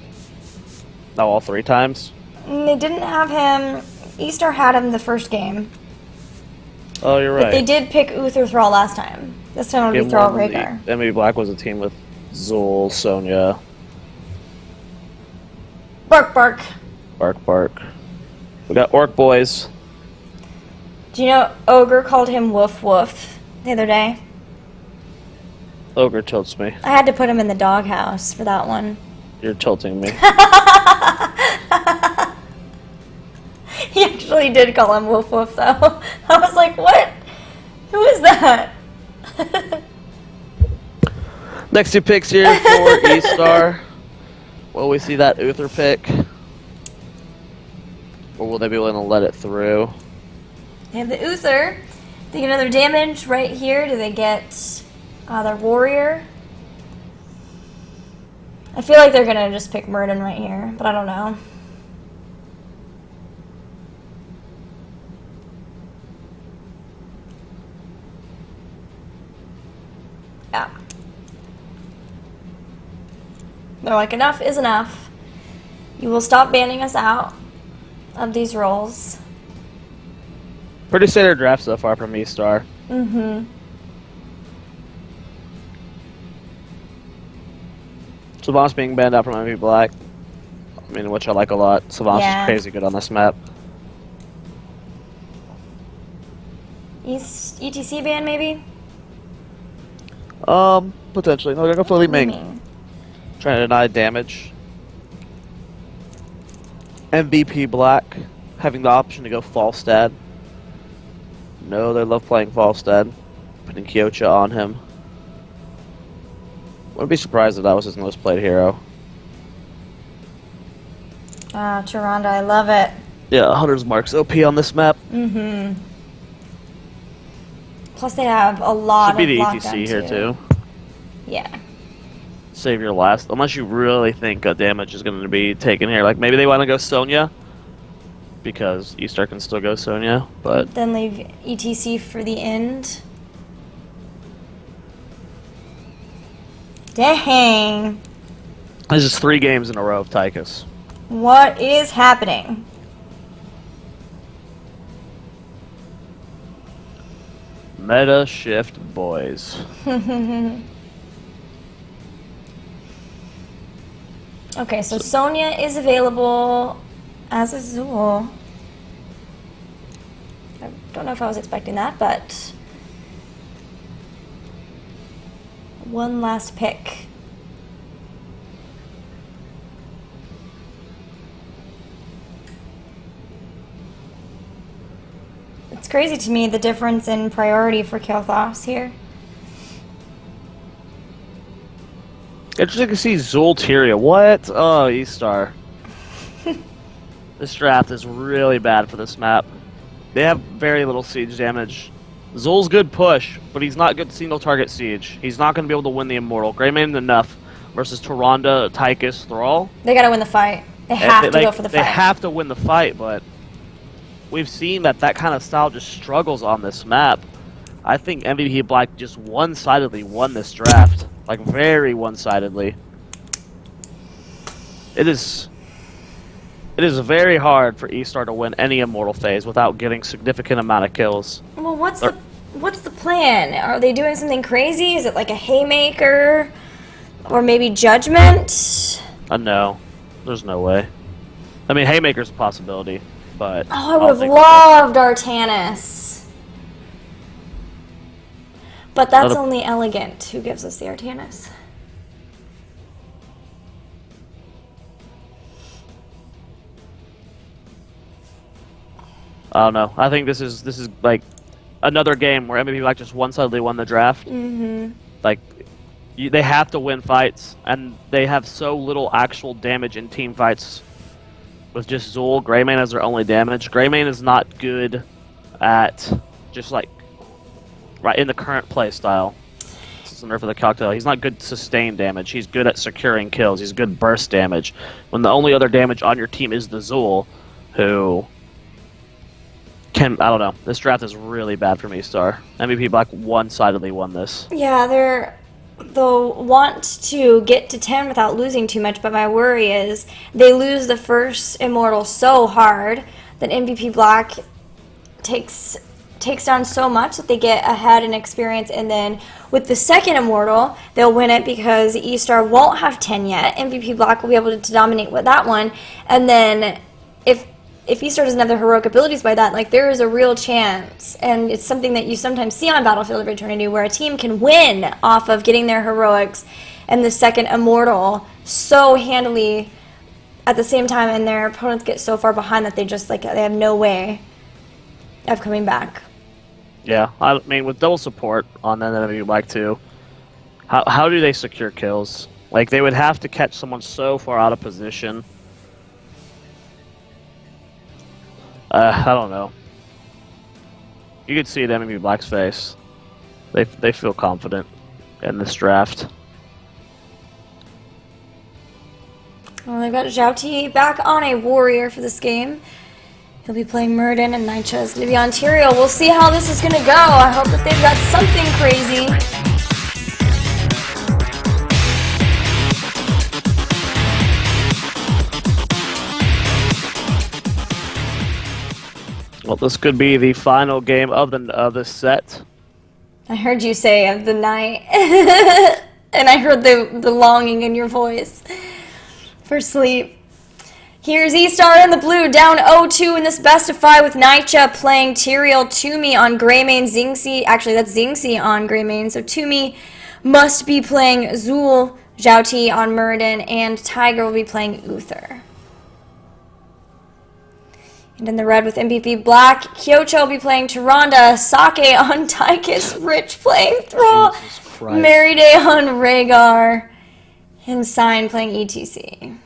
No, all three times. They didn't have him. eStar had him the first game. Oh, you're right. But they did pick Uther Thrall last time. This time it would be Thrall Rhaegar. Maybe Black was a team with Zul, Zonia. Bark, bark. Bark, bark. We got Orc Boys. Do you know Ogre called him Woof Woof the other day? Ogre tilts me. I had to put him in the doghouse for that one. You're tilting me. He actually did call him Woof Woof, though. I was like, what? Who is that? Next two picks here for eStar. Will we see that Uther pick? Or will they be willing to let it through? They have the Uther. They get another damage right here. Do they get their Warrior? I feel like they're going to just pick Muradin right here, but I don't know. Yeah. They're like, enough is enough. You will stop banning us out of these roles. Pretty standard draft so far from eStar. Sylvanas being banned out from MVP Black. I mean, which I like a lot. Sylvanas is crazy good on this map. ETC ban, maybe? Potentially. No, they're gonna go for Li Ming. Trying to deny damage. MVP Black. having the option to go Falstad. No, they love playing Falstad. Putting Kyocha on him. Wouldn't be surprised if that was his most played hero. Ah, Tyrande, I love it. Yeah, Hunter's Mark's OP on this map. Mm-hmm. Plus they have a lot Should be of the lockdown ETC here too. Yeah. Save your last, unless you really think damage is going to be taken here. Like maybe they want to go Sonya, because eStar can still go Sonya, but Then leave ETC for the end. Dang. this is 3 games in a row of Tychus. What is happening? Meta shift, boys. Okay, so Sonya is available as a Zool. I don't know if I was expecting that, but one last pick. It's crazy to me the difference in priority for Kael'thas here. Interesting to see Zul'Tyria. What? Oh, eStar. This draft is really bad for this map. They have very little siege damage. Zul's good push, but he's not good single target siege. He's not going to be able to win the Immortal. Greymane enough versus Tyrande, Tychus, Thrall. They gotta win the fight. They have to go for the fight. They have to win the fight, but we've seen that kind of style just struggles on this map. I think MVP Black just one-sidedly won this draft. Like, very one-sidedly. It is very hard for eStar to win any Immortal phase without getting significant amount of kills. Well, what's the plan? Are they doing something crazy? Is it like a haymaker? Or maybe judgment? No. There's no way. I mean, Haymaker's a possibility, but Oh, I would have loved Artanis. But that's only Elegant who gives us the Artanis. I don't know. I think this is like another game where MVP Black just one-sidedly won the draft. Mm-hmm. Like, they have to win fights, and they have so little actual damage in team fights with just Zul. Greymane as their only damage. Greymane is not good at just like right in the current play style. This is a nerf of the cocktail. He's not good sustained damage. He's good at securing kills. He's good burst damage. When the only other damage on your team is the Zul, who can, I don't know. This draft is really bad for eStar. MVP Black one-sidedly won this. Yeah, they'll want to get to 10 without losing too much, but my worry is they lose the first Immortal so hard that MVP Black takes down so much that they get ahead in experience, and then with the second Immortal, they'll win it because eStar won't have 10 yet. MVP Black will be able to dominate with that one, and then if eStar doesn't have the heroic abilities by that, like, there is a real chance, and it's something that you sometimes see on Battlefield of Eternity, where a team can win off of getting their heroics and the second Immortal so handily at the same time, and their opponents get so far behind that they just, like, they have no way of coming back. Yeah, I mean, with double support on the MVP Black too, how do they secure kills? Like, they would have to catch someone so far out of position. I don't know. You could see it in MVP Black's face. They feel confident in this draft. Well, they've got Zhao Ti back on a warrior for this game. He'll be playing Murden, and Naicha is going to be on Tyrael. We'll see how this is going to go. I hope that they've got something crazy. Well, this could be the final game of this set. I heard you say of the night, and I heard the longing in your voice for sleep. Here's eStar in the blue, down 0-2 in this best of 5 with Naicha playing Tyrael, Toomey on Greymane, Xingxi. Actually, that's Xingxi on Greymane, so Toomey must be playing Zul, Zhao Ti on Murden, and Tiger will be playing Uther. And in the red with MVP Black, Kyocho will be playing Tyrande, Sake on Tychus, Rich playing Thrall, Merryday on Rhaegar, and Sign playing ETC.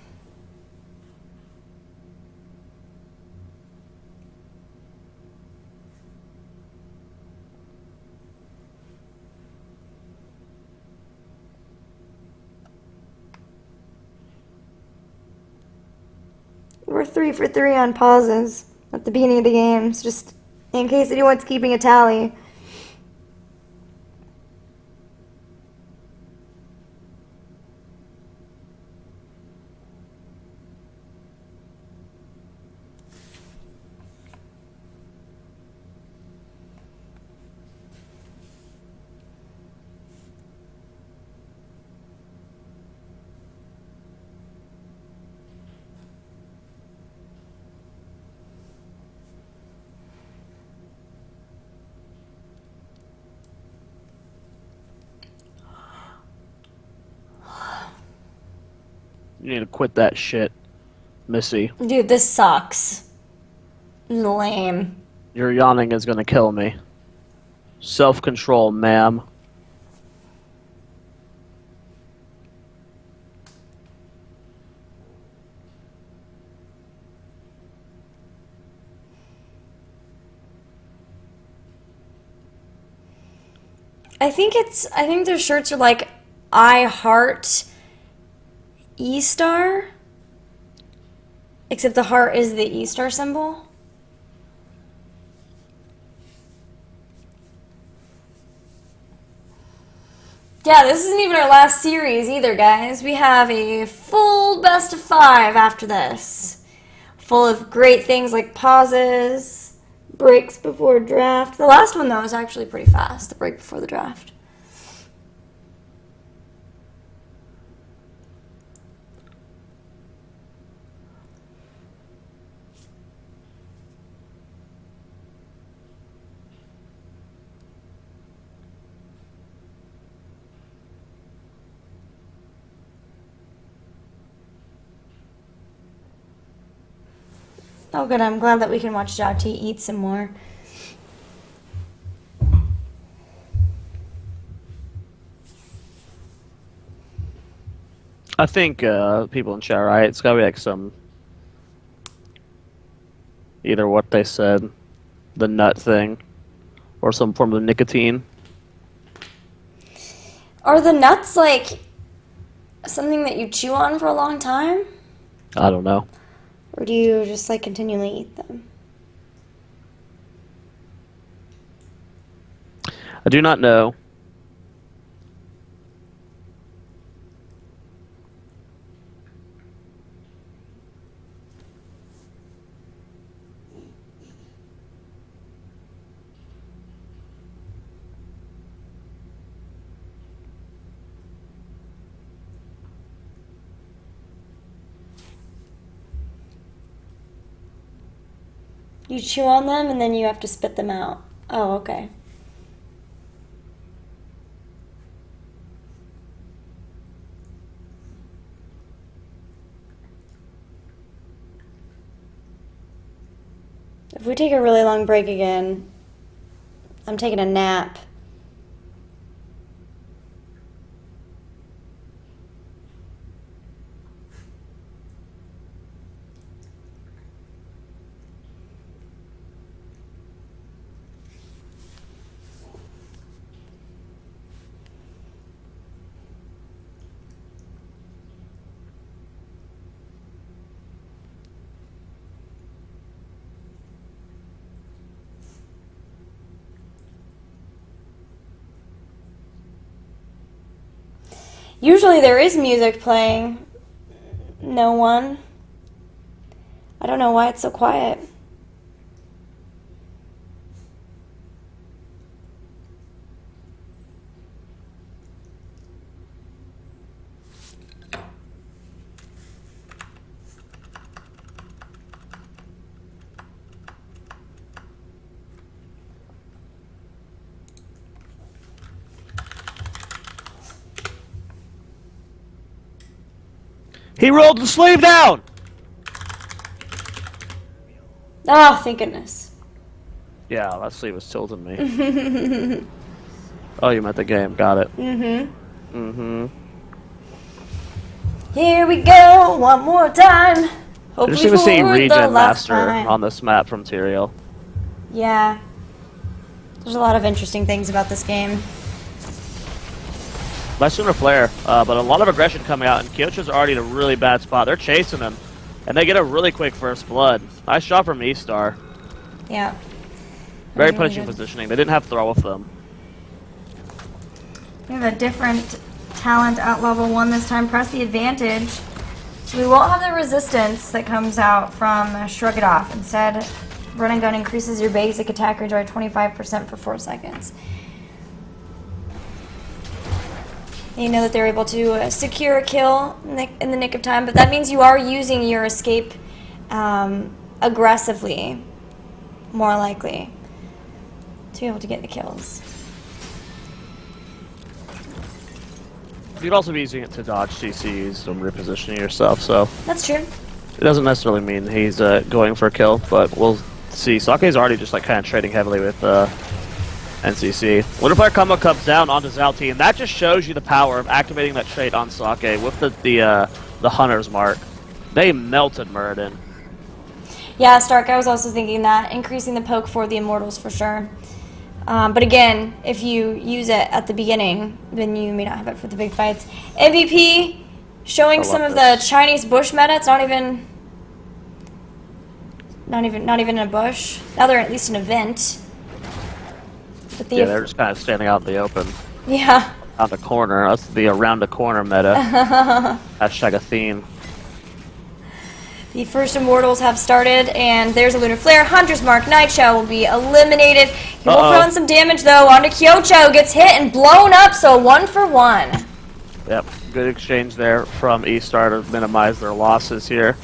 We're 3 for 3 on pauses at the beginning of the games, just in case anyone's keeping a tally. You need to quit that shit, Missy. Dude, this sucks. Lame. Your yawning is gonna kill me. Self-control, ma'am. I think their shirts are like I heart eStar, except the heart is the eStar symbol. Yeah, this isn't even our last series either, guys. We have a full best of 5 after this, full of great things like pauses, breaks before draft. The last one, though, is actually pretty fast, the break before the draft. Oh, good. I'm glad that we can watch Jati eat some more. I think people in chat, right? It's gotta be like some, either what they said, the nut thing, or some form of nicotine. Are the nuts like something that you chew on for a long time? I don't know. Or do you just like continually eat them? I do not know. You chew on them and then you have to spit them out. Oh, okay. If we take a really long break again, I'm taking a nap. Usually there is music playing. No one. I don't know why it's so quiet. He rolled the sleeve down! Oh, thank goodness. Yeah, that sleeve was tilting me. Oh, you meant the game. Got it. Here we go, one more time. Hopefully Interesting to see for the Regen last Master time. on this map from Tyrael. Yeah. There's a lot of interesting things about this game. Less sooner flare, but a lot of aggression coming out, and Kyocho's already in a really bad spot. They're chasing him, and they get a really quick first blood. Nice shot from eStar. Yeah. Very Really punishing good. positioning. They didn't have to throw with them. We have a different talent at level 1 this time. Press the advantage. So we won't have the resistance that comes out from Shrug It Off. Instead, Run and Gun increases your basic attack range by 25% for 4 seconds. And you know that they're able to secure a kill in the nick of time, but that means you are using your escape aggressively, more likely, to be able to get the kills. You'd also be using it to dodge CCs and repositioning yourself, so That's true. it doesn't necessarily mean he's going for a kill, but we'll see. Sake's already just like kind of trading heavily with NCC. Lunar Flare combo comes down onto Zalti, and that just shows you the power of activating that trait on Sake with the Hunter's Mark. They melted Muradin. Yeah, Stark, I was also thinking that. Increasing the poke for the Immortals for sure. But again, if you use it at the beginning, then you may not have it for the big fights. MVP showing some of the Chinese bush meta. It's not even in a bush. Now they're at least an event. But Yeah, they're just kind of standing out in the open. Yeah. Out the corner. That's the around the corner meta. Hashtag a theme. The first Immortals have started, and there's a Lunar Flare. Hunter's Mark, Nightshell will be eliminated. He will put on some damage, though, onto Kyocho. Gets hit and blown up, so 1 for 1. Yep, good exchange there from eStar to minimize their losses here.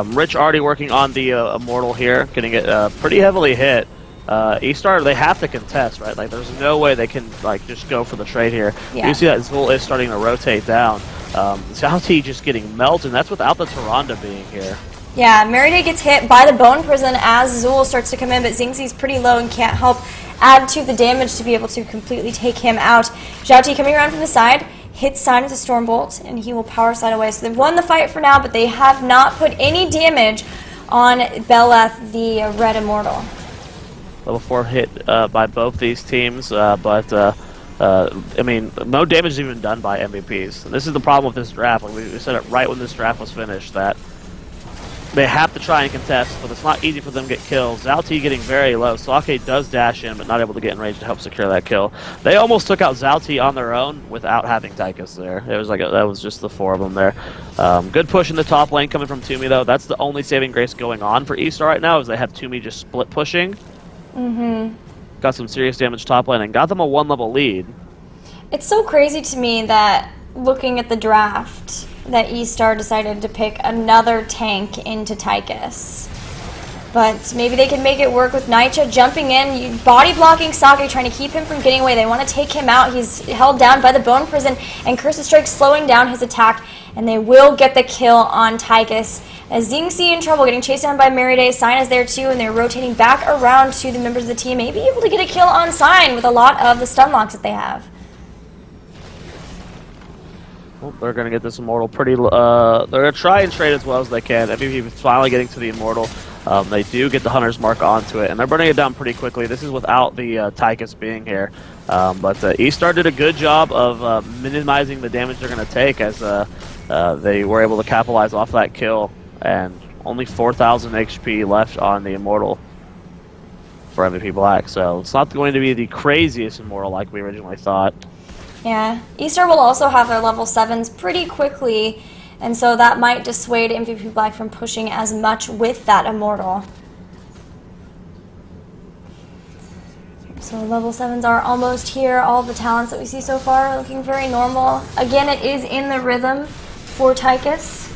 Rich already working on the Immortal here, getting it pretty heavily hit. eStar, they have to contest, right? Like, there's no way they can, like, just go for the trade here. Yeah. You see that Zul is starting to rotate down. Zalti just getting melted, and that's without the Tyrande being here. Yeah, Merida gets hit by the Bone Prison as Zul starts to come in, but Xingxi's pretty low and can't help add to the damage to be able to completely take him out. Zhao coming around from the side, hits Sign of the Stormbolt, and he will power slide away. So they've won the fight for now, but they have not put any damage on Beleth, the Red Immortal. Level 4 hit by both these teams, but I mean, no damage is even done by MVPs. And this is the problem with this draft. Like we said it right when this draft was finished, that they have to try and contest, but it's not easy for them to get kills. Zalti getting very low. Sake does dash in, but not able to get in range to help secure that kill. They almost took out Zalti on their own without having Tychus there. It was like that was just the 4 of them there. Good push in the top lane coming from Toomey, though. That's the only saving grace going on for eStar right now, is they have Toomey just split pushing. Got some serious damage top lane and got them a 1-level lead. It's so crazy to me that, looking at the draft, that eStar decided to pick another tank into Tychus. But maybe they can make it work with Nitya jumping in, body blocking Sake, trying to keep him from getting away. They want to take him out. He's held down by the Bone Prison, and Curse of Strike slowing down his attack, and they will get the kill on Tychus. As Xingxi in trouble, getting chased down by Merida. Sign is there too, and they're rotating back around to the members of the team. Maybe able to get a kill on Sign with a lot of the stun locks that they have. Well, they're going to get this Immortal pretty... they're going to try and trade as well as they can. MVP is finally getting to the Immortal. They do get the Hunter's Mark onto it, and they're burning it down pretty quickly. This is without the Tychus being here. But eStar did a good job of minimizing the damage they're going to take, as they were able to capitalize off that kill. And only 4,000 HP left on the Immortal for MVP Black. So it's not going to be the craziest Immortal like we originally thought. Yeah, eStar will also have their level 7s pretty quickly, and so that might dissuade MVP Black from pushing as much with that Immortal. So level 7s are almost here. All the talents that we see so far are looking very normal. Again, it is in the rhythm for Tychus.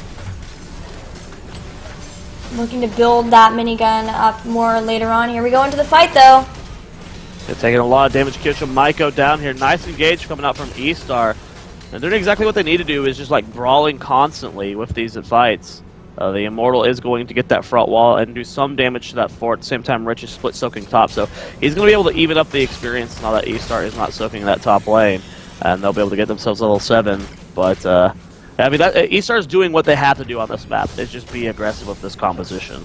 Looking to build that minigun up more later on. Here we go into the fight, though. They're taking a lot of damage. Kyocho Maiko down here. Nice engage coming out from eStar. And doing exactly what they need to do, is just like brawling constantly with these fights. The Immortal is going to get that front wall and do some damage to that fort. At the same time, Rich is split soaking top, so he's going to be able to even up the experience now that eStar is not soaking that top lane, and they'll be able to get themselves level 7. But I mean, eStar is doing what they have to do on this map. Is just be aggressive with this composition.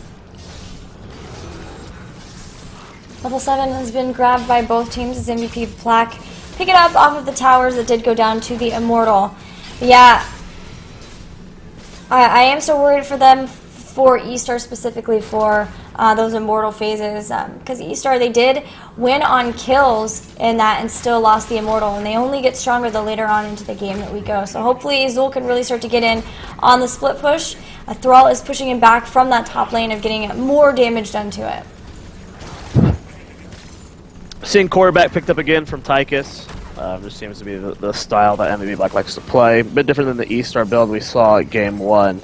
Level 7 has been grabbed by both teams as MVP Black pick it up off of the towers that did go down to the Immortal. But yeah, I am so worried for them, for eStar specifically, for those Immortal phases, because eStar, they did win on kills in that and still lost the Immortal, and they only get stronger the later on into the game that we go. So hopefully Zul can really start to get in on the split push. Thrall is pushing him back from that top lane of getting more damage done to it. Seeing quarterback picked up again from Tychus. Just seems to be the style that MVP Black likes to play. A bit different than the eStar build we saw at Game 1.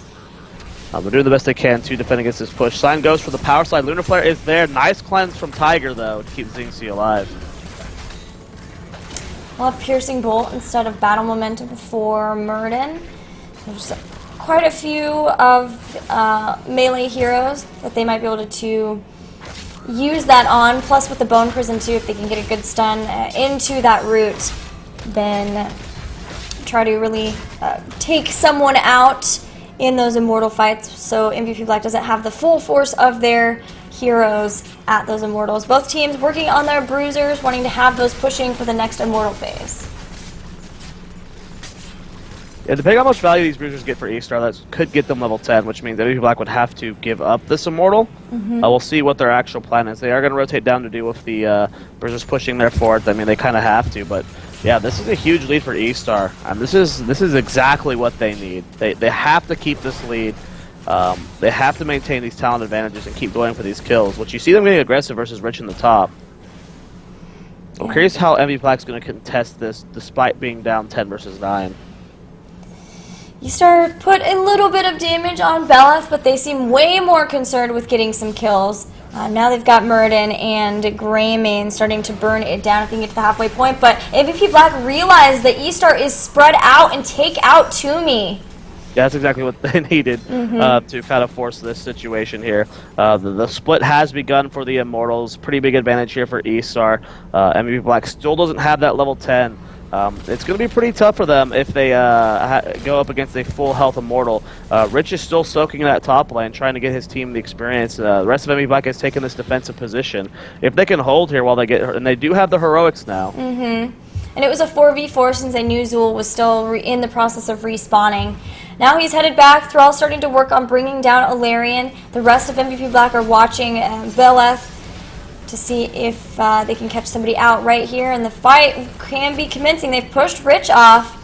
They're doing the best they can to defend against this push. Sign goes for the power slide. Lunar Flare is there. Nice cleanse from Tiger, though, to keep Xingxi alive. We'll have Piercing Bolt instead of Battle Momentum for Murden. There's quite a few of melee heroes that they might be able to use that on, plus with the Bone Prism too, if they can get a good stun into that root, then try to really take someone out in those Immortal fights, so MVP Black doesn't have the full force of their heroes at those Immortals. Both teams working on their bruisers, wanting to have those pushing for the next Immortal phase. Yeah, depending on how much value these bruisers get for eStar, that could get them level 10, which means MVP Black would have to give up this Immortal. We'll see what their actual plan is. They are going to rotate down to deal with the bruisers pushing their fort. I mean, they kind of have to, but yeah, this is a huge lead for eStar, and this is exactly what they need. They have to keep this lead. They have to maintain these talent advantages and keep going for these kills, which you see them getting aggressive versus Rich in the top. I'm curious how MVP Black's going to contest this despite being down 10 versus 9. eStar put a little bit of damage on Beleth, but they seem way more concerned with getting some kills. Now they've got Murden and Greymane starting to burn it down if they can get to the halfway point, but MVP Black realized that eStar is spread out and take out Toomey. Yeah, that's exactly what they needed to kind of force this situation here. The split has begun for the Immortals. Pretty big advantage here for eStar. MVP Black still doesn't have that level 10. It's going to be pretty tough for them if they go up against a full health Immortal. Rich is still soaking in that top lane, trying to get his team the experience. The rest of MVP Black has taken this defensive position. If they can hold here while they get, and they do have the heroics now. And it was a 4v4 since they knew Zul was still in the process of respawning. Now he's headed back. Thrall starting to work on bringing down Alarian. The rest of MVP Black are watching Beleth to see if they can catch somebody out right here, and the fight can be commencing. They've pushed Rich off.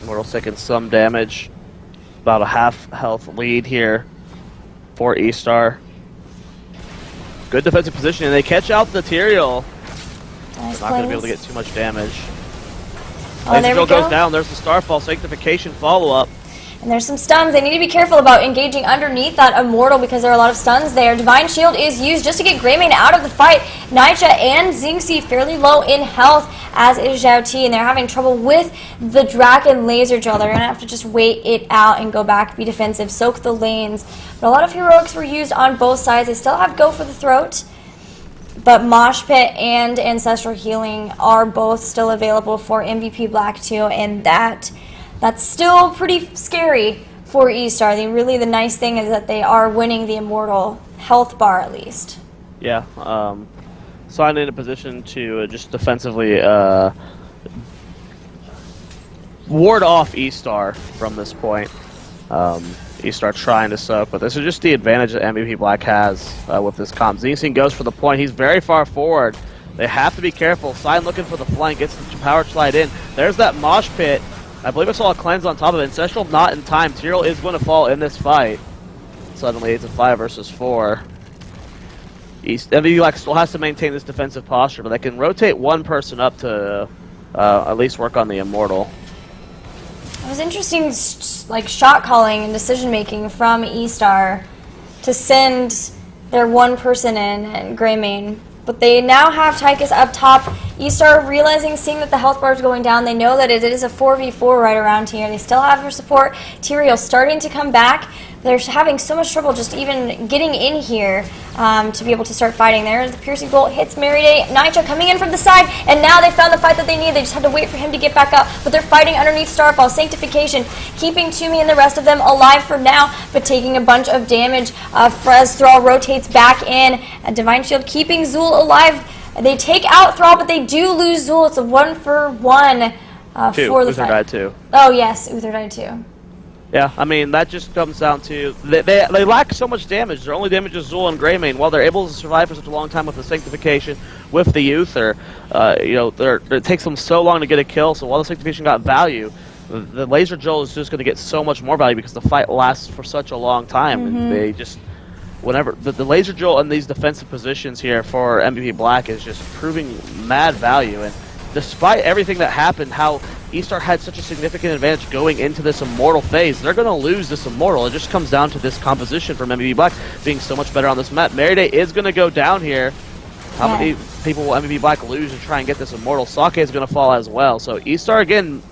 Immortal's taking some damage. About a half health lead here for eStar. Good defensive position, and they catch out the Tyrael. Nice. Not going to be able to get too much damage. Oh, there we go. Goes down. There's the Starfall Sanctification follow-up. And there's some stuns. They need to be careful about engaging underneath that Immortal because there are a lot of stuns there. Divine Shield is used just to get Greymane out of the fight. Naicha and Xingxi fairly low in health, as is Zhao Ti, and they're having trouble with the Draken Laser Drill. They're going to have to just wait it out and go back, be defensive, soak the lanes. But a lot of heroics were used on both sides. They still have Go for the Throat, but Mosh Pit and Ancestral Healing are both still available for MVP Black 2, and that's still pretty scary for eStar. The nice thing is that they are winning the Immortal health bar at least. Yeah, Sign in a position to just defensively ward off eStar from this point. eStar trying to soak, but this is just the advantage that MVP Black has with this comp. Xingxi goes for the point. He's very far forward. They have to be careful. Sign looking for the flank, gets the power slide in. There's that Mosh Pit. I believe I saw a cleanse on top of it. Ancestral not in time. Tyrael is going to fall in this fight. Suddenly it's a 5 versus 4. MVP Black still has to maintain this defensive posture, but they can rotate one person up to at least work on the Immortal. It was interesting, like, shot calling and decision making from eStar to send their one person in, and Greymane But they now have Tychus up top. eStar realizing, seeing that the health bar is going down, they know that it is a 4v4 right around here. They still have their support. Tyrael starting to come back. They're having so much trouble just even getting in here to be able to start fighting. There's the piercing bolt, hits Meriday. Nitro coming in from the side, and now they found the fight that they need. They just had to wait for him to get back up, but they're fighting underneath Starfall. Sanctification, keeping Toomey and the rest of them alive for now, but taking a bunch of damage. Frez Thrall rotates back in. Divine Shield keeping Zool alive. They take out Thrall, but they do lose Zool. It's a 1-for-1 for the Uther fight. died too. Oh yes, Uther died too. Yeah, I mean, that just comes down to they lack so much damage. Their only damage is Zool and Greymane. While they're able to survive for such a long time with the Sanctification, with the Uther, you know, it takes them so long to get a kill. So while the Sanctification got value, the Laser Joel is just going to get so much more value because the fight lasts for such a long time. And they just, whenever the Laser Joel in these defensive positions here for MVP Black is just proving mad value. And despite everything that happened, how eStar had such a significant advantage going into this Immortal phase, they're going to lose this Immortal. It just comes down to this composition from MVP Black being so much better on this map. Meriday is going to go down here. How many people will MVP Black lose and try and get this Immortal? Sake is going to fall as well. So eStar, again,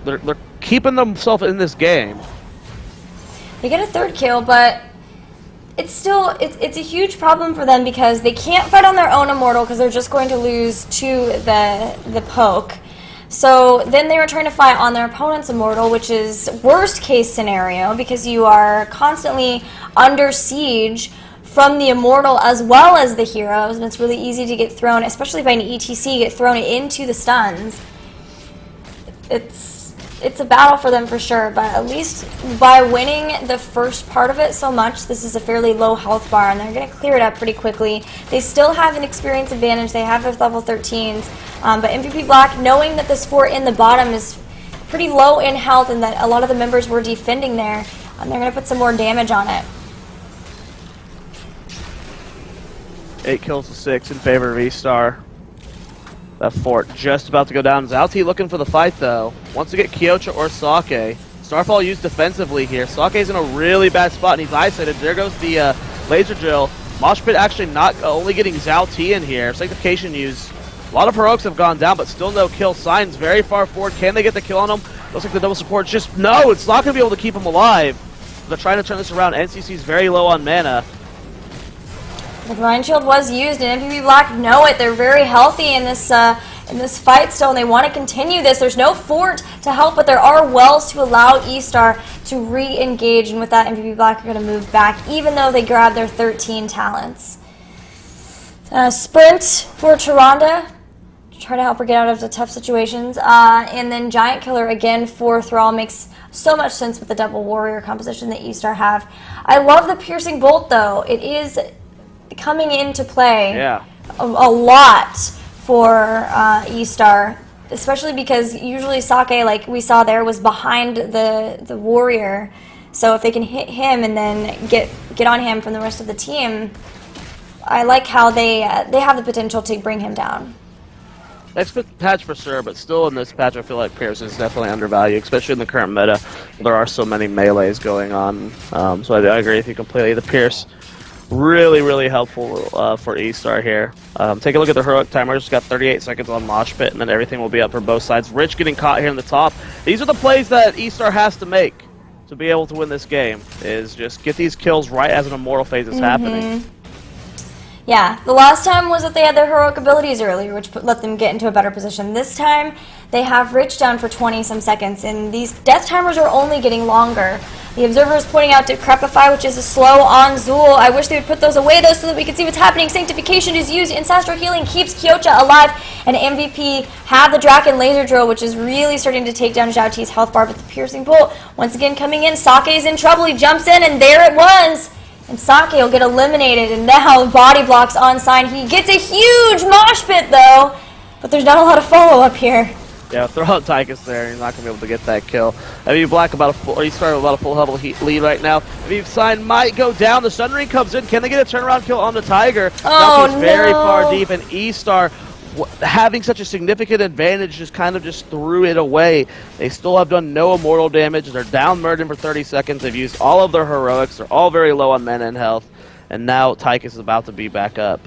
they're keeping themselves in this game. They get a third kill, but it's still it's a huge problem for them because they can't fight on their own Immortal because they're just going to lose to the poke. So then they were trying to fight on their opponent's Immortal, which is worst case scenario because you are constantly under siege from the Immortal as well as the heroes, and it's really easy to get thrown, especially by an ETC, get thrown into the stuns. It's a battle for them for sure, but at least by winning the first part of it so much, this is a fairly low health bar, and they're going to clear it up pretty quickly. They still have an experience advantage. They have their level 13s, but MVP Black, knowing that this fort in the bottom is pretty low in health and that a lot of the members were defending there, and they're going to put some more damage on it. 8 kills to 6 in favor of eStar. That fort just about to go down. Zalti looking for the fight though. Wants to get Kyocha or Sake. Starfall used defensively here. Sake's in a really bad spot and he's isolated. There goes the laser drill. Mosh Pit actually not only getting Zalti in here. Sanctification used. A lot of heroics have gone down, but still no kill. Signs very far forward. Can they get the kill on him? Looks like the double support just no. It's not going to be able to keep him alive. They're trying to turn this around. NCC's very low on mana. The Divine Shield was used, and MVP Black know it. They're very healthy in this fight still, and they want to continue this. There's no fort to help, but there are wells to allow eStar to re-engage, and with that, MVP Black are going to move back, even though they grab their 13 talents. Sprint for Tyrande to try to help her get out of the tough situations, and then Giant Killer again for Thrall makes so much sense with the double warrior composition that eStar have. I love the piercing bolt though. It is coming into play a lot for eStar, especially because usually Sake, like we saw there, was behind the warrior. So if they can hit him and then get on him from the rest of the team, I like how they have the potential to bring him down. Next patch for sure, but still in this patch I feel like Pierce is definitely undervalued, especially in the current meta. There are so many melees going on, so I agree with you completely. The Pierce really, really helpful for eStar here. Take a look at the heroic timer. Just got 38 seconds on Mosh Pit, and then everything will be up for both sides. Rich getting caught here in the top. These are the plays that eStar has to make to be able to win this game, is just get these kills right as an Immortal phase is happening. Yeah, the last time was that they had their heroic abilities earlier, which let them get into a better position. This time, they have Rich down for 20-some seconds, and these death timers are only getting longer. The Observer is pointing out Decrepify, which is a slow on Zool. I wish they would put those away, though, so that we can see what's happening. Sanctification is used. Ancestral Healing keeps Kyocha alive, and MVP have the Draken Laser Drill, which is really starting to take down Zhao Ti's health bar with the Piercing Bolt. Once again, coming in, Sake's in trouble. He jumps in, and there it was. And Sake will get eliminated, and now Body Block's on sign. He gets a huge mosh pit, though, but there's not a lot of follow-up here. Yeah, throw out Tychus there, and you're not going to be able to get that kill. MVP Black he's starting with about a full level lead right now. MVP Sign might go down. The Sun Ring comes in. Can they get a turnaround kill on the Tiger? Oh, no. Very far deep, and eStar, having such a significant advantage, just kind of just threw it away. They still have done no Immortal damage. They're down Murden for 30 seconds. They've used all of their heroics. They're all very low on mana and health, and now Tychus is about to be back up.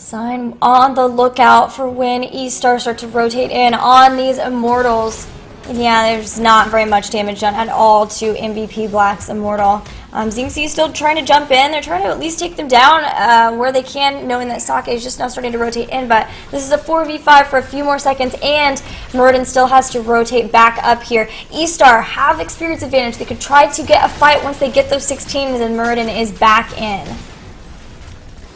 Sign on the lookout for when eStar start to rotate in on these Immortals. Yeah, there's not very much damage done at all to MVP Black's Immortal. Xingxi is still trying to jump in. They're trying to at least take them down where they can, knowing that Sake is just now starting to rotate in. But this is a 4v5 for a few more seconds, and Muradin still has to rotate back up here. eStar have experience advantage. They could try to get a fight once they get those 16s, and Muradin is back in.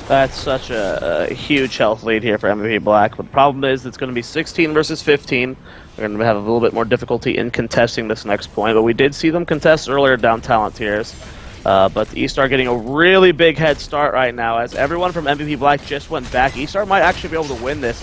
That's such a huge health lead here for MVP Black. But the problem is it's going to be 16 versus 15. We're going to have a little bit more difficulty in contesting this next point. But we did see them contest earlier down talent tiers. But eStar getting a really big head start right now as everyone from MVP Black just went back. eStar might actually be able to win this.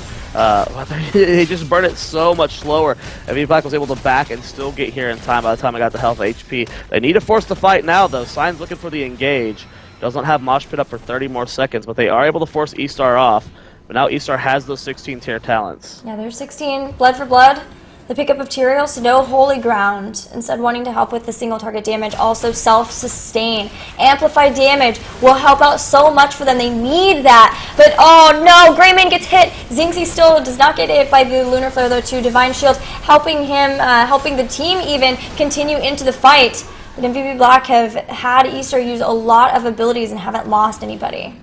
They just burned it so much slower. MVP Black was able to back and still get here in time by the time I got the health HP. They need to force the fight now, though. Sign's looking for the engage. Doesn't have Mosh Pit up for 30 more seconds, but they are able to force eStar off. But now eStar has those 16 tier talents. Yeah, there's 16. Blood for blood. The pickup of Tyrael, so no holy ground. Instead, wanting to help with the single target damage. Also self-sustain. Amplified damage will help out so much for them. They need that. But oh no, Greymane gets hit. Xingxi still does not get hit by the Lunar Flare though too. Divine Shield helping him, helping the team even continue into the fight. But MVP Black have had eStar use a lot of abilities and haven't lost anybody.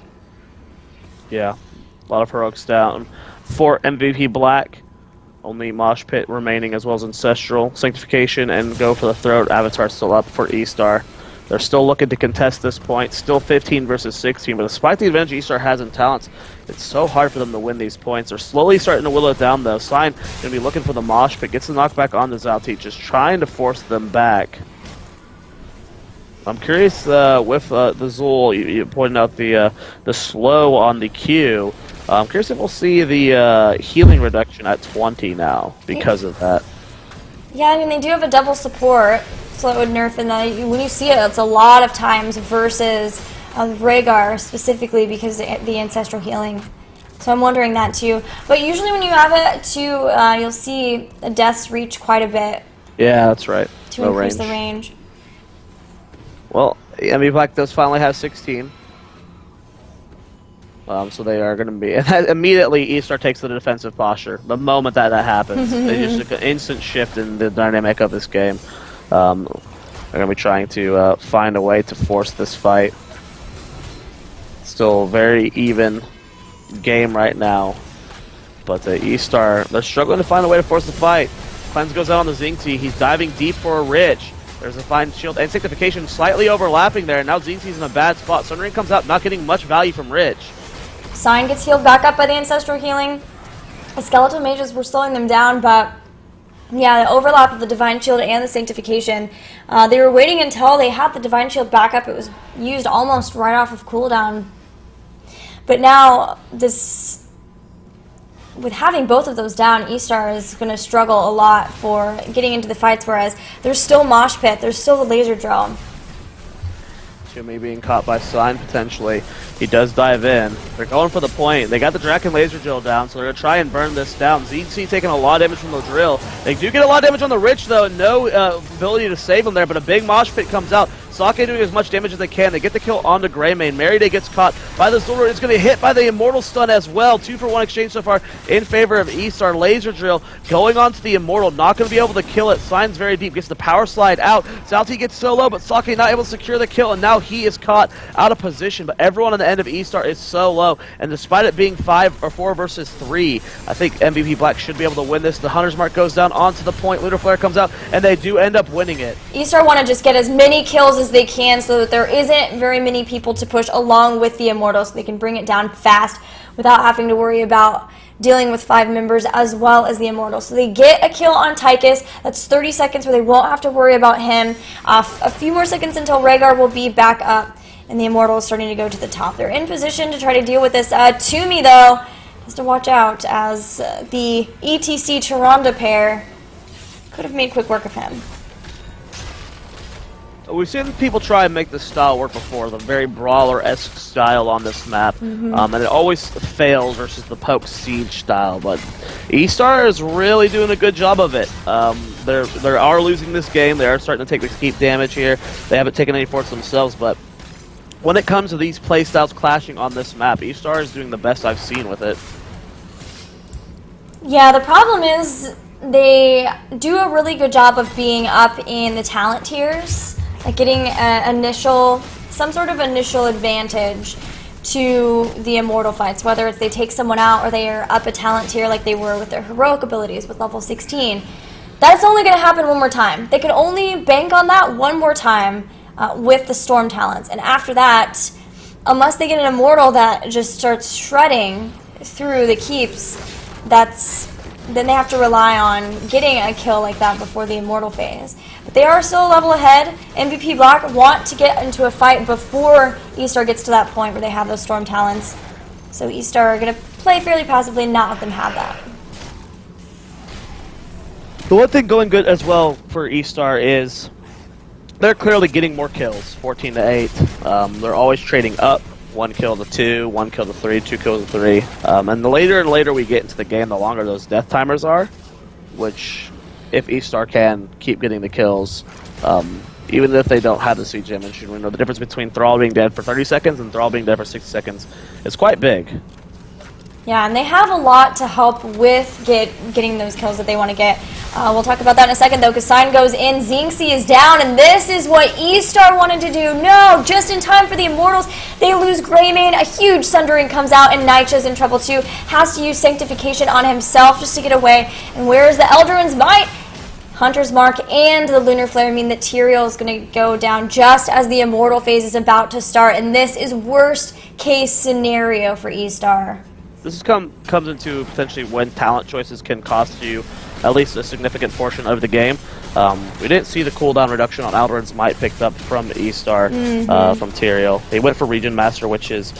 Yeah, a lot of heroics down for MVP Black. Only Mosh Pit remaining, as well as Ancestral, Sanctification, and Go for the Throat. Avatar still up for eStar. They're still looking to contest this point. Still 15 versus 16, but despite the advantage eStar has in talents, it's so hard for them to win these points. They're slowly starting to will it down, though. Sign going to be looking for the Mosh Pit. Gets the knockback on the Zalti, just trying to force them back. I'm curious with the Zul, you pointed out the slow on the Q. I'm curious if we'll see the healing reduction at 20 now because of that. Yeah, I mean, they do have a double support, so it would nerf, and when you see it, it's a lot of times versus Rhaegar specifically because of the ancestral healing. So I'm wondering that too. But usually when you have it too, you'll see the deaths reach quite a bit. Yeah, that's right. To increase the range. Well, MVP Black does finally have 16. So they are going to be... Immediately, eStar takes the defensive posture. The moment that happens, they just took an instant shift in the dynamic of this game. They're going to be trying to find a way to force this fight. Still a very even game right now. But eStar, they're struggling to find a way to force the fight. Cleanse goes out on the Xingxi. He's diving deep for a Rich. There's a fine shield and Sanctification slightly overlapping there. Now Xingxi's in a bad spot. Sunring comes out, not getting much value from Rich. Sign gets healed back up by the ancestral healing. The skeletal mages were slowing them down, but yeah, the overlap of the Divine Shield and the Sanctification. They were waiting until they had the Divine Shield back up. It was used almost right off of cooldown. But now, with having both of those down, eStar is going to struggle a lot for getting into the fights, whereas there's still Mosh Pit, there's still the laser drill. Jimmy being caught by Sign potentially. He does dive in. They're going for the point. They got the Draken laser drill down, so they're going to try and burn this down. ZC taking a lot of damage from the drill. They do get a lot of damage on the Rich, though. No ability to save him there, but a big Mosh Pit comes out. Sake doing as much damage as they can. They get the kill onto Greymane. Meriday gets caught by the Zora. It's going to hit by the Immortal stun as well. 2-for-1 exchange so far in favor of eStar. Laser drill going on to the Immortal. Not going to be able to kill it. Signs very deep. Gets the power slide out. Zalti gets so low, but Sake not able to secure the kill, and now he is caught out of position. But everyone on the end of eStar is so low, and despite it being 5 or 4 versus 3, I think MVP Black should be able to win this. The Hunter's Mark goes down onto the point. Lunar Flare comes out, and they do end up winning it. eStar want to just get as many kills as they can so that there isn't very many people to push along with the Immortal, so they can bring it down fast without having to worry about dealing with 5 members as well as the Immortal. So they get a kill on Tychus. That's 30 seconds where they won't have to worry about him. A few more seconds until Rhaegar will be back up, and the Immortal is starting to go to the top. They're in position to try to deal with this. Toomey, though, has to watch out as the ETC Tyrande pair could have made quick work of him. We've seen people try and make this style work before, the very brawler-esque style on this map, and it always fails versus the poke siege style, but eStar is really doing a good job of it. They are losing this game, they are starting to take the keep damage here, they haven't taken any forts themselves, but when it comes to these playstyles clashing on this map, eStar is doing the best I've seen with it. Yeah, the problem is they do a really good job of being up in the talent tiers, like getting some sort of initial advantage to the immortal fights, whether it's they take someone out or they are up a talent tier like they were with their heroic abilities with level 16. That's only going to happen one more time. They can only bank on that one more time with the storm talents, and after that, unless they get an immortal that just starts shredding through the keeps, then they have to rely on getting a kill like that before the immortal phase. But they are still a level ahead. MVP Black want to get into a fight before eStar gets to that point where they have those storm talents. So eStar are going to play fairly passively and not let them have that. The one thing going good as well for eStar is they're clearly getting more kills, 14 to 8. They're always trading up. 1 kill to 2, 1 kill to 3, 2 kills to 3. And the later and later we get into the game, the longer those death timers are, which, if eStar can keep getting the kills, even if they don't have the siege damage, we know the difference between Thrall being dead for 30 seconds and Thrall being dead for 60 seconds is quite big. Yeah, and they have a lot to help with getting those kills that they want to get. We'll talk about that in a second, though, because Sign goes in, Xingxi is down, and this is what eStar wanted to do. No, just in time for the Immortals, they lose Greymane, a huge Sundering comes out, and Naicha's in trouble too. Has to use Sanctification on himself just to get away. And where is the Eldarin's Might? Hunter's Mark and the Lunar Flare mean that Tyrael is going to go down just as the Immortal phase is about to start, and this is worst case scenario for eStar. This comes into potentially when talent choices can cost you at least a significant portion of the game. We didn't see the cooldown reduction on Alduin's Might picked up from eStar, from Tyrael. They went for Region Master, which is,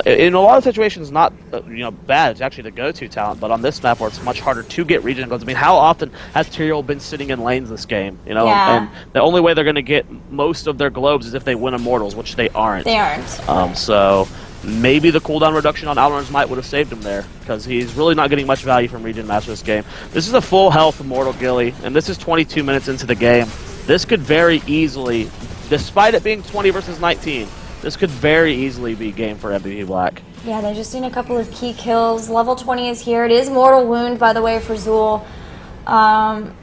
in a lot of situations, not bad. It's actually the go-to talent, but on this map where it's much harder to get Region goals, I mean, how often has Tyrael been sitting in lanes this game? And the only way they're going to get most of their globes is if they win Immortals, which they aren't. They aren't. So maybe the cooldown reduction on Alduin's Might would have saved him there, because he's really not getting much value from Region Master this game. This is a full health Immortal Gilly, and this is 22 minutes into the game. This could very easily, despite it being 20 versus 19, this could very easily be game for MVP Black. Yeah, they've just seen a couple of key kills. Level 20 is here. It is Mortal Wound, by the way, for Zool. Hunter's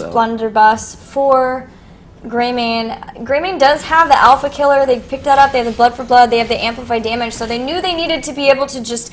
Blunderbuss for Greymane. Greymane does have the Alpha Killer. They picked that up. They have the Blood for Blood. They have the Amplified Damage. So they knew they needed to be able to just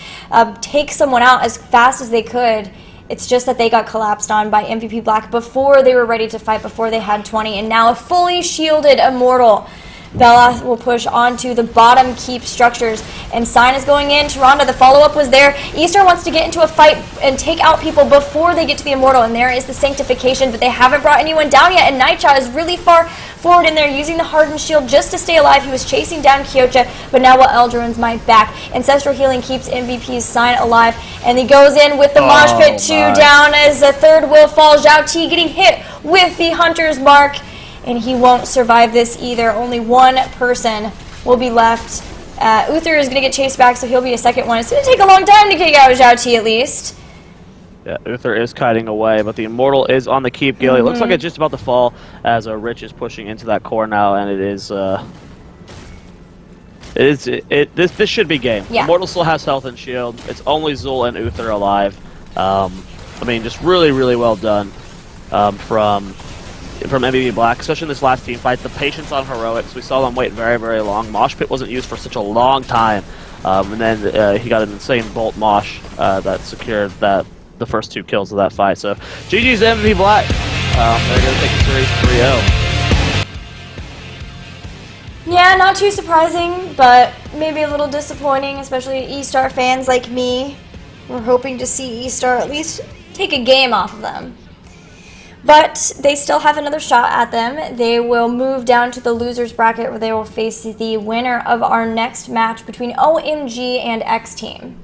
take someone out as fast as they could. It's just that they got collapsed on by MVP Black before they were ready to fight, before they had 20. And now a fully shielded Immortal. Bella will push onto the bottom keep structures, and Sign is going in. Tyrande, the follow-up was there. eStar wants to get into a fight and take out people before they get to the Immortal, and there is the Sanctification, but they haven't brought anyone down yet, and Naicha is really far forward in there using the Hardened Shield just to stay alive. He was chasing down Kyocha, but now Eldarin's Might back. Ancestral Healing keeps MVP's Sign alive, and he goes in with the Mosh Pit 2 down as the third will fall. Zhao Ti getting hit with the Hunter's Mark, and he won't survive this either. Only one person will be left. Uther is going to get chased back, so he'll be a second one. It's going to take a long time to kick out Zhao Ti, at least. Yeah, Uther is kiting away, but the Immortal is on the keep. Gilly, it looks like it's just about to fall as Rich is pushing into that core now, and this should be game. Yeah. Immortal still has health and shield. It's only Zul and Uther alive. I mean, just really, really well done from MVP Black, especially in this last team fight. The patience on heroics, we saw them wait very, very long. Mosh Pit wasn't used for such a long time, and then he got an insane Bolt Mosh that secured the first 2 kills of that fight. So GG's MVP Black. They're going to take the series 3-0. Yeah, not too surprising, but maybe a little disappointing, especially eStar fans like me. We're hoping to see eStar at least take a game off of them. But they still have another shot at them. They will move down to the losers bracket, where they will face the winner of our next match between OMG and X Team.